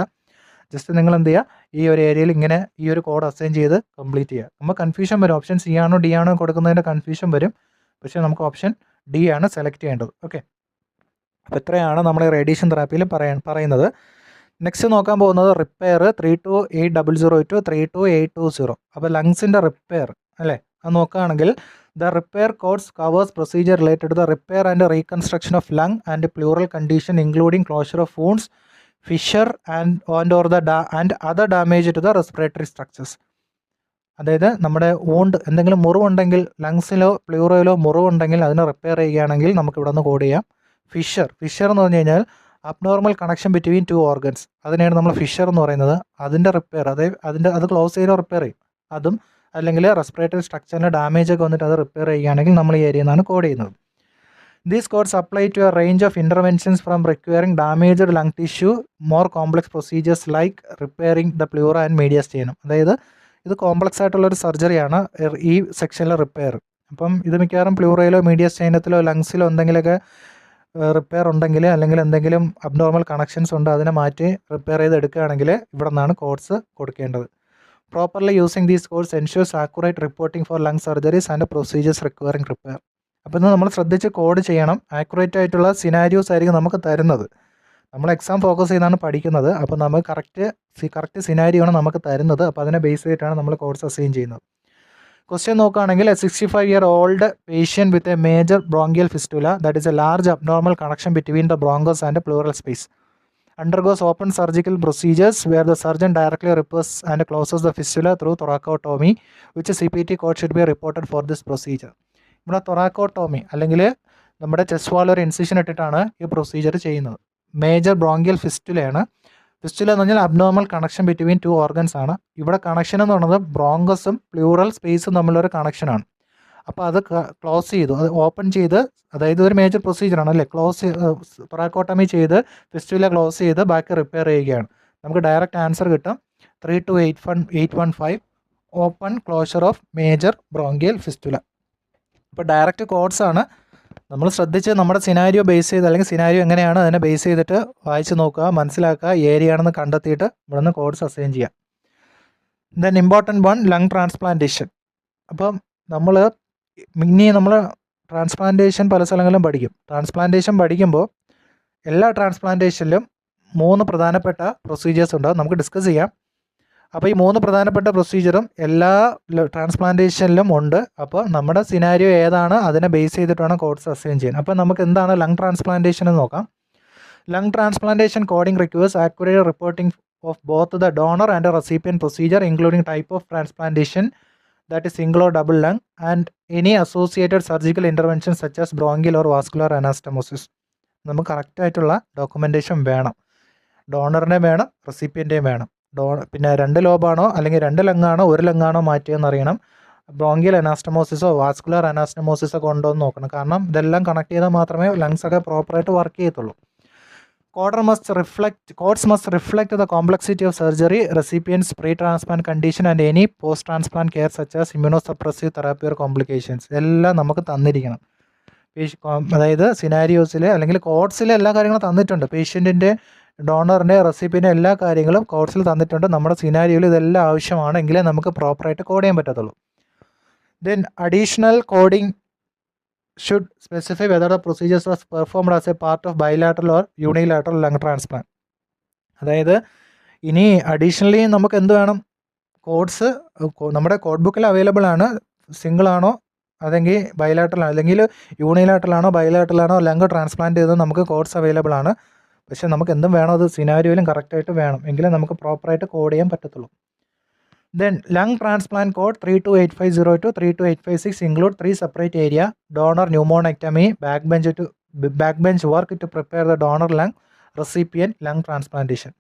ജസ്റ്റ് നിങ്ങൾ എന്ത് ചെയ്യുക, ഈ ഒരു ഏരിയയിൽ ഇങ്ങനെ ഈ ഒരു കോഡ് അസൈൻ ചെയ്ത് കംപ്ലീറ്റ് ചെയ്യുക. നമുക്ക് കൺഫ്യൂഷൻ വരും, ഓപ്ഷൻ സി ആണോ ഡി ആണോ കൊടുക്കുന്നതിൻ്റെ കൺഫ്യൂഷൻ വരും. പക്ഷേ നമുക്ക് ഓപ്ഷൻ ഡി ആണ് സെലക്ട് ചെയ്യേണ്ടത്. ഓക്കെ, അപ്പോൾ ഇത്രയാണ് നമ്മൾ റേഡിയേഷൻ തെറാപ്പിയിൽ പറയുന്നത്. നെക്സ്റ്റ് നോക്കാൻ പോകുന്നത് റിപ്പയർ 32800 ടു 32820. അപ്പോൾ ലങ്സിൻ്റെ റിപ്പയർ അല്ലേ, അത് നോക്കുകയാണെങ്കിൽ the repair codes covers procedure related to the repair and reconstruction of lung and pleural condition including closure of wounds, fissure and other damage to the respiratory structures. അതായത് നമ്മുടെ wound എന്തെങ്കിലും മുറിവുണ്ടെങ്കിൽ, ലങ്സിലോ പ്ലൂറയിലോ മുറിവുണ്ടെങ്കിൽ അതിനെ repair ചെയ്യുകയാണെങ്കിൽ നമുക്ക് ഇവിടെ നിന്ന് കോഡ് ചെയ്യാം. Fisher എന്ന് പറഞ്ഞു കഴിഞ്ഞാൽ abnormal connection between two organs, അതിനെയാണ് നമ്മൾ ഫിഷർ എന്ന് പറയുന്നത്. അതിൻ്റെ റിപ്പയർ, അത് ക്ലോസ് ചെയ്ത് റിപ്പയർ ചെയ്യും. അതും അല്ലെങ്കിൽ റെസ്പിറേറ്ററി സ്ട്രക്ചറിന് ഡാമേജ് ഒക്കെ വന്നിട്ട് അത് റിപ്പയർ ചെയ്യുകയാണെങ്കിൽ നമ്മൾ ഈ ഏരിയയിൽ നിന്നാണ് കോഡ് ചെയ്യുന്നത്. These codes apply to a range of interventions from requiring damaged lung tissue, more complex procedures like repairing the pleura and mediastinum. അതായത് ഇത് കോംപ്ലക്സ് ആയിട്ടുള്ളൊരു സർജറിയാണ് ഈ സെക്ഷനിലെ റിപ്പയർ. അപ്പം ഇത് മിക്കവാറും പ്ലൂറയിലോ മീഡിയസ്റ്റൈനത്തിലോ ലങ്സിലോ എന്തെങ്കിലുമൊക്കെ റിപ്പയർ ഉണ്ടെങ്കിൽ, അല്ലെങ്കിൽ എന്തെങ്കിലും അബ്നോർമൽ കണക്ഷൻസ് ഉണ്ട്, അതിനെ മാറ്റി റിപ്പയർ ചെയ്ത് എടുക്കുകയാണെങ്കിൽ ഇവിടെ നിന്നാണ് കോഡ്സ് കൊടുക്കേണ്ടത്. Properly using these codes ensures accurate reporting for lung surgeries and procedures requiring repair. അപ്പോൾ ഇത് നമ്മൾ ശ്രദ്ധിച്ച് കോഡ് ചെയ്യണം. ആക്യുറേറ്റ് ആയിട്ടുള്ള സിനാരിയോസ് ആയിരിക്കും നമുക്ക് തരുന്നത്. നമ്മൾ എക്സാം ഫോക്കസ് ചെയ്താണ് പഠിക്കുന്നത്. അപ്പോൾ നമുക്ക് കറക്റ്റ് സിനാരിയോ ആണ് നമുക്ക് തരുന്നത്. അപ്പോൾ അതിനെ ബേസ് ചെയ്തിട്ടാണ് നമ്മൾ കോഡ്സ് അസൈൻ ചെയ്യുന്നത്. ക്വസ്റ്റ്യൻ നോക്കുകയാണെങ്കിൽ, a 65-year-old patient with a major bronchial fistula that is a large abnormal connection between the bronchus and pleural space undergoes open surgical procedures where the surgeon directly repairs and closes the fistula through thoracotomy, which CPT code should be reported for this procedure. ഇവിടെ തൊറാക്കോട്ടോമി അല്ലെങ്കിൽ നമ്മുടെ chest വാളിൽ ഒരു incision ഇട്ടിട്ടാണ് ഈ procedure ചെയ്യുന്നത്. Major bronchial ഫിസ്റ്റുലയാണ്. Fistula എന്ന് പറഞ്ഞാൽ abnormal connection between two organs ആണ്. ഇവിടെ കണക്ഷൻ എന്ന് പറയുന്നത് ബ്രോങ്കസും പ്ലൂറൽ സ്പേസും തമ്മിലൊരു കണക്ഷനാണ്. അപ്പോൾ അത് ക്ലോസ് ചെയ്തു, അത് ഓപ്പൺ ചെയ്ത്, അതായത് ഒരു മേജർ പ്രൊസീജിയറാണ് അല്ലേ, തൊറാക്കോട്ടമി ചെയ്ത് ഫിസ്റ്റുല ക്ലോസ് ചെയ്ത് ബാക്കി റിപ്പയർ ചെയ്യുകയാണ്. നമുക്ക് ഡയറക്റ്റ് ആൻസർ കിട്ടും 32815 open closure of major bronchial fistula. ഇപ്പോൾ ഡയറക്റ്റ് കോഡ്സ് ആണ്. നമ്മൾ ശ്രദ്ധിച്ച് നമ്മുടെ സിനാരിയോ ബേസ് ചെയ്ത്, അല്ലെങ്കിൽ സിനാരിയോ എങ്ങനെയാണ് അതിനെ ബേസ് ചെയ്തിട്ട് വായിച്ച് നോക്കുക, മനസ്സിലാക്കുക, ഏരിയ ആണെന്ന് കണ്ടെത്തിയിട്ട് ഇവിടെ നിന്ന് കോഡ്സ് അസൈൻ ചെയ്യാം. Then important one, lung transplantation. അപ്പം നമ്മൾ ട്രാൻസ്പ്ലാന്റേഷൻ പല സ്ഥലങ്ങളിലും പഠിക്കും. ട്രാൻസ്പ്ലാന്റേഷൻ പഠിക്കുമ്പോൾ എല്ലാ ട്രാൻസ്പ്ലാന്റേഷനിലും 3 പ്രധാനപ്പെട്ട പ്രൊസീജിയേഴ്സ് ഉണ്ടാകും. നമുക്ക് ഡിസ്കസ് ചെയ്യാം. അപ്പോൾ ഈ 3 പ്രധാനപ്പെട്ട പ്രൊസീജിയറും എല്ലാ ട്രാൻസ്പ്ലാന്റേഷനിലും ഉണ്ട്. അപ്പോൾ നമ്മുടെ സിനാരിയോ ഏതാണ് അതിനെ ബേസ് ചെയ്തിട്ടാണ് കോഡ്സ് അസൈൻ ചെയ്യാൻ. അപ്പോൾ നമുക്ക് എന്താണ് ലങ് ട്രാൻസ്പ്ലാന്റേഷൻ എന്ന് നോക്കാം. Lung transplantation coding requires accurate reporting of both the donor and recipient procedure including type of transplantation, that is single or double lung, and any associated surgical interventions such as bronchial or vascular anastomosis. നമുക്ക് കറക്റ്റായിട്ടുള്ള documentation വേണം. ഡോണറിനെ വേണം, റെസിപ്പിയൻ്റെയും വേണം. പിന്നെ 2 ലോബാണോ അല്ലെങ്കിൽ 2 ലങ്ങാണോ 1 ലങ്ങാണോ മാറ്റിയെന്ന് അറിയണം. Bronchial അനാസ്റ്റമോസിസോ vascular അനാസ്റ്റമോസിസോ ഒക്കെ ഉണ്ടോ എന്ന് നോക്കണം. കാരണം ഇതെല്ലാം കണക്ട് ചെയ്താൽ മാത്രമേ ലങ്സൊക്കെ പ്രോപ്പറായിട്ട് വർക്ക് ചെയ്യത്തുള്ളൂ. Codes must reflect the complexity of surgery, recipient's pre-transplant condition and any post-transplant care such as immunosuppressive therapy or complications. എല്ലാം നമുക്ക് തന്നിരിക്കണം. അതായത് സിനാരിയോസിൽ അല്ലെങ്കിൽ കോഡ്സിൽ എല്ലാ കാര്യങ്ങളും തന്നിട്ടുണ്ട്. പേഷ്യൻറ്റിൻ്റെ, ഡോണറിൻ്റെ, റെസിപ്പിൻ്റെ എല്ലാ കാര്യങ്ങളും കോഡ്സിൽ തന്നിട്ടുണ്ട്. നമ്മുടെ സിനാരിയോയിൽ ഇതെല്ലാം ആവശ്യമാണ്, എങ്കിലേ നമുക്ക് പ്രോപ്പറായിട്ട് കോഡ് ചെയ്യാൻ പറ്റത്തുള്ളൂ. Then additional coding should specify whether the procedures was performed as a part of bilateral or unilateral lung transplant. അതായത് ഇനി അഡീഷണലി നമുക്ക് എന്ത് വേണം, കോഡ്സ് നമ്മുടെ കോഡ് ബുക്കിൽ അവൈലബിൾ ആണ്. സിംഗിൾ ആണോ അല്ലെങ്കിൽ ബൈലാറ്ററൽ അല്ലെങ്കിൽ യൂണിലാറ്ററൽ ആണോ ബൈലാറ്ററൽ ആണോ ലങ് ട്രാൻസ്പ്ലാന്റ് ചെയ്ത് നമുക്ക് കോഡ്സ് അവൈലബിൾ ആണ്. പക്ഷേ നമുക്ക് എന്തും വേണം, അത് സിനാരിയോയിലും കറക്റ്റായിട്ട് വേണം, എങ്കിലേ നമുക്ക് പ്രോപ്പറായിട്ട് കോഡ് ചെയ്യാൻ പറ്റത്തുള്ളൂ. Then lung transplant code 32850 to 32856 include 3 separate area: donor pneumonectomy, backbench work to prepare the donor lung, recipient lung transplantation.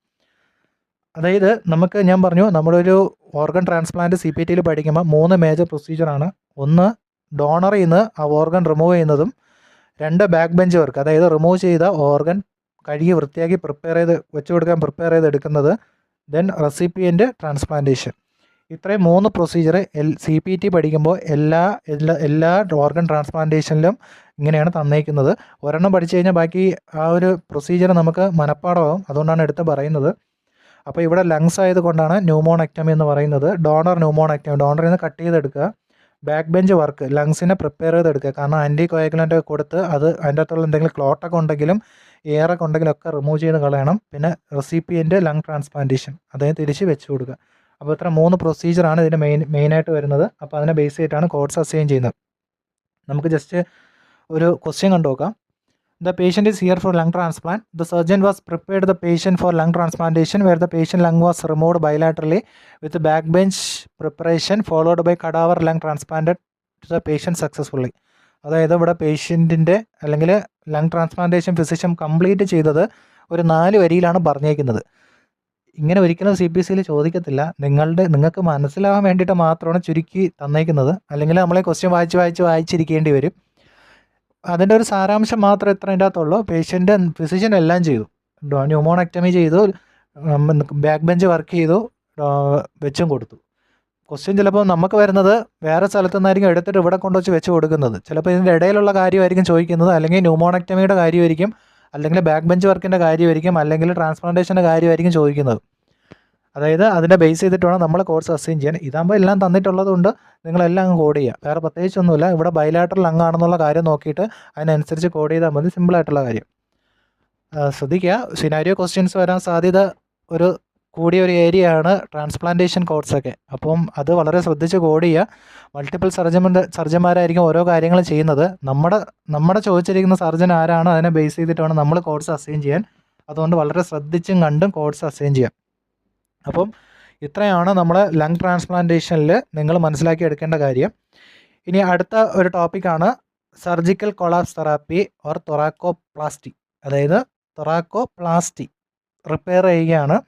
അതായത് നമുക്ക് ഞാൻ പറഞ്ഞു, നമ്മുടെ ഒരു ഓർഗൻ ട്രാൻസ്പ്ലാന്റ് CPT പഠിക്കുമ്പോൾ 3 മേജർ പ്രൊസീജിയറാണ്. ഒന്ന് ഡോണറിൽ നിന്ന് ആ ഓർഗൻ റിമൂവ് ചെയ്യുന്നതും, 2 ബാക്ക് ബെഞ്ച് വർക്ക്, അതായത് റിമൂവ് ചെയ്ത ഓർഗൻ കഴുകി വൃത്തിയാക്കി വെച്ച് കൊടുക്കാൻ പ്രിപ്പയർ ചെയ്ത് എടുക്കുന്നത്, ദെൻ റെസിപ്പിയൻ്റ് ട്രാൻസ്പ്ലാന്റേഷൻ. ഇത്രയും 3 പ്രൊസീജിയർ CPT പഠിക്കുമ്പോൾ എല്ലാ ഓർഗൻ ട്രാൻസ്പ്ലാന്റേഷനിലും ഇങ്ങനെയാണ് തന്നേക്കുന്നത്. ഒരെണ്ണം പഠിച്ചു കഴിഞ്ഞാൽ ബാക്കി ആ ഒരു പ്രൊസീജിയർ നമുക്ക് മനപ്പാടമാകും. അതുകൊണ്ടാണ് എടുത്ത് പറയുന്നത്. അപ്പോൾ ഇവിടെ ലങ്സ് ആയതുകൊണ്ടാണ് ന്യൂമോണക്ടമി എന്ന് പറയുന്നത്. ഡോണർ ന്യൂമോണക്ടമി, ഡോണറിൽ നിന്ന് കട്ട് ചെയ്തെടുക്കുക. ബാക്ക് ബെഞ്ച് വർക്ക്, ലങ്സിനെ പ്രിപ്പയർ ചെയ്തെടുക്കുക. കാരണം ആൻറ്റി കോയാഗുലൻ്റ് കൊടുത്ത് അത് അതിൻ്റെ അകത്തുള്ള എന്തെങ്കിലും ക്ലോട്ടൊക്കെ ഉണ്ടെങ്കിലും എയറൊക്കെ ഉണ്ടെങ്കിലും ഒക്കെ റിമൂവ് ചെയ്ത് കളയണം. പിന്നെ റെസിപ്പിയൻ്റ് ലങ് ട്രാൻസ്പ്ലാന്റേഷൻ, അതായത് തിരിച്ച് വെച്ച് കൊടുക്കുക. അപ്പോൾ ഇത്ര 3 പ്രൊസീജിയറാണ് ഇതിന് മെയിനായിട്ട് വരുന്നത്. അപ്പോൾ അതിനെ ബേസ് ചെയ്തിട്ടാണ് കോഡ്സ് അസൈൻ ചെയ്യുന്നത്. നമുക്ക് ജസ്റ്റ് ഒരു ക്വസ്റ്റ്യൻ കണ്ടു നോക്കാം. The patient is here for lung transplant. The surgeon was prepared the patient for lung transplantation where the patient lung was removed bilaterally with backbench preparation followed by cadaver lung transplanted to the patient successfully. അതായത് ഇവിടെ പേഷ്യൻറ്റിൻ്റെ അല്ലെങ്കിൽ lung transplantation physician complete ചെയ്തത് ഒരു 4 വരിയിലാണ് പറഞ്ഞേക്കുന്നത്. ഇങ്ങനെ ഒരിക്കലും CPC-യിൽ ചോദിക്കത്തില്ല. നിങ്ങൾക്ക് മനസ്സിലാവാൻ വേണ്ടിയിട്ട് മാത്രമാണ് ചുരുക്കി തന്നേക്കുന്നത്. അല്ലെങ്കിൽ നമ്മളെ ക്വസ്റ്റ്യൻ വായിച്ചിരിക്കേണ്ടി വരും. അതിൻ്റെ ഒരു സാരാംശം മാത്രം എത്ര അതിൻ്റെ അകത്തുള്ളൂ. ഫിസിഷ്യൻ എല്ലാം ചെയ്തു. ന്യൂമോണക്ടമി ചെയ്തു, ബാക്ക് ബെഞ്ച് വർക്ക് ചെയ്തു, വെച്ചും കൊടുത്തു. ക്വസ്റ്റ്യൻ ചിലപ്പോൾ നമുക്ക് വരുന്നത് വേറെ സ്ഥലത്തു നിന്നായിരിക്കും എടുത്തിട്ട് ഇവിടെ കൊണ്ടുവച്ച് വെച്ച് കൊടുക്കുന്നത്. ചിലപ്പോൾ ഇതിൻ്റെ ഇടയിലുള്ള കാര്യമായിരിക്കും ചോദിക്കുന്നത്, അല്ലെങ്കിൽ ന്യൂമോണക്ടമിയുടെ കാര്യമായിരിക്കും, അല്ലെങ്കിൽ ബാക്ക് ബെഞ്ച് വർക്കിൻ്റെ കാര്യമായിരിക്കും, അല്ലെങ്കിൽ ട്രാൻസ്പ്ലാന്റേഷൻ്റെ കാര്യമായിരിക്കും ചോദിക്കുന്നത്. അതായത് അതിനെ ബേസ് ചെയ്തിട്ട് വേണം നമ്മൾ കോഴ്സ് അസൈൻ ചെയ്യാൻ. ഇതാകുമ്പോൾ എല്ലാം തന്നിട്ടുള്ളത് കൊണ്ട് നിങ്ങളെല്ലാം അങ്ങ് കോഡ് ചെയ്യുക. വേറെ പ്രത്യേകിച്ചൊന്നുമില്ല. ഇവിടെ ബൈലാറ്ററൽ അങ്ങാണെന്നുള്ള കാര്യം നോക്കിയിട്ട് അതിനനുസരിച്ച് കോഡ് ചെയ്താൽ മതി. സിമ്പിളായിട്ടുള്ള കാര്യം. ശ്രദ്ധിക്കുക, സിനാരിയോ ക്വസ്റ്റ്യൻസ് വരാൻ സാധ്യത ഒരു കൂടിയ ഒരു ഏരിയയാണ് ട്രാൻസ്പ്ലാന്റേഷൻ കോഴ്സൊക്കെ. അപ്പം അത് വളരെ ശ്രദ്ധിച്ച് കോഡ് ചെയ്യുക. മൾട്ടിപ്പിൾ സർജന്മാരായിരിക്കും ഓരോ കാര്യങ്ങൾ ചെയ്യുന്നത്. നമ്മുടെ ചോദിച്ചിരിക്കുന്ന സർജൻ ആരാണ് അതിനെ ബേസ് ചെയ്തിട്ട് വേണം നമ്മൾ കോഴ്സ് അസൈൻ ചെയ്യാൻ. അതുകൊണ്ട് വളരെ ശ്രദ്ധിച്ചും കണ്ടും കോഴ്സ് അസൈൻ ചെയ്യാം. അപ്പം ഇത്രയാണ് നമ്മൾ ലങ് ട്രാൻസ്പ്ലാന്റേഷനിൽ നിങ്ങൾ മനസ്സിലാക്കി എടുക്കേണ്ട കാര്യം. ഇനി അടുത്ത ഒരു ടോപ്പിക്കാണ് സർജിക്കൽ കൊളാപ്സ് തെറാപ്പി ഓർ തൊറാക്കോപ്ലാസ്റ്റി. അതായത് തൊറാക്കോപ്ലാസ്റ്റി റിപ്പയർ ചെയ്യുകയാണ്.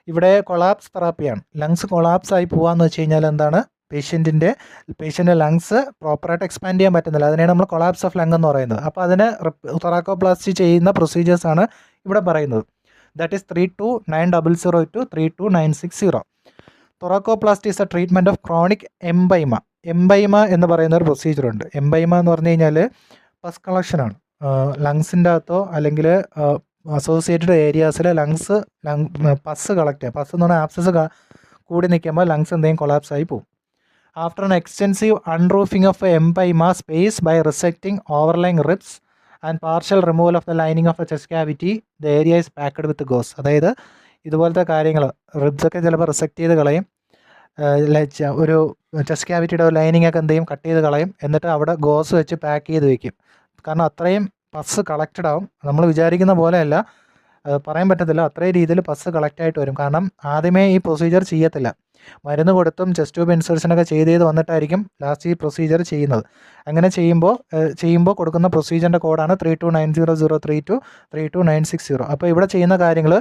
ഇവിടെ കൊളാപ്സ് തെറാപ്പിയാണ്. ലങ്സ് കൊളാപ്സ് ആയി പോകാമെന്ന് വെച്ച് കഴിഞ്ഞാൽ എന്താണ്, പേഷ്യൻ്റെ ലങ്സ് പ്രോപ്പറായിട്ട് എക്സ്പാൻഡ് ചെയ്യാൻ പറ്റുന്നില്ല. അതിനെയാണ് നമ്മൾ കൊളാപ്സ് ഓഫ് ലങ് എന്ന് പറയുന്നത്. അപ്പോൾ അതിന് തൊറാക്കോപ്ലാസ്റ്റി ചെയ്യുന്ന പ്രൊസീജിയേഴ്സാണ് ഇവിടെ പറയുന്നത്. That is 32900 to 32960. Thoracoplasty is a treatment of chronic empyema. Empyema എന്ന് പറയുന്ന ഒരു പ്രൊസീജിയർ ഉണ്ട്. എംബൈമ എന്ന് പറഞ്ഞു കഴിഞ്ഞാൽ പസ് കളക്ഷനാണ്. ലങ്സിൻ്റെ അകത്തോ അല്ലെങ്കിൽ അസോസിയേറ്റഡ് ഏരിയാസിൽ പസ് കളക്ട് ചെയ്യാം. പസ് എന്ന് പറഞ്ഞാൽ ആപ്സസ് കൂടി നിൽക്കുമ്പോൾ ലങ്സ് എന്തെങ്കിലും കൊളാപ്സ് ആയി പോകും. After an extensive unroofing of empyema space by resecting overlying ribs and partial removal of the lining of a chest cavity the area is packed with gauze. അതായത് ഇതുപോലത്തെ കാര്യങ്ങൾ റിബ്സൊക്കെ ചിലപ്പോൾ റിസെക്റ്റ് ചെയ്ത് കളയും, ഒരു ചെസ്റ്റ് ക്യാവിറ്റിയുടെ ഒരു ലൈനിങ് ഒക്കെ എന്തെങ്കിലും കട്ട് ചെയ്ത് കളയും, എന്നിട്ട് അവിടെ ഗോസ് വെച്ച് പാക്ക് ചെയ്ത് വെക്കും. കാരണം അത്രയും പസ് കളക്റ്റഡ് ആവും. നമ്മൾ വിചാരിക്കുന്ന പോലെയല്ല, പറയാൻ പറ്റത്തില്ല, അത്രയും രീതിയിൽ പസ് കളക്റ്റായിട്ട് വരും. കാരണം ആദ്യമേ ഈ പ്രൊസീജിയർ ചെയ്യത്തില്ല. മരുന്ന് കൊടുത്തും ചെസ്റ്റ് ട്യൂബ് ഇൻസർഷനൊക്കെ ചെയ്ത് വന്നിട്ടായിരിക്കും ലാസ്റ്റ് ഈ പ്രൊസീജിയർ ചെയ്യുന്നത്. അങ്ങനെ ചെയ്യുമ്പോൾ കൊടുക്കുന്ന പ്രൊസീജിയറിൻ്റെ കോഡാണ് 3290032 to 32960. അപ്പോൾ ഇവിടെ ചെയ്യുന്ന കാര്യങ്ങൾ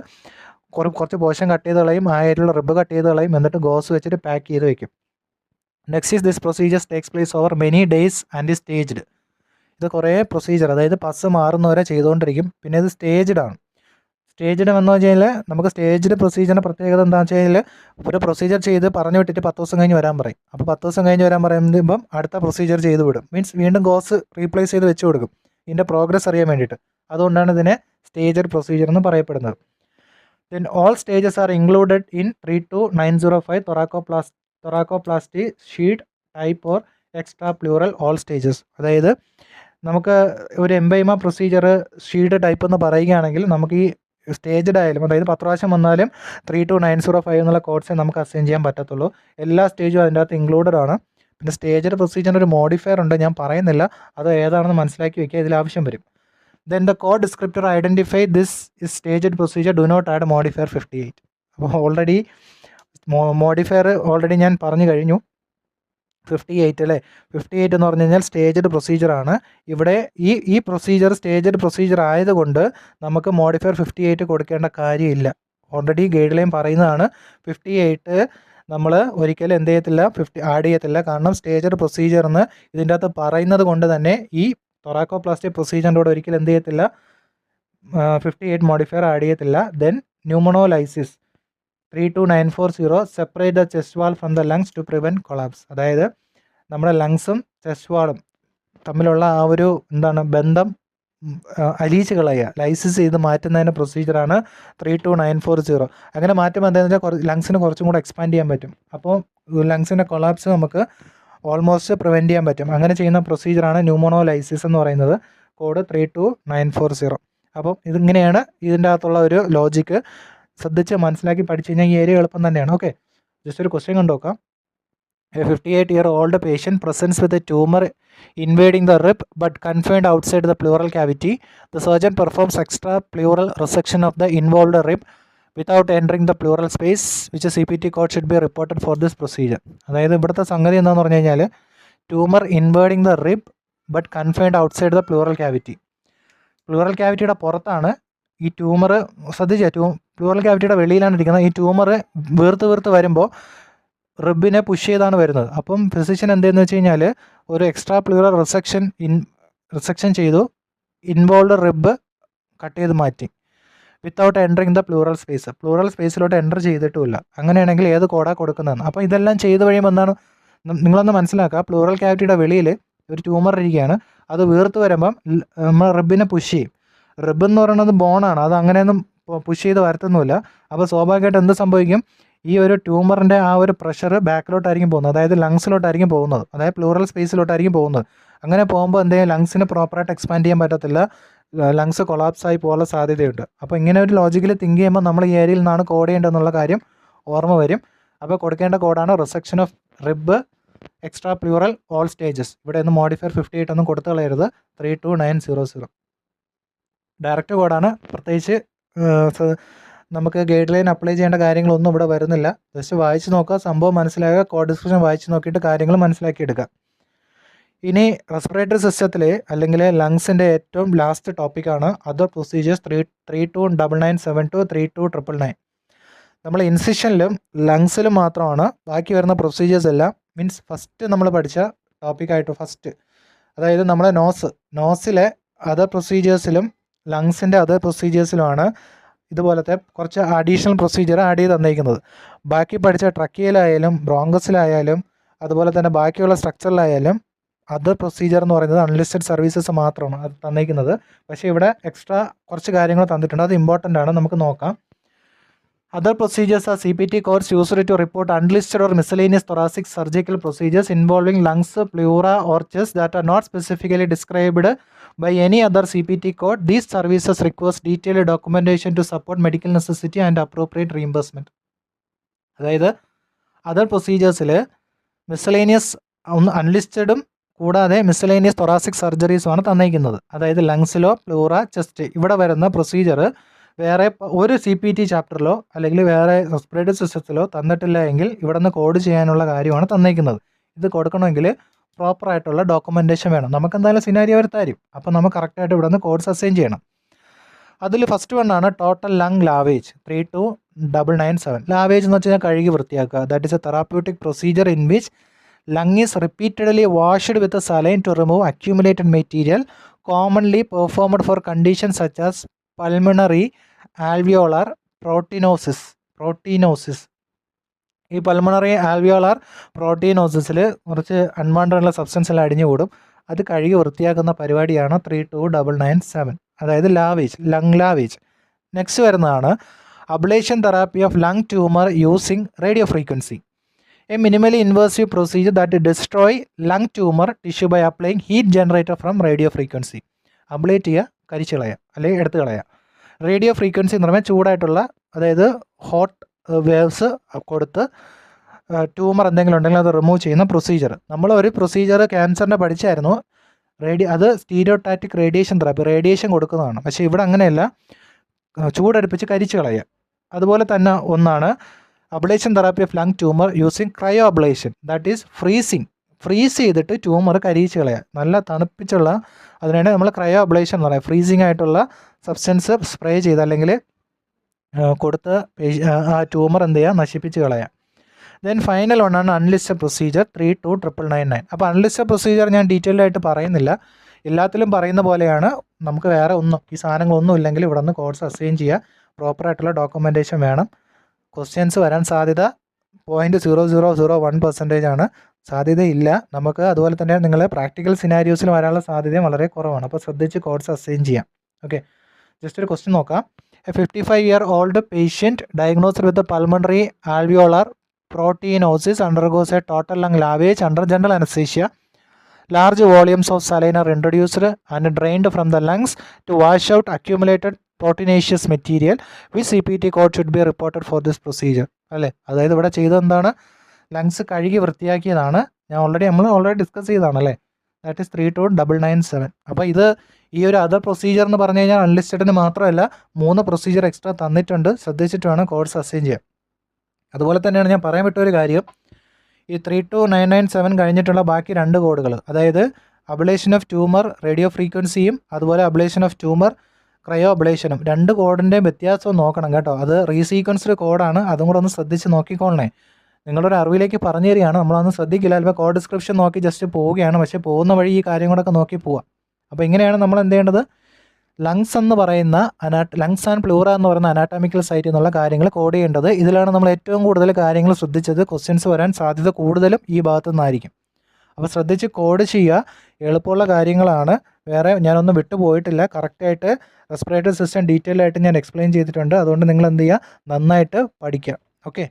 കുറച്ച് പോർഷൻ കട്ട് ചെയ്ത് കളയും, ആ ഏരിയയിലുള്ള റിബ് കട്ട് ചെയ്ത് കളയും, എന്നിട്ട് ഗോസ് വെച്ചിട്ട് പാക്ക് ചെയ്ത് വെക്കും. Next is this procedure takes place over many days and staged. ഇത് കുറേ പ്രൊസീജിയർ, അതായത് പസ് മാറുന്നവരെ ചെയ്തുകൊണ്ടിരിക്കും. പിന്നെ ഇത് സ്റ്റേജ്ഡ് ആണ്. സ്റ്റേജ്ഡ് എന്ന് വെച്ച് കഴിഞ്ഞാൽ നമുക്ക് സ്റ്റേജ്ഡ് പ്രൊസീജിയറിൻ്റെ പ്രത്യേകത എന്താണെന്ന് വെച്ച് കഴിഞ്ഞാൽ ഒരു പ്രൊസീജിയർ ചെയ്ത് പറഞ്ഞു വിട്ടിട്ട് 10 ദിവസം കഴിഞ്ഞ് വരാൻ പറയും. അപ്പോൾ 10 ദിവസം കഴിഞ്ഞ് വരാൻ പറയുമ്പം അടുത്ത പ്രൊസീജിയർ ചെയ്ത് വിടും. മീൻസ് വീണ്ടും ഗോസ് റീപ്ലേസ് ചെയ്ത് വെച്ച് കൊടുക്കും, ഇതിൻ്റെ പ്രോഗ്രസ് അറിയാൻ വേണ്ടിയിട്ട്. അതുകൊണ്ടാണ് ഇതിനെ സ്റ്റേജ്ഡ് പ്രൊസീജിയർ എന്ന് പറയപ്പെടുന്നത്. Then all stages are included in 32905 thoracoplasty Schede type or extrapleural all stages. അതായത് നമുക്ക് ഒരു എംബൈമ പ്രൊസീജിയർ ഷീഡ് ടൈപ്പ് എന്ന് പറയുകയാണെങ്കിൽ നമുക്ക് ഈ സ്റ്റേജ്ഡ് ആയാലും, അതായത് 10 പ്രാവശ്യം വന്നാലും 32905 എന്നുള്ള കോഡ്സേ നമുക്ക് അസൈൻ ചെയ്യാൻ പറ്റത്തുള്ളൂ. എല്ലാ സ്റ്റേജും അതിൻ്റെ അകത്ത് ഇൻക്ലൂഡഡ് ആണ്. പിന്നെ സ്റ്റേജ്ഡ് പ്രൊസീജിയറിന് ഒരു മോഡിഫയർ ഉണ്ട്, ഞാൻ പറയുന്നില്ല, അത് ഏതാണെന്ന് മനസ്സിലാക്കി വയ്ക്കുക, ഇതിൽ ആവശ്യം വരും. Then the code descriptor identify this is staged procedure, do not add modifier 58. അപ്പോൾ ഓൾറെഡി മോഡിഫയർ ഓൾറെഡി ഞാൻ പറഞ്ഞു കഴിഞ്ഞു. 58 അല്ലേ, 58 എന്ന് പറഞ്ഞു കഴിഞ്ഞാൽ സ്റ്റേജ്ഡ് പ്രൊസീജിയറാണ്. ഇവിടെ ഈ പ്രൊസീജിയർ സ്റ്റേജ്ഡ് പ്രൊസീജിയർ ആയതുകൊണ്ട് നമുക്ക് മോഡിഫയർ 58 കൊടുക്കേണ്ട കാര്യമില്ല. ഓൾറെഡി ഗൈഡ് ലൈൻ പറയുന്നതാണ് 58 നമ്മൾ ഒരിക്കലും എന്ത് ചെയ്യത്തില്ല, ആഡ് ചെയ്യത്തില്ല. കാരണം സ്റ്റേജ്ഡ് പ്രൊസീജിയറിന് ഇതിൻ്റെ അകത്ത് പറയുന്നത് കൊണ്ട് തന്നെ ഈ തൊറാക്കോപ്ലാസ്റ്റി പ്രൊസീജിയറിൻ്റെ കൂടെ ഒരിക്കലും എന്ത് ചെയ്യത്തില്ല, 58 മോഡിഫയർ ആഡ് ചെയ്യത്തില്ല. Then pneumonolysis 32940 separate the chest wall from the lungs to prevent collapse. അതായത് നമ്മുടെ ലങ്സും ചെസ്റ്റ് വാളും തമ്മിലുള്ള ആ ഒരു ബന്ധം അലിയിച്ച് കളയുക, ലൈസിസ് ചെയ്ത് മാറ്റുന്നതിൻ്റെ പ്രൊസീജിയറാണ് 32940. അങ്ങനെ മാറ്റുമ്പോൾ എന്താണെന്ന് വെച്ചാൽ ലങ്സിന് കുറച്ചും കൂടെ എക്സ്പാൻഡ് ചെയ്യാൻ പറ്റും. അപ്പോൾ ലങ്സിൻ്റെ കൊളാപ്സ് നമുക്ക് ഓൾമോസ്റ്റ് പ്രിവെൻറ്റ് ചെയ്യാൻ പറ്റും. അങ്ങനെ ചെയ്യുന്ന പ്രൊസീജിയറാണ് ന്യൂമോണോലൈസിസ് എന്ന് പറയുന്നത്. കോഡ് 32940. അപ്പം ഇതിങ്ങനെയാണ് ഇതിൻ്റെ അകത്തുള്ള ഒരു ലോജിക്ക്. ശ്രദ്ധിച്ച് മനസ്സിലാക്കി പഠിച്ചു കഴിഞ്ഞാൽ ഈ ഏരിയ എളുപ്പം തന്നെയാണ്. ഓക്കെ, ജസ്റ്റ് ഒരു ക്വസ്റ്റ്യൻ കണ്ടു നോക്കാം. A 58-year-old patient presents with a tumor invading the rib but confined outside the pleural cavity. The surgeon performs extra pleural resection of the involved rib without entering the pleural space, which a CPT code should be reported for this procedure. അതായത് ഇവിടുത്തെ സംഗതി എന്താണെന്ന് പറഞ്ഞു കഴിഞ്ഞാൽ tumour invading the rib but confined outside the pleural cavity. Pleural ക്യാവിറ്റിയുടെ പുറത്താണ് ഈ tumour. ശ്രദ്ധിച്ച പ്ലൂറൽ ക്യാവിറ്റിയുടെ വെളിയിലാണ് ഇരിക്കുന്നത്. ഈ ട്യൂമർ വീർത്ത് വരുമ്പോൾ റിബിനെ പുഷ് ചെയ്താണ് വരുന്നത്. അപ്പം ഫിസിഷ്യൻ എന്തെന്ന് വെച്ച് കഴിഞ്ഞാൽ ഒരു എക്സ്ട്രാ പ്ലൂറൽ റിസെക്ഷൻ ചെയ്തു, ഇൻവോൾവ് റിബ് കട്ട് ചെയ്ത് മാറ്റി, without entering the pleural space. Pleural സ്പേസിലോട്ട് എൻ്റർ ചെയ്തിട്ടുമില്ല. അങ്ങനെയാണെങ്കിൽ ഏത് കോഡാണ് കൊടുക്കുന്നതെന്ന്. അപ്പോൾ ഇതെല്ലാം ചെയ്ത് കഴിയുമ്പോൾ എന്താണ് നിങ്ങളൊന്ന് മനസ്സിലാക്കുക. പ്ലൂറൽ ക്യാവിറ്റിയുടെ വെളിയിൽ ഒരു ട്യൂമർ ഇരിക്കുകയാണ്. അത് വീർത്ത് വരുമ്പം നമ്മൾ റിബിനെ പുഷ് ചെയ്യും. റിബ് എന്ന് പറയുന്നത് ബോണാണ്, അത് അങ്ങനെയൊന്നും പുഷ് ചെയ്ത് വരത്തൊന്നുമില്ല. അപ്പോൾ സ്വാഭാവികമായിട്ട് എന്ത് സംഭവിക്കും, ഈ ഒരു ട്യൂമറിൻ്റെ ആ ഒരു പ്രഷർ ബാക്കിലോട്ടായിരിക്കും പോകുന്നത്, അതായത് ലങ്സിലോട്ടായിരിക്കും പോകുന്നത്, അതായത് പ്ലൂറൽ സ്പേസിലോട്ടായിരിക്കും പോകുന്നത്. അങ്ങനെ പോകുമ്പോൾ എന്തെങ്കിലും ലങ്സിന് പ്രോപ്പറായിട്ട് എക്സ്പാൻഡ് ചെയ്യാൻ പറ്റത്തില്ല, ലങ്സ് കൊളാപ്സ് ആയി പോകാനുള്ള സാധ്യതയുണ്ട്. അപ്പോൾ ഇങ്ങനെ ഒരു ലോജിക്കൽ തിങ്ക് ചെയ്യുമ്പോൾ നമ്മൾ ഈ ഏരിയയിൽ നിന്നാണ് കോഡ് ചെയ്യേണ്ടതെന്നുള്ള കാര്യം ഓർമ്മ വരും. അപ്പോൾ കൊടുക്കേണ്ട കോഡാണ് resection of rib extra plural all stages. ഇവിടെ ഒന്ന് മോഡിഫയർ 58 ഒന്നും കൊടുത്തു കളയരുത്. 32900 ഡയറക്റ്റ് കോഡാണ്. പ്രത്യേകിച്ച് നമുക്ക് ഗൈഡ് ലൈൻ അപ്ലൈ ചെയ്യേണ്ട കാര്യങ്ങളൊന്നും ഇവിടെ വരുന്നില്ല. ജസ്റ്റ് വായിച്ച് നോക്കുക, സംഭവം മനസ്സിലാക്കുക, കോഡ് ഡിസ്ക്രിപ്ഷൻ വായിച്ച് നോക്കിയിട്ട് കാര്യങ്ങൾ മനസ്സിലാക്കിയെടുക്കുക. ഇനി റെസ്പിറേറ്ററി സിസ്റ്റത്തിൽ അല്ലെങ്കിൽ ലങ്സിൻ്റെ ഏറ്റവും ലാസ്റ്റ് ടോപ്പിക്കാണ് അതർ പ്രൊസീജിയേഴ്സ് 32997 to 32999. നമ്മൾ ഇൻസിഷനിലും ലങ്സിലും മാത്രമാണ്. ബാക്കി വരുന്ന പ്രൊസീജിയേഴ്സ് എല്ലാം മീൻസ് ഫസ്റ്റ് നമ്മൾ പഠിച്ച ടോപ്പിക്കായിട്ട് ഫസ്റ്റ്, അതായത് നമ്മളെ നോസിലെ അതർ പ്രൊസീജിയേഴ്സിലും ലങ്സിൻ്റെ അതർ പ്രൊസീജിയേഴ്സിലുമാണ് ഇതുപോലത്തെ കുറച്ച് അഡീഷണൽ പ്രൊസീജിയർ ആഡ് ചെയ്ത് തന്നിരിക്കുന്നത്. ബാക്കി പഠിച്ച ട്രക്കിയയിലായാലും ബ്രോങ്കസിലായാലും അതുപോലെ തന്നെ ബാക്കിയുള്ള സ്ട്രക്ചറിലായാലും അതർ പ്രൊസീജിയർ എന്ന് പറയുന്നത് അൺലിസ്റ്റഡ് സർവീസസ് മാത്രമാണ് അത് തന്നിരിക്കുന്നത്. പക്ഷേ ഇവിടെ എക്സ്ട്രാ കുറച്ച് കാര്യങ്ങൾ തന്നിട്ടുണ്ട്, അത് ഇമ്പോർട്ടൻ്റ് ആണ്, നമുക്ക് നോക്കാം. Other procedures are CPT codes used to report unlisted or miscellaneous thoracic surgical procedures involving lungs, pleura or chest that are not specifically described by any other CPT code. These services requires detailed documentation to support medical necessity and appropriate reimbursement. അതായത് other പ്രൊസീജിയേഴ്സിൽ miscellaneous അൺലിസ്റ്റഡും കൂടാതെ miscellaneous thoracic സർജറീസുമാണ് തന്നിരിക്കുന്നത്. അതായത് ലങ്സിലോ pleura chest ഇവിടെ വരുന്ന procedure വേറെ ഒരു CPT ചാപ്റ്ററിലോ അല്ലെങ്കിൽ വേറെ റെസ്പിറേറ്ററി സിസ്റ്റത്തിലോ തന്നിട്ടില്ല എങ്കിൽ ഇവിടെ നിന്ന് കോഡ് ചെയ്യാനുള്ള കാര്യമാണ് തന്നിരിക്കുന്നത്. ഇത് കൊടുക്കണമെങ്കിൽ പ്രോപ്പറായിട്ടുള്ള ഡോക്യുമെൻറ്റേഷൻ വേണം. നമുക്ക് എന്തായാലും സിനാരിയോ അവർ തരും, അപ്പോൾ നമുക്ക് കറക്റ്റായിട്ട് ഇവിടെ നിന്ന് കോഡ്സ് അസൈൻ ചെയ്യണം. അതിൽ ഫസ്റ്റ് വണ്ണാണ് ടോട്ടൽ ലങ് ലാവേജ് 32997. ലാവേജ് എന്ന് വെച്ച് കഴിഞ്ഞാൽ കഴുകി വൃത്തിയാക്കുക. That is a therapeutic procedure in which lung is repeatedly washed with a saline to remove accumulated material, commonly performed for conditions such as pulmonary alveolar proteinosis. ഈ pulmonary alveolar പ്രോട്ടീനോസിസിൽ കുറച്ച് അൺവാണ്ടഡുള്ള substance എല്ലാം അടിഞ്ഞുകൂടും. അത് കഴുകി വൃത്തിയാക്കുന്ന പരിപാടിയാണ് 32997, അതായത് ലാവേജ്, ലങ് ലാവേജ്. നെക്സ്റ്റ് വരുന്നതാണ് ablation therapy of lung tumour using radio frequency. A minimally invasive procedure that destroy lung tumor tissue by applying heat generator from radio frequency. Ablate ചെയ്യുക, കരിച്ചു കളയുക അല്ലെങ്കിൽ എടുത്ത് കളയുക. റേഡിയോ ഫ്രീക്വൻസി എന്ന് പറയുമ്പോൾ ചൂടായിട്ടുള്ള, അതായത് ഹോട്ട് വേവ്സ് കൊടുത്ത് ട്യൂമർ എന്തെങ്കിലും ഉണ്ടെങ്കിൽ അത് റിമൂവ് ചെയ്യുന്ന പ്രൊസീജിയർ. നമ്മൾ ഒരു പ്രൊസീജിയർ ക്യാൻസറിൻ്റെ പഠിച്ചായിരുന്നു, അത് സ്റ്റീരിയോടാറ്റിക് റേഡിയേഷൻ തെറാപ്പി, റേഡിയേഷൻ കൊടുക്കുന്നതാണ്. പക്ഷേ ഇവിടെ അങ്ങനെയല്ല, ചൂടടുപ്പിച്ച് കരിച്ചു കളയുക. അതുപോലെ തന്നെ ഒന്നാണ് ablation therapy of lung tumour using cryo ablation, that is freeze ചെയ്തിട്ട് ട്യൂമർ കരിയിച്ച് കളയുക. നല്ല തണുപ്പിച്ചുള്ള, അതിനാണ് നമ്മൾ ക്രയോ അബ്ലേഷൻ എന്ന് പറയുക. ഫ്രീസിങ് ആയിട്ടുള്ള സബ്സ്റ്റൻസ് സ്പ്രേ ചെയ്ത് അല്ലെങ്കിൽ കൊടുത്ത് ആ ട്യൂമർ എന്ത് ചെയ്യുക, നശിപ്പിച്ച് കളയുക. ദെൻ ഫൈനൽ ഒന്നാണ് അൺലിസ്റ്റഡ് പ്രൊസീജിയർ 32999. അപ്പോൾ അൺലിസ്റ്റഡ് പ്രൊസീജിയർ ഞാൻ ഡീറ്റെയിൽഡ് ആയിട്ട് പറയുന്നില്ല, എല്ലാത്തിലും പറയുന്ന പോലെയാണ്. നമുക്ക് വേറെ ഈ സാധനങ്ങളൊന്നും ഇല്ലെങ്കിൽ ഇവിടെ നിന്ന് കോഡ്സ് അസൈൻ ചെയ്യുക. പ്രോപ്പറായിട്ടുള്ള ഡോക്യുമെൻറ്റേഷൻ വേണം. ക്വസ്റ്റ്യൻസ് വരാൻ സാധ്യത 0.0001% ആണ്. സാധ്യതയില്ല. നമുക്ക് അതുപോലെ തന്നെ നിങ്ങൾ പ്രാക്ടിക്കൽ സിനാരിയോസിൽ വരാനുള്ള സാധ്യതയും വളരെ കുറവാണ്. അപ്പോൾ ശ്രദ്ധിച്ച് കോഡ്സ് അസൈൻ ചെയ്യാം. ഓക്കെ, ജസ്റ്റ് ഒരു ക്വസ്റ്റ്യൻ നോക്കാം. A 55-year-old patient diagnosed with the pulmonary alveolar proteinosis undergoes a total lung lavage under general anesthesia. Large volumes of saline are introduced and drained from the lungs to wash out accumulated proteinaceous material. Which CPT code should be reported for this procedure? അല്ലേ, അതായത് ഇവിടെ ചെയ്തത് എന്താണ്? Lungs കഴുകി വൃത്തിയാക്കിയതാണ്. നമ്മൾ already discuss ചെയ്തതാണ് അല്ലേ. That is 32997. അപ്പോൾ ഇത് ഈ ഒരു അതർ പ്രൊസീജിയർ എന്ന് പറഞ്ഞു കഴിഞ്ഞാൽ അൺലിസ്റ്റഡിന് മാത്രമല്ല 3 പ്രൊസീജിയർ എക്സ്ട്രാ തന്നിട്ടുണ്ട്. ശ്രദ്ധിച്ചിട്ട് വേണം കോഴ്സ് അസൈൻ ചെയ്യാൻ. അതുപോലെ തന്നെയാണ് ഞാൻ പറയാൻ വിട്ട ഒരു കാര്യം, ഈ 32997 കഴിഞ്ഞിട്ടുള്ള ബാക്കി 2 കോഡുകൾ, അതായത് അബ്ലേഷൻ ഓഫ് ട്യൂമർ റേഡിയോ ഫ്രീക്വൻസിയും അതുപോലെ അബ്ലേഷൻ ഓഫ് ട്യൂമർ ക്രയോ അബ്ലേഷനും 2 കോഡിൻ്റെയും വ്യത്യാസം നോക്കണം കേട്ടോ. അത് റീസീക്വൻസ്ഡ് കോഡാണ്, അതും കൂടെ ഒന്ന് ശ്രദ്ധിച്ച് നോക്കിക്കോളണേ. നിങ്ങളൊരു അറിവിലേക്ക് പറഞ്ഞു തരികയാണ്, നമ്മളതൊന്നും ശ്രദ്ധിക്കില്ല. അല്ലെങ്കിൽ കോഡ് ഡിസ്ക്രിപ്ഷൻ നോക്കി ജസ്റ്റ് പോവുകയാണ്, പക്ഷേ പോകുന്ന വഴി ഈ കാര്യം കൂടെയൊക്കെ നോക്കി പോവാം. അപ്പോൾ ഇങ്ങനെയാണ് നമ്മൾ എന്ത് ചെയ്യേണ്ടത്, ലങ്സ് എന്ന് പറയുന്ന ലങ്സ് ആൻഡ് പ്ലൂറ എന്ന് പറയുന്ന അനാറ്റമിക്കൽ സൈറ്റ് എന്നുള്ള കാര്യങ്ങൾ കോഡ് ചെയ്യേണ്ടത്. ഇതിലാണ് നമ്മൾ ഏറ്റവും കൂടുതൽ കാര്യങ്ങൾ ശ്രദ്ധിച്ചത്. ക്വസ്റ്റ്യൻസ് വരാൻ സാധ്യത കൂടുതലും ഈ ഭാഗത്തു നിന്നായിരിക്കും. അപ്പോൾ ശ്രദ്ധിച്ച് കോഡ് ചെയ്യുക. എളുപ്പമുള്ള കാര്യങ്ങളാണ്, വേറെ ഞാനൊന്നും വിട്ടുപോയിട്ടില്ല. കറക്റ്റായിട്ട് റെസ്പിറേറ്ററി സിസ്റ്റം ഡീറ്റെയിൽ ആയിട്ട് ഞാൻ എക്സ്പ്ലെയിൻ ചെയ്തിട്ടുണ്ട്. അതുകൊണ്ട് നിങ്ങൾ എന്ത് ചെയ്യുക, നന്നായിട്ട് പഠിക്കുക. ഓക്കെ.